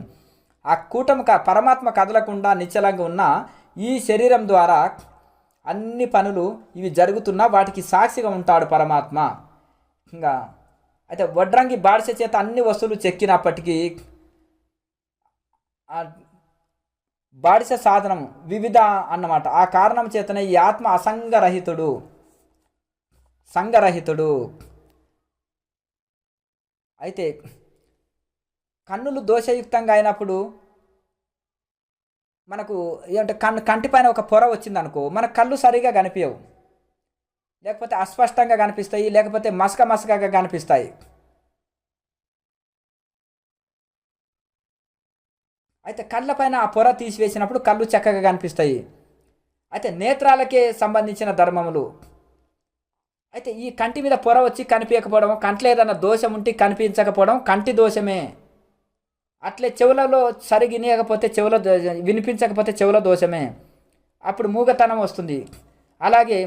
ఆ కూటము పరమాత్మ కదలకుండా నిశ్చలంగా ఉన్న ఈ శరీరం ద్వారా అన్ని పనులు ఇవి జరుగుతున్నా వాటికి సాక్షిగా ఉంటాడు పరమాత్మ. ఇంకా అయితే వడ్రంగి బాడిస చేత అన్ని వస్తువులు చెక్కినప్పటికీ బాడిస సాధనం వివిధ అన్నమాట. ఆ కారణం చేతనే ఈ ఆత్మ అసంగరహితుడు, సంగరహితుడు. అయితే కన్నులు దోషయుక్తంగా అయినప్పుడు మనకు ఏమంటే కంటిపైన ఒక పొర వచ్చిందనుకో, మన కళ్ళు సరిగా కనిపించవు, లేకపోతే అస్పష్టంగా కనిపిస్తాయి, లేకపోతే మసకగా కనిపిస్తాయి. అయితే కళ్ళపైన ఆ పొర తీసివేసినప్పుడు కళ్ళు చక్కగా కనిపిస్తాయి. అయితే నేత్రాలకే సంబంధించిన ధర్మములు. అయితే ఈ కంటి మీద పొర వచ్చి కనిపించకపోవడం, కంట్లో ఏదైనా దోషం ఉంటే కనిపించకపోవడం కంటి దోషమే. అట్లే చెవులలో సరిగినియకపోతే వినిపించకపోతే చెవుల దోషమే, అప్పుడు మూగతనం వస్తుంది. అలాగే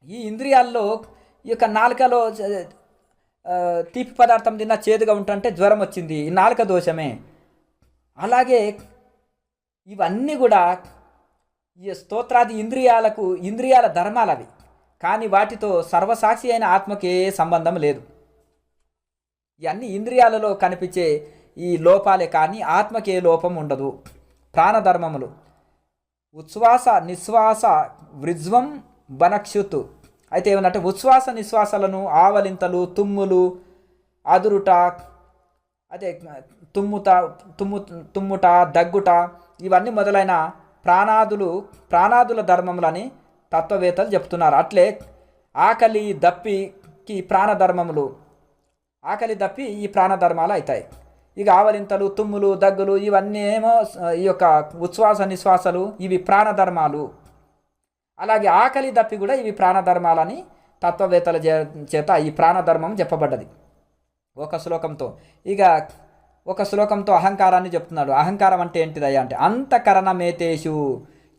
ఈ ఇంద్రియాల్లో ఈ యొక్క నాలుకలో తీపి పదార్థం తిన్నా చేదుగా ఉంటుంటే జ్వరం వచ్చింది, ఈ నాలుక దోషమే. అలాగే ఇవన్నీ కూడా ఈ స్తోత్రాది ఇంద్రియాల ధర్మాలు అవి, కానీ వాటితో సర్వసాక్షి అయిన ఆత్మకి ఏ సంబంధం లేదు. ఇవన్నీ ఇంద్రియాలలో కనిపించే ఈ లోపాలే, కానీ ఆత్మకి ఏ లోపం ఉండదు. ప్రాణధర్మములు ఉచ్ఛ్వాస నిశ్వాస వృజ్వం బనక్షుతు. అయితే ఏమన్నట్టే ఉచ్ఛ్వాస నిశ్వాసాలను ఆవలింతలు, తుమ్ములు, అదురుట, అదే తుమ్ముట, దగ్గుట, ఇవన్నీ మొదలైన ప్రాణాదుల ధర్మములని తత్వవేత్తలు చెప్తున్నారు. అట్లే ఆకలి దప్పికి ప్రాణధర్మములు, ఆకలి దప్పి ఈ ప్రాణధర్మాలు అవుతాయి. ఇక ఆవలింతలు, తుమ్ములు, దగ్గులు ఇవన్నీ ఏమో ఈ యొక్క ఉచ్ఛ్వాస నిశ్వాసాలు, ఇవి ప్రాణధర్మాలు. అలాగే ఆకలి దప్పి కూడా ఇవి ప్రాణధర్మాలని తత్వవేత్తల చేత ఈ ప్రాణధర్మం చెప్పబడ్డది ఒక శ్లోకంతో. ఇక ఒక శ్లోకంతో అహంకారాన్ని చెప్తున్నాడు. అహంకారం అంటే ఏంటిదయ్యా అంటే అంతఃకరణమేతేషు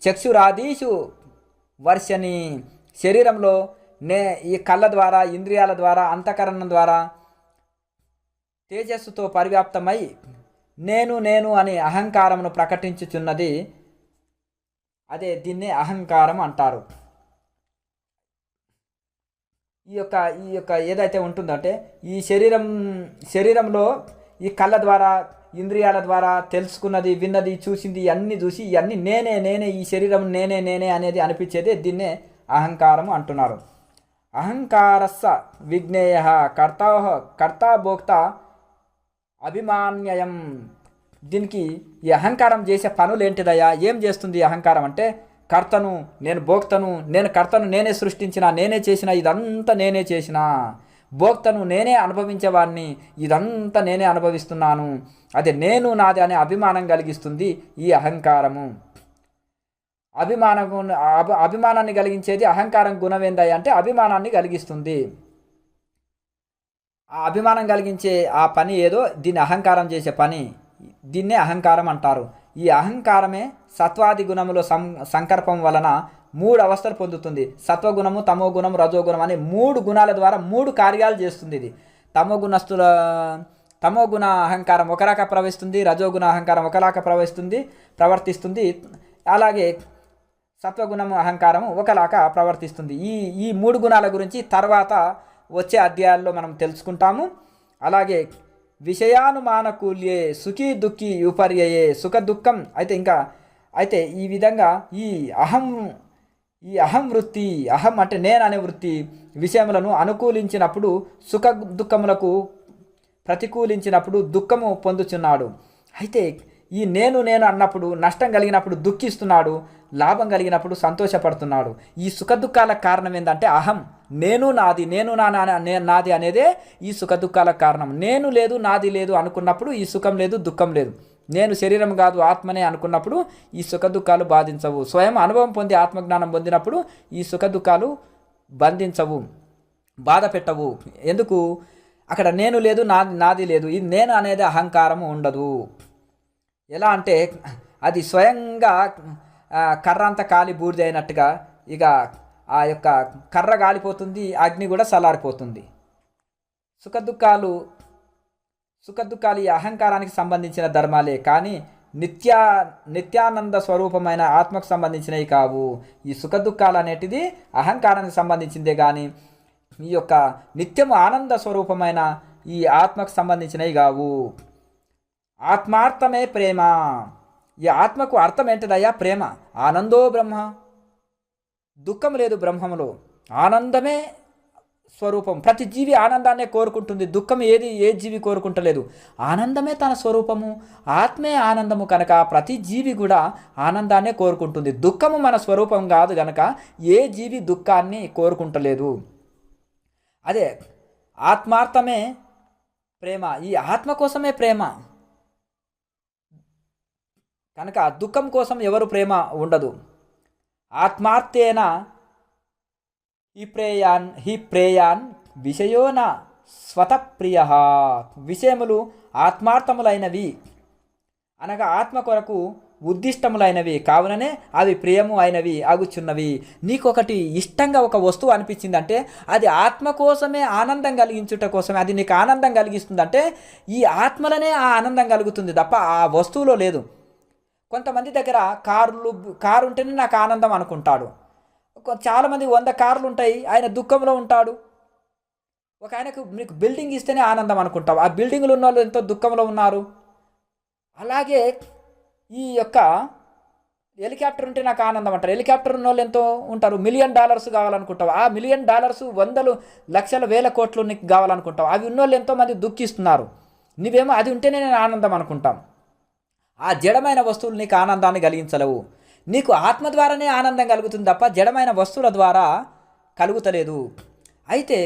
చక్షురాదీషు వర్షని. శరీరంలో ఈ కళ్ళ ద్వారా, ఇంద్రియాల ద్వారా, అంతఃకరణం ద్వారా తేజస్సుతో పరివ్యాప్తమై నేను అని అహంకారమును ప్రకటించుచున్నది, దీన్నే అహంకారం అంటారు. ఈ యొక్క ఏదైతే ఉంటుందంటే ఈ శరీరంలో ఈ కళ్ళ ద్వారా, ఇంద్రియాల ద్వారా తెలుసుకున్నది, విన్నది, చూసింది, అన్నీ చూసి ఇవన్నీ నేనే ఈ శరీరం నేనే అనేది అనిపించేది, దీన్నే అహంకారం అంటున్నారు. అహంకారస్స విజ్ఞేయ కర్తా భోక్త అభిమాన్యయం. దీనికి ఈ అహంకారం చేసే పనులు ఏంటిదయ్యా, ఏం చేస్తుంది అహంకారం అంటే కర్తను, నేను భోక్తను, నేను కర్తను నేనే సృష్టించిన, నేనే చేసిన, ఇదంతా నేనే చేసిన, భోక్తను నేనే అనుభవించేవాడిని, ఇదంతా నేనే అనుభవిస్తున్నాను, అదే నేను నాది అనే అభిమానం కలిగిస్తుంది ఈ అహంకారము. అభిమానాన్ని కలిగించేది అహంకారం గుణం ఏందయ్యా అంటే అభిమానాన్ని కలిగిస్తుంది. ఆ అభిమానం కలిగించే ఆ పని ఏదో దీన్ని అహంకారం చేసే పని, దీన్నే అహంకారం అంటారు. ఈ అహంకారమే సత్వాది గుణములో సంకల్పం వలన 3 అవస్థలు పొందుతుంది. సత్వగుణము, తమోగుణం, రజోగుణం అనే 3 గుణాల ద్వారా 3 కార్యాలు చేస్తుంది. ఇది తమోగుణ అహంకారం ఒకలాక ప్రవహిస్తుంది, రజోగుణ అహంకారం ఒకలాక ప్రవర్తిస్తుంది. అలాగే సత్వగుణము అహంకారము ఒకలాక ప్రవర్తిస్తుంది. ఈ 3 గుణాల గురించి తర్వాత వచ్చే అధ్యాయాల్లో మనం తెలుసుకుంటాము. అలాగే విషయానుమానకూల్యే సుఖీ దుఃఖీ విపర్యయే సుఖ దుఃఖం. అయితే ఈ విధంగా ఈ ఈ అహం వృత్తి, అహం అంటే నేను అనే వృత్తి విషయములను అనుకూలించినప్పుడు సుఖ దుఃఖములకు, ప్రతికూలించినప్పుడు దుఃఖము పొందుచున్నాడు. అయితే ఈ నేను నేను అన్నప్పుడు నష్టం కలిగినప్పుడు దుఃఖిస్తున్నాడు, లాభం కలిగినప్పుడు సంతోషపడుతున్నాడు. ఈ సుఖ దుఃఖాలకు కారణం ఏంటంటే అహం, నేను నాది, నేను నాది అనేదే ఈ సుఖ దుఃఖాలకు కారణం. నేను లేదు, నాది లేదు అనుకున్నప్పుడు ఈ సుఖం లేదు, దుఃఖం లేదు. నేను శరీరం కాదు ఆత్మనే అనుకున్నప్పుడు ఈ సుఖ దుఃఖాలు బాధించవు. స్వయం అనుభవం పొంది ఆత్మజ్ఞానం పొందినప్పుడు ఈ సుఖ దుఃఖాలు బంధించవు, బాధ పెట్టవు. ఎందుకు? అక్కడ నేను లేదు, నాది లేదు. ఇది నేను అనేది అహంకారము ఉండదు. ఎలా అంటే అది స్వయంగా కర్ర అంతా కాలి బూడిద అయినట్టుగా ఇక ఆ యొక్క కర్ర కాలిపోతుంది, అగ్ని కూడా చల్లారిపోతుంది. సుఖదుఖాలు ఈ అహంకారానికి సంబంధించిన ధర్మాలే కానీ నిత్యానంద స్వరూపమైన ఆత్మకు సంబంధించినవి కావు. ఈ సుఖదుఖాలు అనేటిది అహంకారానికి సంబంధించిందే కానీ ఈ యొక్క నిత్యము ఆనంద స్వరూపమైన ఈ ఆత్మకు సంబంధించినవి కావు. ఆత్మార్థమే ప్రేమ. ఈ ఆత్మకు అర్థం ఏంటిదయ్యా? ప్రేమ. ఆనందో బ్రహ్మ. దుఃఖం లేదు బ్రహ్మములో, ఆనందమే స్వరూపం. ప్రతి జీవి ఆనందాన్నే కోరుకుంటుంది. దుఃఖం ఏ జీవి కోరుకుంటలేదు. ఆనందమే తన స్వరూపము, ఆత్మే ఆనందము కనుక ప్రతి జీవి కూడా ఆనందాన్నే కోరుకుంటుంది. దుఃఖము మన స్వరూపం కాదు గనక ఏ జీవి దుఃఖాన్ని కోరుకుంటలేదు. అదే ఆత్మార్థమే ప్రేమ. ఈ ఆత్మ కోసమే ప్రేమ కనుక దుఃఖం కోసం ఎవరు ప్రేమ ఉండదు. ఆత్మార్థేన హి ప్రేయాన్ విషయోన స్వతప్రియ. విషయములు ఆత్మార్థములైనవి అనగా ఆత్మ కొరకు ఉద్దిష్టములైనవి కావుననే అవి ప్రియము అయినవి అగుచున్నవి. నీకొకటి ఇష్టంగా ఒక వస్తువు అనిపించిందంటే అది ఆత్మ కోసమే, ఆనందం కలిగించుట కోసమే అది నీకు ఆనందం కలిగిస్తుందంటే ఈ ఆత్మలనే ఆ ఆనందం కలుగుతుంది తప్ప ఆ వస్తువులో లేదు. కొంతమంది దగ్గర కారు ఉంటేనే నాకు ఆనందం అనుకుంటాడు. చాలామంది 100 కార్లు ఉంటాయి, ఆయన దుఃఖంలో ఉంటాడు. ఒక ఆయనకు మీకు బిల్డింగ్ ఇస్తేనే ఆనందం అనుకుంటావు, ఆ బిల్డింగ్లు ఉన్న వాళ్ళు ఎంతో దుఃఖంలో ఉన్నారు. అలాగే ఈ యొక్క హెలికాప్టర్ ఉంటే నాకు ఆనందం అంటారు. హెలికాప్టర్ ఉన్న వాళ్ళు ఎంతో ఉంటారు. $1 మిలియన్ కావాలనుకుంటావు, ఆ $1 మిలియన్ 100 లక్షల వేల కోట్లు నీకు కావాలనుకుంటావు. అవి ఉన్నోళ్ళు ఎంతోమంది దుఃఖిస్తున్నారు. నువ్వేమో అది ఉంటేనే నేను ఆనందం అనుకుంటాం. ఆ జడమైన వస్తువులు నీకు ఆనందాన్ని కలిగించలేవు. నీకు ఆత్మ ద్వారానే ఆనందం కలుగుతుంది తప్ప జడమైన వస్తువుల ద్వారా కలుగుతలేదు. అయితే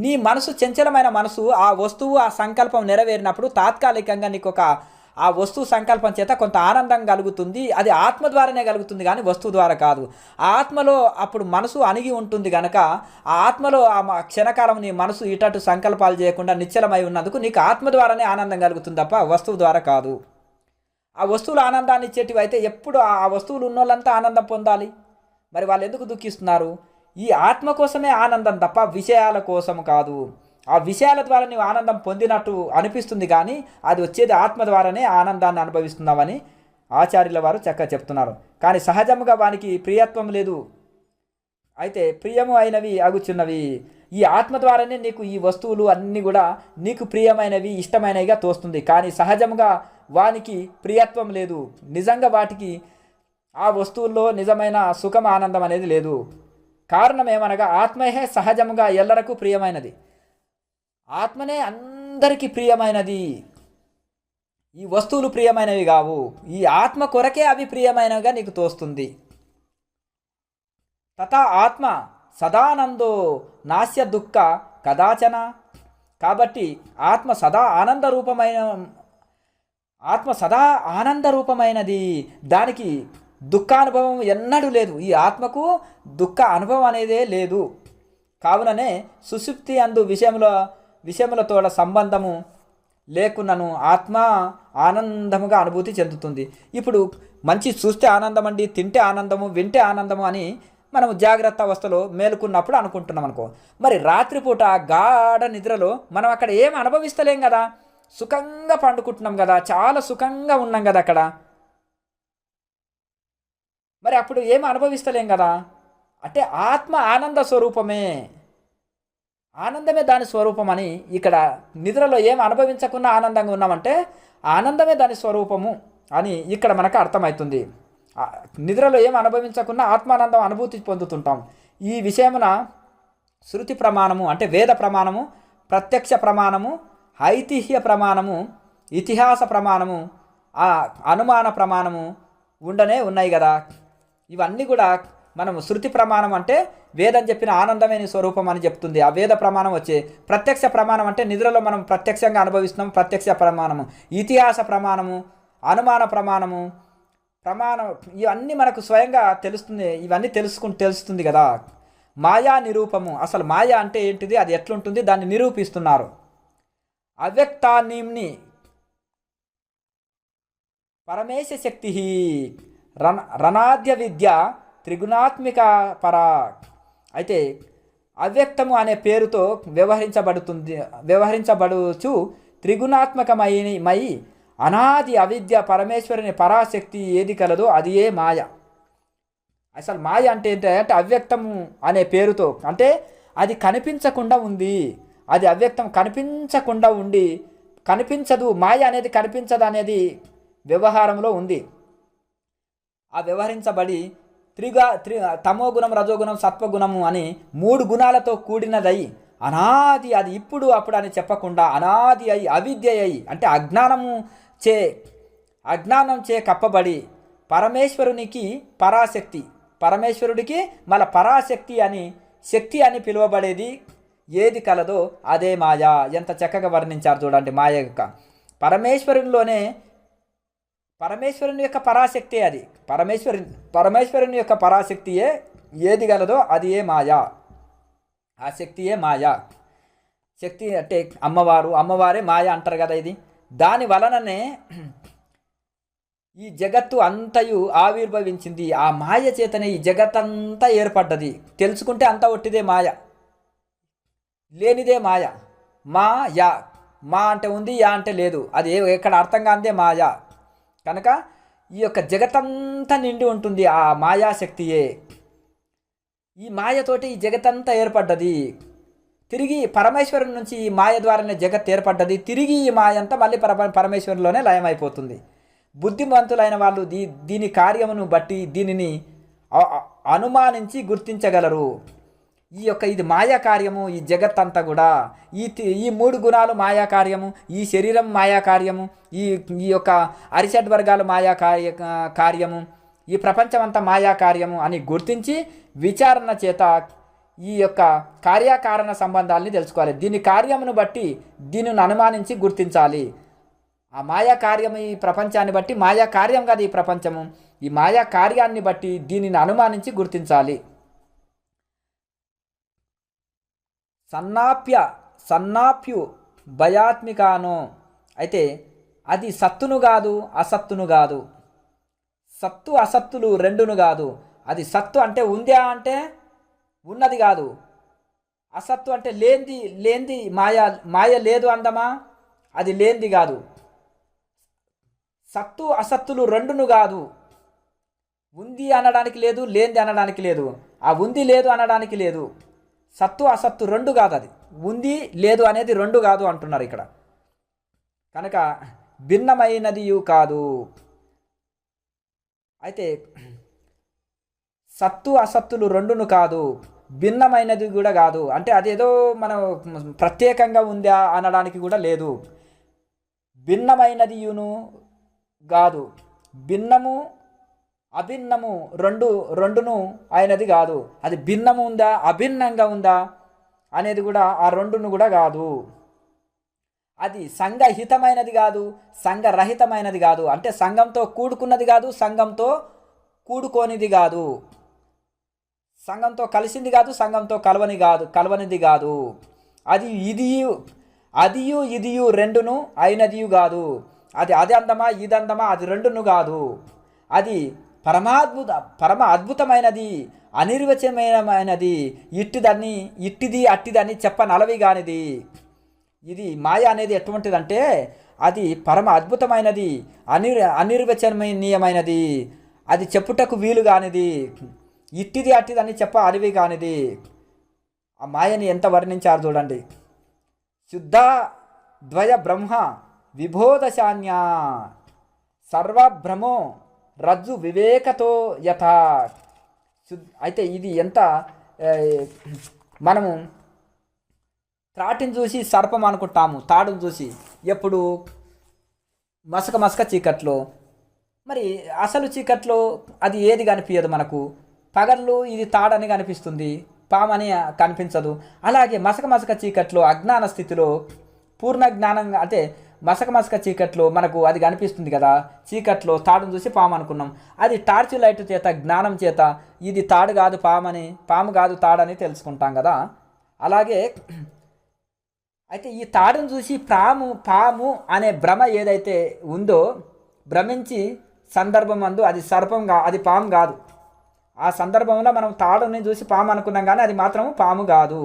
నీ మనసు, చంచలమైన మనసు, ఆ వస్తువు ఆ సంకల్పం నెరవేరినప్పుడు తాత్కాలికంగా నీకు ఆ వస్తువు సంకల్పం చేత కొంత ఆనందం కలుగుతుంది. అది ఆత్మ ద్వారానే కలుగుతుంది కానీ వస్తువు ద్వారా కాదు. ఆ ఆత్మలో అప్పుడు మనసు అణిగి ఉంటుంది కనుక ఆ ఆత్మలో ఆ క్షణకాలం నీ మనసు ఇటటు సంకల్పాలు చేయకుండా నిశ్చలమై ఉన్నందుకు నీకు ఆత్మ ద్వారానే ఆనందం కలుగుతుంది తప్ప వస్తువు ద్వారా కాదు. ఆ వస్తువులు ఆనందాన్ని ఇచ్చేటివి అయితే ఎప్పుడు ఆ వస్తువులు ఉన్నోళ్ళంతా ఆనందం పొందాలి. మరి వాళ్ళు ఎందుకు దుఃఖిస్తున్నారు? ఈ ఆత్మ కోసమే ఆనందం తప్ప విషయాల కోసం కాదు. ఆ విషయాల ద్వారా నీవు ఆనందం పొందినట్టు అనిపిస్తుంది కానీ అది వచ్చేది ఆత్మ ద్వారానే ఆనందాన్ని అనుభవిస్తున్నామని ఆచార్యుల వారు చక్కగా చెప్తున్నారు. కానీ సహజముగా వానికి ప్రియత్వం లేదు. అయితే ప్రియము అయినవి అగుచున్నవి. ఈ ఆత్మ ద్వారానే నీకు ఈ వస్తువులు అన్నీ కూడా నీకు ప్రియమైనవి, ఇష్టమైనవిగా తోస్తుంది. కానీ సహజముగా వానికి ప్రియత్వం లేదు. నిజంగా వాటికి ఆ వస్తువుల్లో నిజమైన సుఖం, ఆనందం అనేది లేదు. కారణం ఏమనగా ఆత్మయే సహజముగా ఎల్లరకు ప్రియమైనది. ఆత్మనే అందరికీ ప్రియమైనది. ఈ వస్తువులు ప్రియమైనవి కావు. ఈ ఆత్మ కొరకే అవి ప్రియమైనవిగా నీకు తోస్తుంది. తథా ఆత్మ సదానందో నాస్య దుఃఖ కదాచన. కాబట్టి ఆత్మ సదా ఆనంద రూపమైనది. దానికి దుఃఖానుభవం ఎన్నడూ లేదు. ఈ ఆత్మకు దుఃఖ అనుభవం అనేదే లేదు. కావుననే సుషుప్తి అందు విషయములతో సంబంధము లేకున్నను ఆత్మ ఆనందముగా అనుభూతి చెందుతుంది. ఇప్పుడు మంచి చూస్తే ఆనందం అండి, తింటే ఆనందము, వింటే ఆనందము అని మనము జాగ్రత్త అవస్థలో మేలుకున్నప్పుడు అనుకుంటున్నాం అనుకో. మరి రాత్రిపూట గాఢ నిద్రలో మనం అక్కడ ఏం అనుభవిస్తలేం కదా, సుఖంగా పండుకుంటున్నాం కదా, చాలా సుఖంగా ఉన్నాం కదా అక్కడ. మరి అప్పుడు ఏం అనుభవిస్తలేం కదా. అంటే ఆత్మ ఆనంద స్వరూపమే, ఆనందమే దాని స్వరూపం అని ఇక్కడ నిద్రలో ఏం అనుభవించకుండా ఆనందంగా ఉన్నామంటే ఆనందమే దాని స్వరూపము అని ఇక్కడ మనకు అర్థమవుతుంది. నిద్రలో ఏం అనుభవించకుండా ఆత్మానందం అనుభూతి పొందుతుంటాం. ఈ విషయమున శృతి ప్రమాణము అంటే వేద ప్రమాణము, ప్రత్యక్ష ప్రమాణము, ఐతిహ్య ప్రమాణము, ఇతిహాస ప్రమాణము, అనుమాన ప్రమాణము ఉండనే ఉన్నాయి కదా. ఇవన్నీ కూడా మనము శృతి ప్రమాణం అంటే వేదం చెప్పిన ఆనందమే నీ స్వరూపం అని చెప్తుంది. ఆ వేద ప్రమాణం వచ్చే ప్రత్యక్ష ప్రమాణం అంటే నిద్రలో మనం ప్రత్యక్షంగా అనుభవిస్తున్నాం, ప్రత్యక్ష ప్రమాణము. ఇతిహాస ప్రమాణము, అనుమాన ప్రమాణం ఇవన్నీ మనకు స్వయంగా తెలుస్తుంది. ఇవన్నీ తెలుస్తుంది కదా. మాయా నిరూపము, అసలు మాయ అంటే ఏంటిది, అది ఎట్లుంటుంది, దాన్ని నిరూపిస్తున్నారు. అవ్యక్తానిమ్ని పరమేశ శక్తి రణాద్య విద్య త్రిగుణాత్మిక పరా. అయితే అవ్యక్తము అనే పేరుతో వ్యవహరించబడుచు త్రిగుణాత్మకమై అనాది అవిద్య పరమేశ్వరుని పరాశక్తి ఏది కలదో అది ఏ మాయ. అసలు మాయ అంటే ఏంటంటే అవ్యక్తము అనే పేరుతో, అంటే అది కనిపించకుండా ఉంది, అది అవ్యక్తం కనిపించకుండా ఉండి కనిపించదు, మాయ అనేది కనిపించదు అనేది వ్యవహారంలో ఉంది. ఆ వ్యవహరించబడి తమోగుణం, రజోగుణం, సత్వగుణము అని 3 గుణాలతో కూడినదై అనాది, అది ఇప్పుడు అప్పుడు అని చెప్పకుండా అనాది అయి అవిద్య అయి అంటే అజ్ఞానం చే కప్పబడి పరమేశ్వరునికి పరాశక్తి, పరమేశ్వరుడికి మళ్ళీ పరాశక్తి అని శక్తి అని పిలువబడేది ఏది కలదో అదే మాయ. ఎంత చక్కగా వర్ణించారు చూడండి. మాయ యొక్క పరమేశ్వరుని యొక్క పరాశక్తి, అది పరమేశ్వరుని యొక్క పరాశక్తియే ఏది గలదో అది ఏ మాయా. ఆ శక్తియే మాయా. శక్తి అంటే అమ్మవారే మాయ అంటారు కదా. ఇది దాని వలననే ఈ జగత్తు అంతయు ఆవిర్భవించింది. ఆ మాయ చేతనే ఈ జగత్తంతా ఏర్పడ్డది. తెలుసుకుంటే అంతా ఒట్టిదే మాయ, లేనిదే మాయ. మా అంటే ఉంది, యా అంటే లేదు. అది ఎక్కడ అర్థం కాందే మాయ. కనుక ఈ యొక్క జగతంతా నిండి ఉంటుంది ఆ మాయాశక్తియే. ఈ మాయతోటి ఈ జగతంతా ఏర్పడ్డది. తిరిగి పరమేశ్వరుని నుంచి ఈ మాయ ద్వారానే జగత్ ఏర్పడ్డది. తిరిగి ఈ మాయ అంతా మళ్ళీ పరమేశ్వరులోనే లయమైపోతుంది. బుద్ధిమంతులైన వాళ్ళు దీని కార్యమును బట్టి దీనిని అనుమానించి గుర్తించగలరు. ఇది మాయా కార్యము, ఈ జగత్ అంతా కూడా ఈ 3 గుణాలు మాయా కార్యము, ఈ శరీరం మాయా కార్యము, ఈ యొక్క అరిషడ్ వర్గాలు మాయా కార్యము, ఈ ప్రపంచం అంతా మాయా కార్యము అని గుర్తించి విచారణ చేత ఈ యొక్క కార్యకారణ సంబంధాలని తెలుసుకోవాలి. దీని కార్యమును బట్టి దీనిని అనుమానించి గుర్తించాలి. ఆ మాయా కార్యము ఈ ప్రపంచాన్ని బట్టి, మాయా కార్యం కాదు ఈ ప్రపంచము, ఈ మాయా కార్యాన్ని బట్టి దీనిని అనుమానించి గుర్తించాలి. సన్నాప్యు భయాత్మికానో, అయితే అది సత్తును కాదు, అసత్తును కాదు. సత్తు అసత్తులు రెండును కాదు. అది సత్తు అంటే ఉందా అంటే ఉన్నది కాదు. అసత్తు అంటే లేంది మాయ లేదు అందమా, అది లేంది కాదు. సత్తు అసత్తులు రెండును కాదు. ఉంది అనడానికి లేదు, లేంది అనడానికి లేదు. ఆ ఉంది లేదు అనడానికి లేదు. సత్తు అసత్తు రెండు కాదు. అది ఉంది లేదు అనేది రెండు కాదు అంటున్నారు ఇక్కడ. కనుక భిన్నమైనదియు కాదు. అయితే సత్తు అసత్తులు రెండును కాదు, భిన్నమైనది కూడా కాదు. అంటే అదేదో మనం ప్రత్యేకంగా ఉందా అనడానికి కూడా లేదు. భిన్నమైనదియును కాదు, భిన్నము అభిన్నము రెండును అయినది కాదు. అది భిన్నము ఉందా అభిన్నంగా ఉందా అనేది కూడా ఆ రెండును కూడా కాదు. అది సంఘహితమైనది కాదు, సంఘరహితమైనది కాదు. అంటే సంఘంతో కూడుకున్నది కాదు, సంఘంతో కూడుకోనిది కాదు. సంఘంతో కలిసింది కాదు, సంఘంతో కలవనిది కాదు. అది ఇదియు రెండును అయినదియు కాదు. అది అందమా ఇది అందమా అది రెండును కాదు. అది పరమ అద్భుతమైనది, అనిర్వచనమైనది, ఇట్టిది అట్టిదని చెప్పనలవి కానిది. ఇది మాయ అనేది ఎటువంటిదంటే అది పరమ అద్భుతమైనది, అనిర్వచనీయమైనది, అది చెప్పుటకు వీలు కానిది, ఇట్టిది అట్టిదని చెప్ప అలివి కానిది. ఆ మాయని ఎంత వర్ణించారు చూడండి. శుద్ధ ద్వయ బ్రహ్మ విభోదశాన్య సర్వభ్రమో రజ్జు వివేకతో యథా. అయితే ఇది ఎంత మనము త్రాటిని చూసి సర్పం అనుకుంటాము, తాడును చూసి ఎప్పుడు మసక మసక చీకట్లో. మరి అసలు చీకట్లో అది ఏది కనిపించదు మనకు. పగళ్ళు ఇది తాడని కనిపిస్తుంది, పామని కనిపించదు. అలాగే మసక మసక చీకట్లో అజ్ఞాన స్థితిలో పూర్ణ జ్ఞానంగా అంటే మసక మసక చీకట్లో మనకు అది కనిపిస్తుంది కదా. చీకట్లో తాడును చూసి పాము అనుకున్నాం, అది టార్చ్ లైట్ చేత జ్ఞానం చేత ఇది తాడు కాదు పామని, పాము కాదు తాడని తెలుసుకుంటాం కదా. అలాగే అయితే ఈ తాడును చూసి పాము అనే భ్రమ ఏదైతే ఉందో, భ్రమించి సందర్భం అందు అది సర్పంగా అది పాము కాదు. ఆ సందర్భంలో మనం తాడుని చూసి పాము అనుకున్నాం కానీ అది మాత్రం పాము కాదు.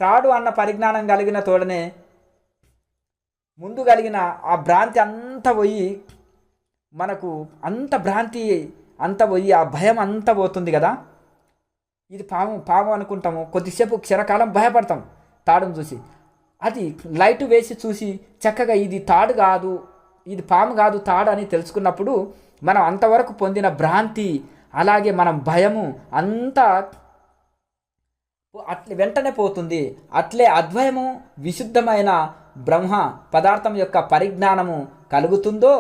తాడు అన్న పరిజ్ఞానం కలిగిన తోడనే ముందు కలిగిన ఆ భ్రాంతి అంతా పోయి మనకు అంత భ్రాంతి అంతా పోయి ఆ భయం అంతా పోతుంది కదా. ఇది పాము అనుకుంటాము, కొద్దిసేపు క్షణకాలం భయపడతాం తాడును చూసి. అది లైట్ వేసి చూసి చక్కగా ఇది తాడు కాదు, ఇది పాము కాదు తాడు అని తెలుసుకున్నప్పుడు మనం అంతవరకు పొందిన భ్రాంతి అలాగే మనం భయము అంతా అట్లే వెంటనే పోతుంది. అట్లే అద్వయము విశుద్ధమైన బ్రహ్మ పదార్థం యొక్క పరిజ్ఞానము కలుగుతుందో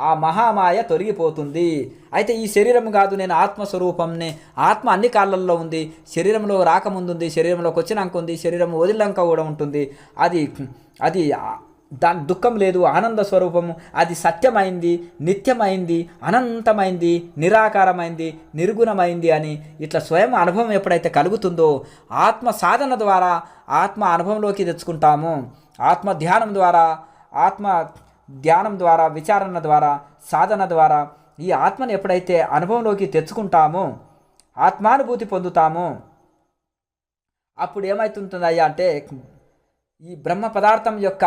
ఆ మహామాయ తొలగిపోతుంది. అయితే ఈ శరీరం కాదు, నేను ఆత్మస్వరూపంనే. ఆత్మ అన్ని కాళ్ళల్లో ఉంది. శరీరంలో రాకముందుంది, శరీరంలోకి వచ్చినాక ఉంది, శరీరం వదిలినాక కూడా ఉంటుంది. అది దాని దుఃఖం లేదు, ఆనంద స్వరూపము. అది సత్యమైంది, నిత్యమైంది, అనంతమైంది, నిరాకారమైంది, నిర్గుణమైంది అని ఇట్లా స్వయం అనుభవం ఎప్పుడైతే కలుగుతుందో ఆత్మ సాధన ద్వారా ఆత్మ అనుభవంలోకి తెచ్చుకుంటాము. ఆత్మ ధ్యానం ద్వారా విచారణ ద్వారా సాధన ద్వారా ఈ ఆత్మను ఎప్పుడైతే అనుభవంలోకి తెచ్చుకుంటామో, ఆత్మానుభూతి పొందుతామో, అప్పుడు ఏమవుతుంటుందయ్యా అంటే ఈ బ్రహ్మ పదార్థం యొక్క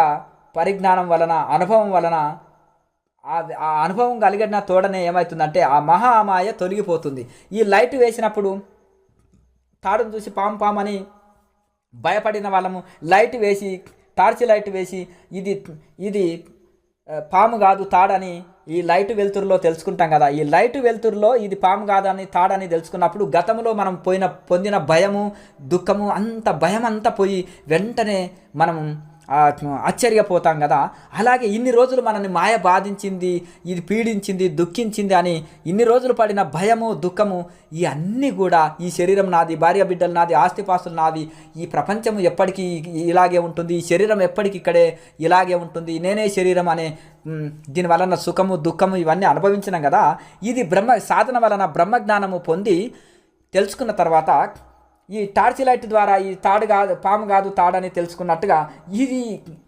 పరిజ్ఞానం వలన అనుభవం వలన ఆ అనుభవం కలిగిన తోడనే ఏమవుతుందంటే ఆ మహామాయ తొలగిపోతుంది. ఈ లైట్ వేసినప్పుడు తాడును చూసి పాము అని భయపడిన వాళ్ళము లైట్ వేసి టార్చ్ లైట్ వేసి ఇది పాము కాదు తాడని ఈ లైట్ వెలుతురులో తెలుసుకుంటాం కదా. ఈ లైట్ వెలుతురులో ఇది పాము కాదని తాడని తెలుసుకున్నప్పుడు గతంలో మనం పొందిన భయము దుఃఖము అంత భయం అంతా పోయి వెంటనే మనం ఆశ్చర్యపోతాం కదా. అలాగే ఇన్ని రోజులు మనల్ని మాయ బాధించింది, ఇది పీడించింది, దుఃఖించింది అని ఇన్ని రోజులు పడిన భయము దుఃఖము ఈ అన్నీ కూడా ఈ శరీరం నాది, భార్య బిడ్డలు నాది, ఆస్తిపాస్తులు నాది, ఈ ప్రపంచం ఎప్పటికీ ఇలాగే ఉంటుంది, ఈ శరీరం ఎప్పటికి ఇక్కడే ఇలాగే ఉంటుంది, నేనే శరీరం అనే దీని వలన సుఖము దుఃఖము ఇవన్నీ అనుభవించినాం కదా. ఇది బ్రహ్మ సాధన వలన బ్రహ్మజ్ఞానము పొంది తెలుసుకున్న తర్వాత ఈ టార్చ్ లైట్ ద్వారా ఈ తాడు కాదు పాము కాదు తాడని తెలుసుకున్నట్టుగా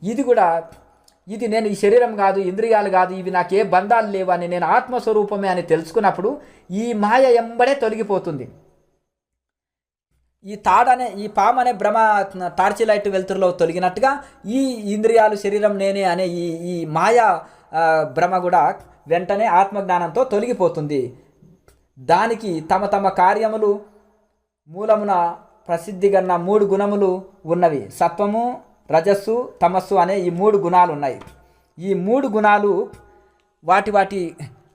ఇది కూడా ఇది నేను ఈ శరీరం కాదు, ఇంద్రియాలు కాదు, ఇవి నాకే బంధాలు లేవు అని నేను ఆత్మస్వరూపమే అని తెలుసుకున్నప్పుడు ఈ మాయ ఎంబడే తొలగిపోతుంది. ఈ పాము అనే భ్రమ టార్చ్ లైట్ వెలుతురులో తొలగినట్టుగా ఈ ఇంద్రియాలు శరీరం నేనే అనే ఈ మాయా భ్రమ కూడా వెంటనే ఆత్మజ్ఞానంతో తొలగిపోతుంది. దానికి తమ కార్యములు మూలమున ప్రసిద్ధిగన్న 3 గుణములు ఉన్నవి. సత్వము, రజస్సు, తమస్సు అనే ఈ 3 గుణాలు ఉన్నాయి. ఈ 3 గుణాలు వాటి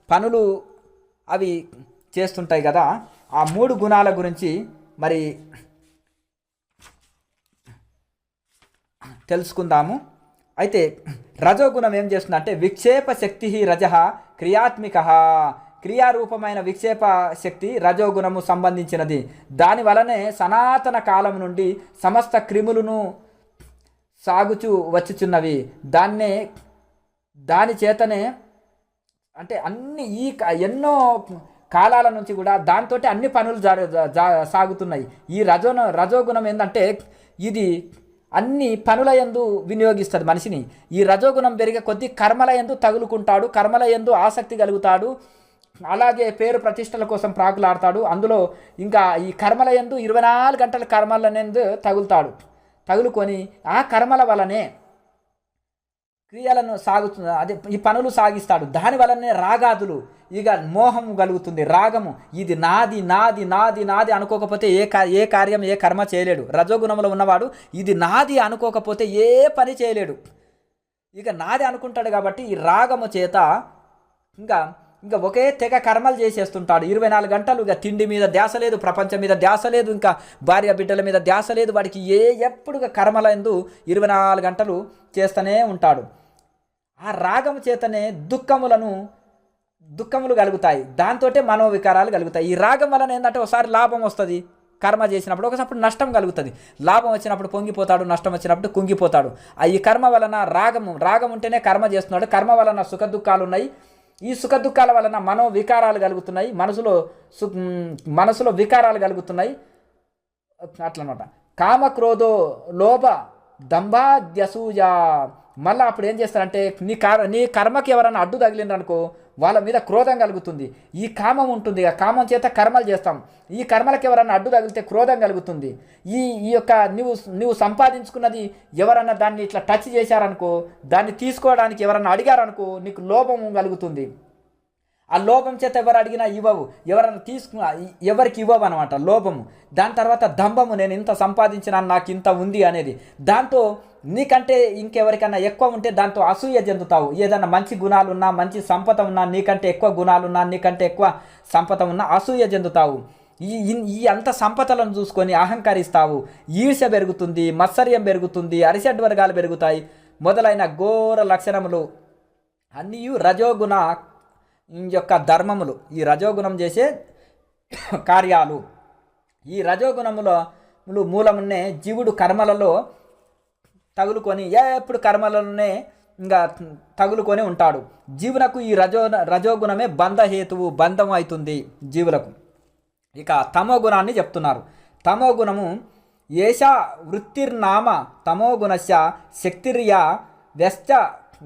పనులు అవి చేస్తుంటాయి కదా. ఆ 3 గుణాల గురించి మరి తెలుసుకుందాము. అయితే రజోగుణం ఏం చేస్తుందంటే విక్షేప శక్తి రజః క్రియాత్మిక, క్రియారూపమైన విక్షేప శక్తి రజోగుణము సంబంధించినది. దాని వలనే సనాతన కాలం నుండి సమస్త క్రిములను సాగుచూ వచ్చుచున్నవి. దాని చేతనే అంటే అన్ని ఎన్నో కాలాల నుంచి కూడా దాంతో అన్ని పనులు సాగుతున్నాయి. ఈ రజోగుణం ఏంటంటే ఇది అన్ని పనుల యందు వినియోగిస్తుంది మనిషిని. ఈ రజోగుణం పెరిగే కొద్దీ కర్మల యందు తగులుకుంటాడు, కర్మల యందు ఆసక్తి కలుగుతాడు, అలాగే పేరు ప్రతిష్టల కోసం ప్రాకులాడతాడు. అందులో ఇంకా ఈ కర్మల యందు 24 గంటల కర్మలనందు తగులుకొని ఆ కర్మల వలనే క్రియలను అదే ఈ పనులు సాగిస్తాడు. దాని వలనే రాగాదులు ఇక మోహం కలుగుతుంది, రాగము. ఇది నాది నాది నాది నాది అనుకోకపోతే ఏ కార్యం ఏ కర్మ చేయలేడు. రజోగుణంలో ఉన్నవాడు ఇది నాది అనుకోకపోతే ఏ పని చేయలేడు. ఇక నాది అనుకుంటాడు కాబట్టి ఈ రాగము చేత ఇంకా ఇంకా ఒకే తెగ కర్మలు చేసేస్తుంటాడు. 24 గంటలు ఇక తిండి మీద ధ్యాస లేదు, ప్రపంచం మీద ధ్యాస లేదు, ఇంకా భార్య బిడ్డల మీద ధ్యాస లేదు. వాడికి ఎప్పుడు కర్మలందు 24 గంటలు చేస్తూనే ఉంటాడు. ఆ రాగము చేతనే దుఃఖములు కలుగుతాయి, దాంతో మనోవికారాలు కలుగుతాయి. ఈ రాగం వలన ఏంటంటే ఒకసారి లాభం వస్తుంది కర్మ చేసినప్పుడు, ఒకసారి నష్టం కలుగుతుంది. లాభం వచ్చినప్పుడు పొంగిపోతాడు, నష్టం వచ్చినప్పుడు కుంగిపోతాడు. ఈ కర్మ వలన రాగం ఉంటేనే కర్మ చేస్తున్నాడు. కర్మ వలన సుఖ దుఃఖాలు ఉన్నాయి. ఈ సుఖ దుఃఖాల వలన మనోవికారాలు కలుగుతున్నాయి, మనసులో వికారాలు కలుగుతున్నాయి. అట్లనమాట. కామ క్రోధో లోభ దంభాద్యసూయ. మళ్ళీ అప్పుడు ఏం చేస్తారంటే నీ కర్మకి ఎవరైనా అడ్డు తగిలిందనుకో వాళ్ళ మీద క్రోధం కలుగుతుంది. ఈ కామం ఉంటుంది, ఆ కామం చేత కర్మలు చేస్తాం. ఈ కర్మలకు ఎవరన్నా అడ్డు తగిలితే క్రోధం కలుగుతుంది. ఈ యొక్క నువ్వు సంపాదించుకున్నది ఎవరన్నా దాన్ని ఇట్లా టచ్ చేశారనుకో, దాన్ని తీసుకోవడానికి ఎవరన్నా అడిగారనుకో నీకు లోభం కలుగుతుంది. ఆ లోభం చేత ఎవరు అడిగినా ఇవ్వవు, ఎవరన్నా ఎవరికి ఇవ్వవు అనమాట లోభము. దాని తర్వాత దంభము, నేను ఇంత సంపాదించినా నాకు ఇంత ఉంది అనేది. దాంతో నీకంటే ఇంకెవరికన్నా ఎక్కువ ఉంటే దాంతో అసూయ చెందుతావు. ఏదన్నా మంచి గుణాలు ఉన్నా, మంచి సంపద ఉన్నా, నీకంటే ఎక్కువ గుణాలున్నా, నీకంటే ఎక్కువ సంపద ఉన్నా అసూయ చెందుతావు. ఈ అంత సంపదలను చూసుకొని అహంకరిస్తావు. ఈర్ష్య పెరుగుతుంది, మత్సర్యం పెరుగుతుంది, అరిషడ్ వర్గాలు పెరుగుతాయి. మొదలైన ఘోర లక్షణములు అన్నీ రజోగుణ యొక్క ధర్మములు, ఈ రజోగుణం చేసే కార్యాలు. ఈ రజోగుణముల మూలమునే జీవుడు కర్మలలో తగులుకొని ఎప్పుడు కర్మలలోనే ఇంకా తగులుకొని ఉంటాడు. జీవునకు ఈ రజోగుణమే బంధహేతువు, బంధం అవుతుంది జీవులకు. ఇక తమో గుణాన్ని చెప్తున్నారు. తమో గుణము ఏషా వృత్తిర్నామ తమోగుణస్య శక్తిర్యా వ్యస్త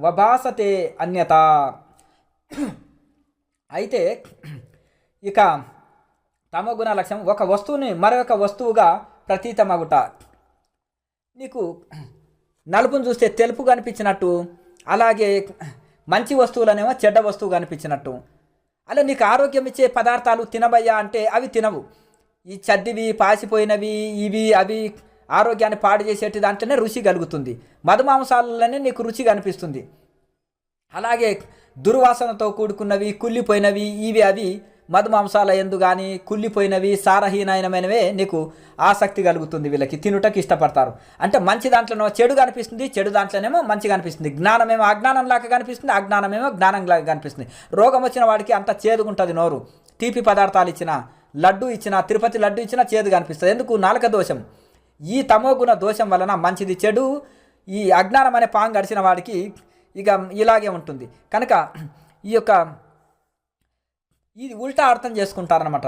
వభాసతే అన్యత. అయితే ఇక తమోగుణ లక్ష్యం ఒక వస్తువుని మరొక వస్తువుగా ప్రతీతమగుట. నీకు నలుపును చూస్తే తెలుపు కనిపించినట్టు, అలాగే మంచి వస్తువులనేమో చెడ్డ వస్తువు కనిపించినట్టు. అలా నీకు ఆరోగ్యం ఇచ్చే పదార్థాలు తినబయ్యా అంటే అవి తినవు. ఈ చద్దివి, పాసిపోయినవి, ఇవి అవి ఆరోగ్యాన్ని పాడు చేసేటి దాంట్లోనే రుచి కలుగుతుంది. మధుమాంసాలలోనే నీకు రుచి కనిపిస్తుంది. అలాగే దుర్వాసనతో కూడుకున్నవి, కుళ్ళిపోయినవి, ఇవి అవి మధుమాంసాల ఎందు కానీ కుళ్ళిపోయినవి, సారహీనమైనవే నీకు ఆసక్తి కలుగుతుంది. వీళ్ళకి తినుటకి ఇష్టపడతారు. అంటే మంచి దాంట్లోనేమో చెడు కనిపిస్తుంది, చెడు దాంట్లోనేమో మంచి కనిపిస్తుంది. జ్ఞానమేమో అజ్ఞానంలాగా కనిపిస్తుంది, అజ్ఞానమేమో జ్ఞానంలాగా కనిపిస్తుంది. రోగం వచ్చిన వాడికి అంత చేదుగుంటుంది నోరు. తీపి పదార్థాలు ఇచ్చినా, లడ్డు ఇచ్చినా, తిరుపతి లడ్డు ఇచ్చినా చేదు కనిపిస్తుంది. ఎందుకు? నాలుక దోషం. ఈ తమోగుణ దోషం వలన మంచిది చెడు, ఈ అజ్ఞానం అనే పాంగ్ గడిచిన వాడికి ఇక ఇలాగే ఉంటుంది. కనుక ఈ యొక్క ఇది ఉల్టా అర్థం చేసుకుంటారనమాట.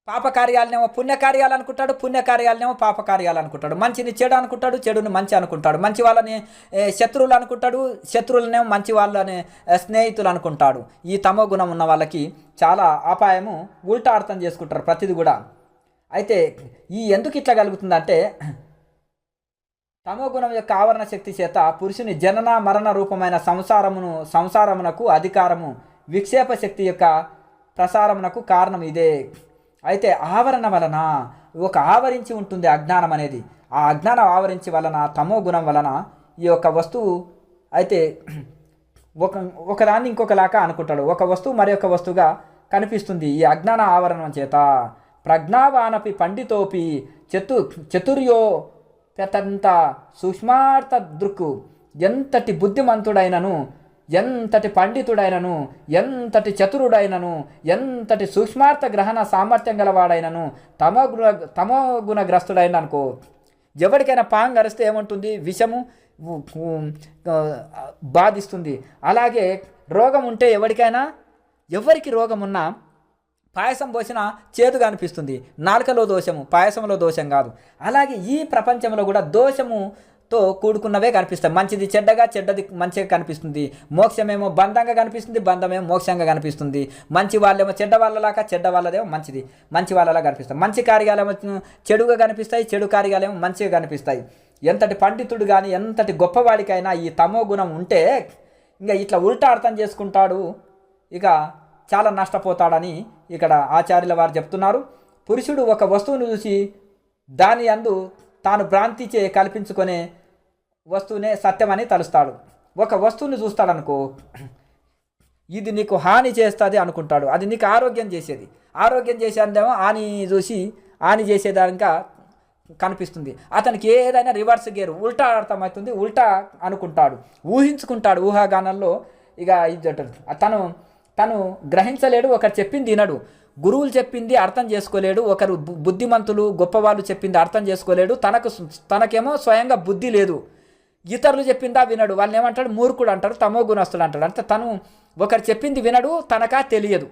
పాపకార్యాలనేమో పుణ్యకార్యాలు అనుకుంటాడు, పుణ్యకార్యాలనేమో పాపకార్యాలు అనుకుంటాడు. మంచిని చెడు అనుకుంటాడు, చెడుని మంచి అనుకుంటాడు. మంచి వాళ్ళని శత్రువులు అనుకుంటాడు, శత్రువులనేమో మంచి వాళ్ళని స్నేహితులు అనుకుంటాడు. ఈ తమో గుణం ఉన్న వాళ్ళకి చాలా అపాయము, ఉల్టా అర్థం చేసుకుంటారు ప్రతిది కూడా. అయితే ఎందుకు ఇట్లా కలుగుతుందంటే తమో గుణం యొక్క ఆవరణ శక్తి చేత పురుషుని జనన మరణ రూపమైన సంసారమునకు అధికారము, విక్షేప శక్తి యొక్క ప్రసారమునకు కారణం ఇదే. అయితే ఆవరణ వలన ఒక ఆవరించి ఉంటుంది అజ్ఞానం అనేది. ఆ అజ్ఞానం ఆవరించి వలన తమో గుణం వలన ఈ యొక్క వస్తువు అయితే ఒకదాన్ని ఇంకొకలాగా అనుకుంటాడు. ఒక వస్తువు మరి ఒక వస్తువుగా కనిపిస్తుంది ఈ అజ్ఞాన ఆవరణం చేత. ప్రజ్ఞావానపి పండితోపి చతుర్యో పెతంత సూక్ష్మార్థ దృక్కు. ఎంతటి బుద్ధిమంతుడైనను, ఎంతటి పండితుడైనను, ఎంతటి చతురుడైనను, ఎంతటి సూక్ష్మార్థ గ్రహణ సామర్థ్యం గలవాడైనను తమో గుణగ్రస్తుడైన అనుకో, ఎవరికైనా పాంగ్ అరిస్తే ఏముంటుంది? విషము బాధిస్తుంది. అలాగే రోగం ఉంటే ఎవరికి రోగం ఉన్నా పాయసం పోసినా చేదుగా అనిపిస్తుంది. నాలుకలో దోషము, పాయసంలో దోషం కాదు. అలాగే ఈ ప్రపంచంలో కూడా దోషముతో కూడుకున్నవే కనిపిస్తాయి. మంచిది చెడ్డగా, చెడ్డది మంచిగా కనిపిస్తుంది. మోక్షమేమో బంధంగా కనిపిస్తుంది, బంధమేమో మోక్షంగా కనిపిస్తుంది. మంచి వాళ్ళేమో చెడ్డ వాళ్ళలాగా, చెడ్డ వాళ్ళదేమో మంచి వాళ్ళలా కనిపిస్తాయి. మంచి కార్యాలేమో చెడుగా కనిపిస్తాయి, చెడు కార్యాలేమో మంచిగా కనిపిస్తాయి. ఎంతటి పండితుడు కానీ, ఎంతటి గొప్పవాడికైనా ఈ తమో గుణం ఉంటే ఇంకా ఇట్లా ఉల్టా అర్థం చేసుకుంటాడు, ఇక చాలా నష్టపోతాడని ఇక్కడ ఆచార్యుల వారు చెప్తున్నారు. పురుషుడు ఒక వస్తువును చూసి దాని యందు తాను భ్రాంతిచే కల్పించుకునే వస్తువునే సత్యమని తలుస్తాడు. ఒక వస్తువుని చూస్తాడనుకో, ఇది నీకు హాని చేస్తుంది అనుకుంటాడు. అది నీకు ఆరోగ్యం చేసేది. ఆరోగ్యం చేసేదేమో హాని చేసేదానిక కనిపిస్తుంది. అతనికి ఏదైనా రివర్స్ గేరు ఉల్టా అర్థమవుతుంది, ఉల్టా అనుకుంటాడు, ఊహించుకుంటాడు. ఊహాగానంలో ఇక తను గ్రహించలేడు. ఒకరు చెప్పింది వినడు, గురువులు చెప్పింది అర్థం చేసుకోలేడు, ఒకరు బుద్ధిమంతులు గొప్పవాళ్ళు చెప్పింది అర్థం చేసుకోలేడు, తనకేమో స్వయంగా బుద్ధి లేదు, ఇతరులు చెప్పిందా వినడు. వాళ్ళని ఏమంటాడు? మూర్ఖుడు అంటాడు, తమో గుణస్తుడు అంటాడు. అంటే తను ఒకరు చెప్పింది వినడు, తనకా తెలియదు.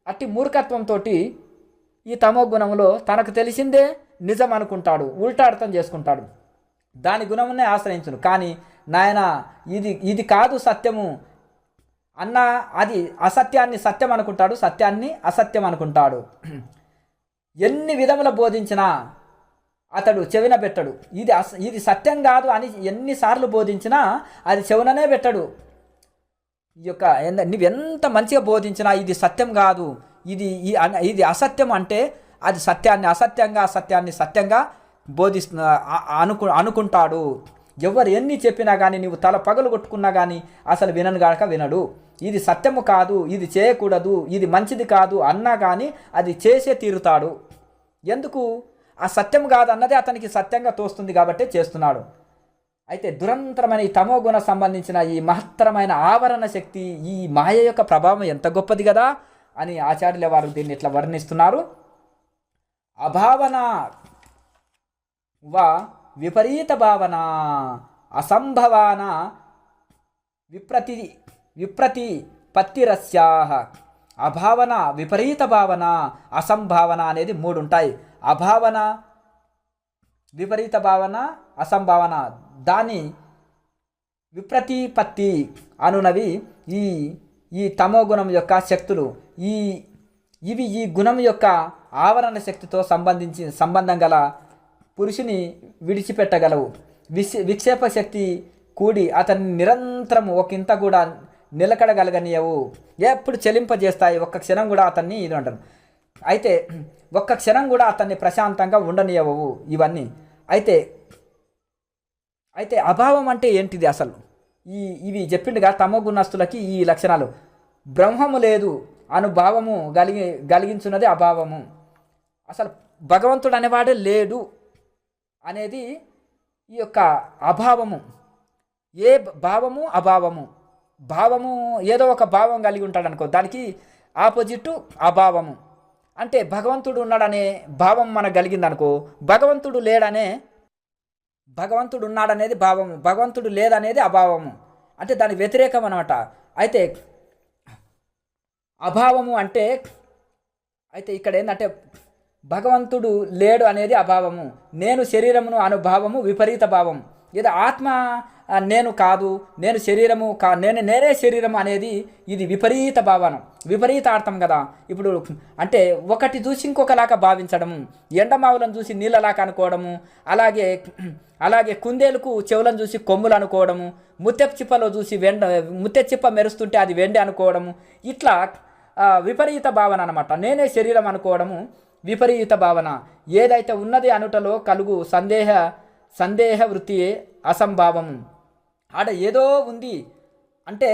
అట్టి మూర్ఖత్వంతో ఈ తమో గుణంలో తనకు తెలిసిందే నిజం అనుకుంటాడు, ఉల్టా అర్థం చేసుకుంటాడు, దాని గుణమునే ఆశ్రయించును. కానీ నాయన ఇది కాదు సత్యము అన్న, అది అసత్యాన్ని సత్యం అనుకుంటాడు, సత్యాన్ని అసత్యం అనుకుంటాడు. ఎన్ని విధముల బోధించినా అతడు చెవిన పెట్టడు. ఇది సత్యం కాదు అని ఎన్నిసార్లు బోధించినా అది చెవుననే పెట్టడు. ఈ యొక్క నువ్వెంత మంచిగా బోధించినా ఇది సత్యం కాదు, ఇది అసత్యం అంటే అది సత్యాన్ని అసత్యంగా, అసత్యాన్ని సత్యంగా అనుకుంటాడు. ఎవరు ఎన్ని చెప్పినా కానీ, నువ్వు తల పగలు కొట్టుకున్నా కానీ అసలు వినడు. ఇది సత్యము కాదు, ఇది చేయకూడదు, ఇది మంచిది కాదు అన్నా కానీ అది చేసే తీరుతాడు. ఎందుకు? ఆ సత్యం కాదు అన్నదే అతనికి సత్యంగా తోస్తుంది కాబట్టి చేస్తున్నాడు. అయితే దురంతరమైన ఈ తమో గుణ సంబంధించిన ఈ మహత్తరమైన ఆవరణ శక్తి, ఈ మాయ యొక్క ప్రభావం ఎంత గొప్పది కదా అని ఆచార్యుల వారు దీన్ని ఇట్లా వర్ణిస్తున్నారు. అభావన వా విపరీత భావన అసంభవాన విప్రతిపత్తిరస్యా. అభావన, విపరీత భావన, అసంభావన అనేది 3 ఉంటాయి. అభావన, విపరీత భావన, అసంభావన, దాని విప్రతిపత్తి అనునవి ఈ తమో గుణం యొక్క శక్తులు. ఇవి ఈ గుణం యొక్క ఆవరణ శక్తితో సంబంధం గల పురుషుని విడిచిపెట్టగలవు. విక్షేప శక్తి కూడి అతన్ని నిరంతరం ఒకంత కూడా నిలకడగలగనియవు, ఎప్పుడు చెలింపజేస్తాయి. ఒక్క క్షణం కూడా అతన్ని ఇది అంటారు. అయితే ఒక్క క్షణం కూడా అతన్ని ప్రశాంతంగా ఉండనియవు ఇవన్నీ. అయితే అభావం అంటే ఏంటిది అసలు? ఇవి చెప్పిండుగా తమో గుణస్తులకి ఈ లక్షణాలు. బ్రహ్మము లేదు అనుభావము కలిగించున్నది అభావము. అసలు భగవంతుడు అనేవాడే లేడు అనేది ఈ యొక్క అభావము. ఏ భావము? అభావము. భావము ఏదో ఒక భావం కలిగి ఉంటాడు అనుకో, దానికి ఆపోజిట్ అభావము. అంటే భగవంతుడు ఉన్నాడనే భావం మనకు కలిగిందనుకో, భగవంతుడు ఉన్నాడనేది భావము, భగవంతుడు లేదనేది అభావము. అంటే దాని వ్యతిరేకం అన్నమాట. అయితే అభావము అంటే ఇక్కడ ఏంటంటే భగవంతుడు లేడు అనేది అభావము, నేను శరీరమును అనుభావము విపరీత భావం. ఇది ఆత్మ నేను కాదు, నేను శరీరము నేనే శరీరం అనేది ఇది విపరీత భావన, విపరీతార్థం కదా. ఇప్పుడు అంటే ఒకటి చూసి ఇంకొకలాగా భావించడము, ఎండమావులను చూసి నీళ్ళలాగా అనుకోవడము, అలాగే కుందేలుకు చెవులను చూసి కొమ్ములు అనుకోవడము, ముత్యపు చిప్పలో చూసి ముత్యపు చిప్ప మెరుస్తుంటే అది వెండి అనుకోవడము, ఇట్లా విపరీత భావన అన్నమాట. నేనే శరీరం అనుకోవడము విపరీత భావన. ఏదైతే ఉన్నది అనుటలో కలుగు సందేహ వృత్తియే అసంభావము. ఆడ ఏదో ఉంది అంటే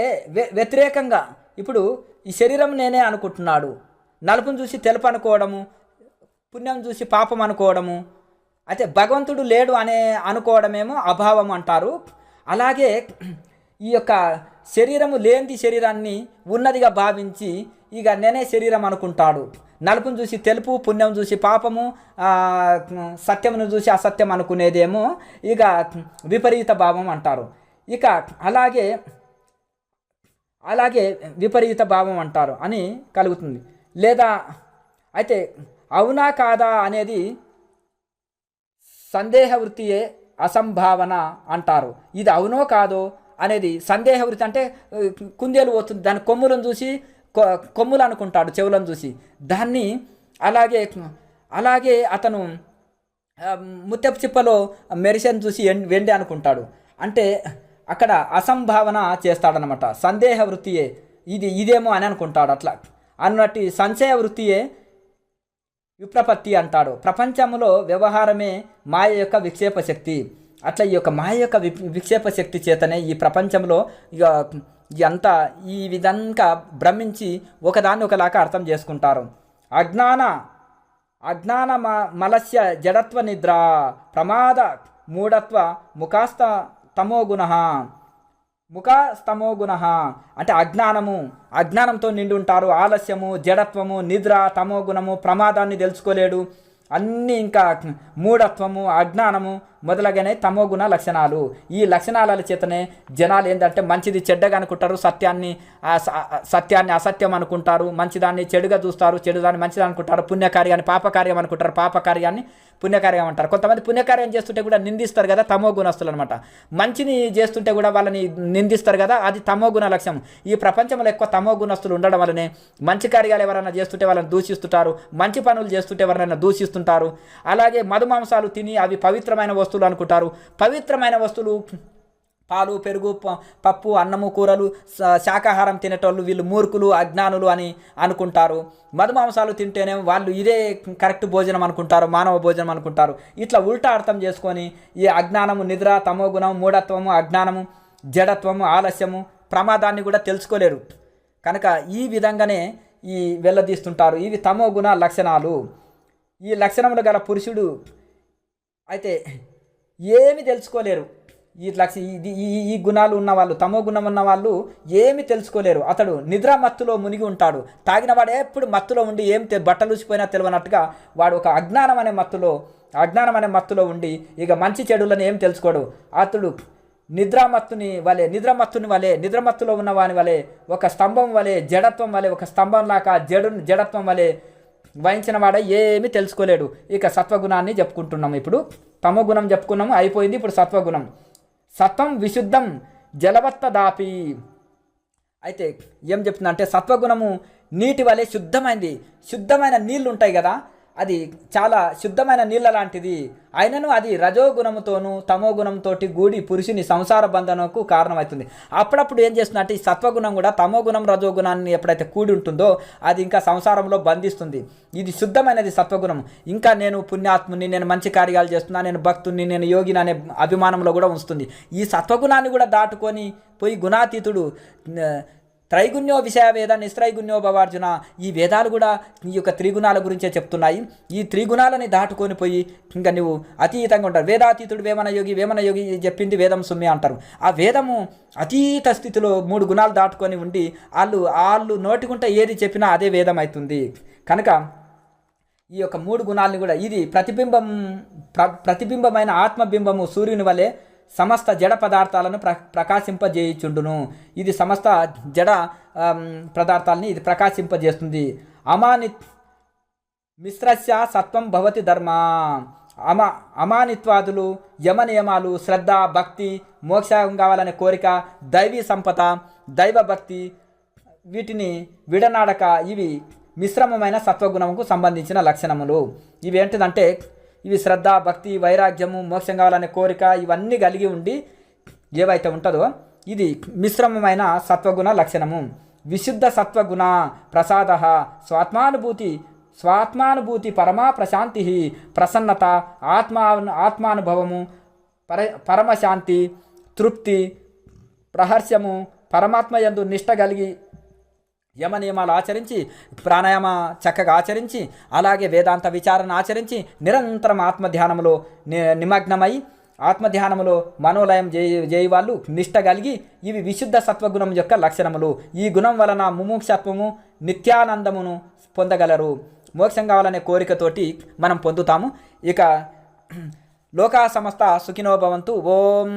వ్యతిరేకంగా. ఇప్పుడు ఈ శరీరం నేనే అనుకుంటున్నాడు, నలుపును చూసి తెలుపు అనుకోవడము, పుణ్యం చూసి పాపం అనుకోవడము. అయితే భగవంతుడు లేడు అనే అనుకోవడమేమో అభావం అంటారు. అలాగే ఈ యొక్క శరీరము లేని శరీరాన్ని ఉన్నదిగా భావించి ఇక నేనే శరీరం అనుకుంటాడు. నలుపును చూసి తెలుపు, పుణ్యం చూసి పాపము, సత్యమును చూసి అసత్యం అనుకునేదేమో ఇక విపరీత భావం అంటారు. ఇక అలాగే విపరీత భావం అంటారు అని కలుగుతుంది. లేదా అయితే అవునా కాదా అనేది సందేహ వృత్తియే అసంభావన అంటారు. ఇది అవునో కాదో అనేది సందేహ వృత్తి. అంటే కుందేలు పోతుంది, దాని కొమ్ములను చూసి కొమ్ములు అనుకుంటాడు, చెవులను చూసి దాన్ని. అలాగే అతను ముత్యపు చిప్పలో మెరిసెను చూసి వెండి అనుకుంటాడు. అంటే అక్కడ అసంభావన చేస్తాడనమాట. సందేహ వృత్తియే ఇదేమో అని అనుకుంటాడు. అట్లా అన్నట్టు సంశయ వృత్తియే విప్రపత్తి అంటాడు. ప్రపంచంలో వ్యవహారమే మాయ యొక్క విక్షేప శక్తి. అట్లా ఈ యొక్క మాయ యొక్క విక్షేప శక్తి చేతనే ఈ ప్రపంచంలో ఇక అంతా ఈ విధంగా భ్రమించి ఒకదాన్ని ఒకలాగా అర్థం చేసుకుంటారు. అజ్ఞాన మలస్య జడత్వ నిద్ర ప్రమాద మూఢత్వ ముఖాస్త తమోగుణ ముఖస్తమోగుణ అంటే అజ్ఞానంతో నిండి ఉంటారు. ఆలస్యము, జడత్వము, నిద్ర, తమోగుణము, ప్రమాదాన్ని తెలుసుకోలేడు. అన్నీ ఇంకా మూఢత్వము, అజ్ఞానము మొదలగానే తమోగుణ లక్షణాలు. ఈ లక్షణాల చేతనే జనాలు ఏంటంటే మంచిది చెడ్డగా అనుకుంటారు, సత్యాన్ని అసత్యం అనుకుంటారు, మంచిదాన్ని చెడుగా చూస్తారు, చెడుదాన్ని మంచిది అనుకుంటారు, పుణ్యకార్యాన్ని పాపకార్యం అనుకుంటారు, పాపకార్యాన్ని పుణ్యకార్యం అంటారు. కొంతమంది పుణ్యకార్యం చేస్తుంటే కూడా నిందిస్తారు కదా, తమో గుణస్తులు అనమాట. మంచిని చేస్తుంటే కూడా వాళ్ళని నిందిస్తారు కదా, అది తమో గుణ లక్ష్యం. ఈ ప్రపంచంలో ఎక్కువ తమో గుణస్తులు ఉండడం వల్లనే మంచి కార్యాలు ఎవరైనా చేస్తుంటే వాళ్ళని దూషిస్తుంటారు, మంచి పనులు చేస్తుంటే ఎవరైనా దూషిస్తుంటారు. అలాగే మధుమాంసాలు తిని అవి పవిత్రమైన వస్తువులు అనుకుంటారు. పవిత్రమైన వస్తువులు పాలు, పెరుగు, పప్పు, అన్నము, కూరలు, శాకాహారం తినేటోళ్ళు వీళ్ళు మూర్ఖులు, అజ్ఞానులు అని అనుకుంటారు. మధుమాంసాలు తింటేనే వాళ్ళు ఇదే కరెక్ట్ భోజనం అనుకుంటారు, మానవ భోజనం అనుకుంటారు. ఇట్లా ఉల్టా అర్థం చేసుకొని ఈ అజ్ఞానము, నిద్ర, తమోగుణం, మూఢత్వము, అజ్ఞానము, జడత్వము, ఆలస్యము, ప్రమాదాన్ని కూడా తెలుసుకోలేరు. కనుక ఈ విధంగానే వెళ్ళదీస్తుంటారు. ఇవి తమోగుణ లక్షణాలు. ఈ లక్షణములు గల పురుషుడు అయితే ఏమి తెలుసుకోలేరు. ఈ గుణాలు ఉన్నవాళ్ళు, తమో గుణం ఉన్న వాళ్ళు ఏమి తెలుసుకోలేరు. అతడు నిద్రామత్తులో మునిగి ఉంటాడు. తాగినవాడు ఎప్పుడు మత్తులో ఉండి ఏం బట్టలు ఊసిపోయినా తెలియనట్టుగా వాడు ఒక అజ్ఞానం అనే మత్తులో ఉండి ఇక మంచి చెడులను ఏం తెలుసుకోడు. అతడు నిద్రమత్తుని వలె నిద్రమత్తులో ఉన్న వాని వలె, ఒక స్తంభం వలె, జడత్వం వలె, ఒక స్తంభం లాగా జడత్వం వలె వహించిన వాడ ఏమీ తెలుసుకోలేడు. ఇక సత్వగుణాన్ని చెప్పుకుంటున్నాము. ఇప్పుడు తమో గుణం చెప్పుకున్నాము, అయిపోయింది. ఇప్పుడు సత్వగుణం. సత్వం విశుద్ధం జలవత్త దాపి. అయితే ఏం చెప్తుందంటే సత్వగుణము నీటి వలె శుద్ధమైన నీళ్ళు ఉంటాయి కదా, అది చాలా శుద్ధమైన నీళ్ళ లాంటిది. అయినను అది రజోగుణముతోనూ తమో గుణంతో కూడి పురుషుని సంసార బంధనకు కారణమవుతుంది. అప్పుడప్పుడు ఏం చేస్తుందంటే ఈ సత్వగుణం కూడా తమో గుణం రజోగుణాన్ని ఎప్పుడైతే కూడి ఉంటుందో అది ఇంకా సంసారంలో బంధిస్తుంది. ఇది శుద్ధమైనది సత్వగుణం. ఇంకా నేను పుణ్యాత్ముని, నేను మంచి కార్యాలు చేస్తున్నా, నేను భక్తుని, నేను యోగిని అనే అభిమానంలో కూడా ఉంచుతుంది. ఈ సత్వగుణాన్ని కూడా దాటుకొని పోయి గుణాతీతుడు త్రైగుణ్యో విషయ వేద నిస్త్రైగుణ్యో భవార్జున. ఈ వేదాలు కూడా ఈ యొక్క త్రిగుణాల గురించే చెప్తున్నాయి. ఈ త్రిగుణాలని దాటుకొని పోయి ఇంకా నువ్వు అతీతంగా ఉంటారు. వేదాతీతుడు వేమన యోగి చెప్పింది వేదం సుమ్మి అంటారు. ఆ వేదము అతీత స్థితిలో 3 గుణాలు దాటుకొని ఉండి వాళ్ళు నోటికుంటే ఏది చెప్పినా అదే వేదం అవుతుంది. కనుక ఈ యొక్క 3 గుణాలని కూడా ఇది ప్రతిబింబమైన ఆత్మబింబము సూర్యుని వలె సమస్త జడ పదార్థాలను ప్రకాశింపజేయుచుండును. ఇది సమస్త జడ పదార్థాలని ఇది ప్రకాశింపజేస్తుంది. మిశ్రస్య సత్వం భవతి ధర్మ. అమానిత్వాదులు, యమనియమాలు, శ్రద్ధ, భక్తి, మోక్షం కావాలనే కోరిక, దైవీ సంపద, దైవభక్తి వీటిని విడనాడక ఇవి మిశ్రమమైన సత్వగుణముకు సంబంధించిన లక్షణములు. ఇవి ఏంటిదంటే ఇవి శ్రద్ధ, భక్తి, వైరాగ్యము, మోక్షం కావాలనే కోరిక ఇవన్నీ కలిగి ఉండి ఏవైతే ఉంటుందో ఇది మిశ్రమమైన సత్వగుణ లక్షణము. విశుద్ధ సత్వగుణ ప్రసాద స్వాత్మానుభూతి పరమా ప్రశాంతి ప్రసన్నత ఆత్మానుభవము పరమశాంతి తృప్తి ప్రహర్షము పరమాత్మ యందు నిష్ట కలిగి యమ నియమాలు ఆచరించి ప్రాణాయామ చక్కగా ఆచరించి అలాగే వేదాంత విచారణ ఆచరించి నిరంతరం ఆత్మధ్యానములో నిమగ్నమై ఆత్మధ్యానములో మనోలయం చేయి వాళ్ళు నిష్ట కలిగి ఇవి విశుద్ధ సత్వగుణం యొక్క లక్షణములు. ఈ గుణం వలన ముముక్షత్వము నిత్యానందమును పొందగలరు. మోక్షం కావాలనే కోరికతోటి మనం పొందుతాము. ఇక లోకా సమస్త సుఖినో భవంతు. ఓం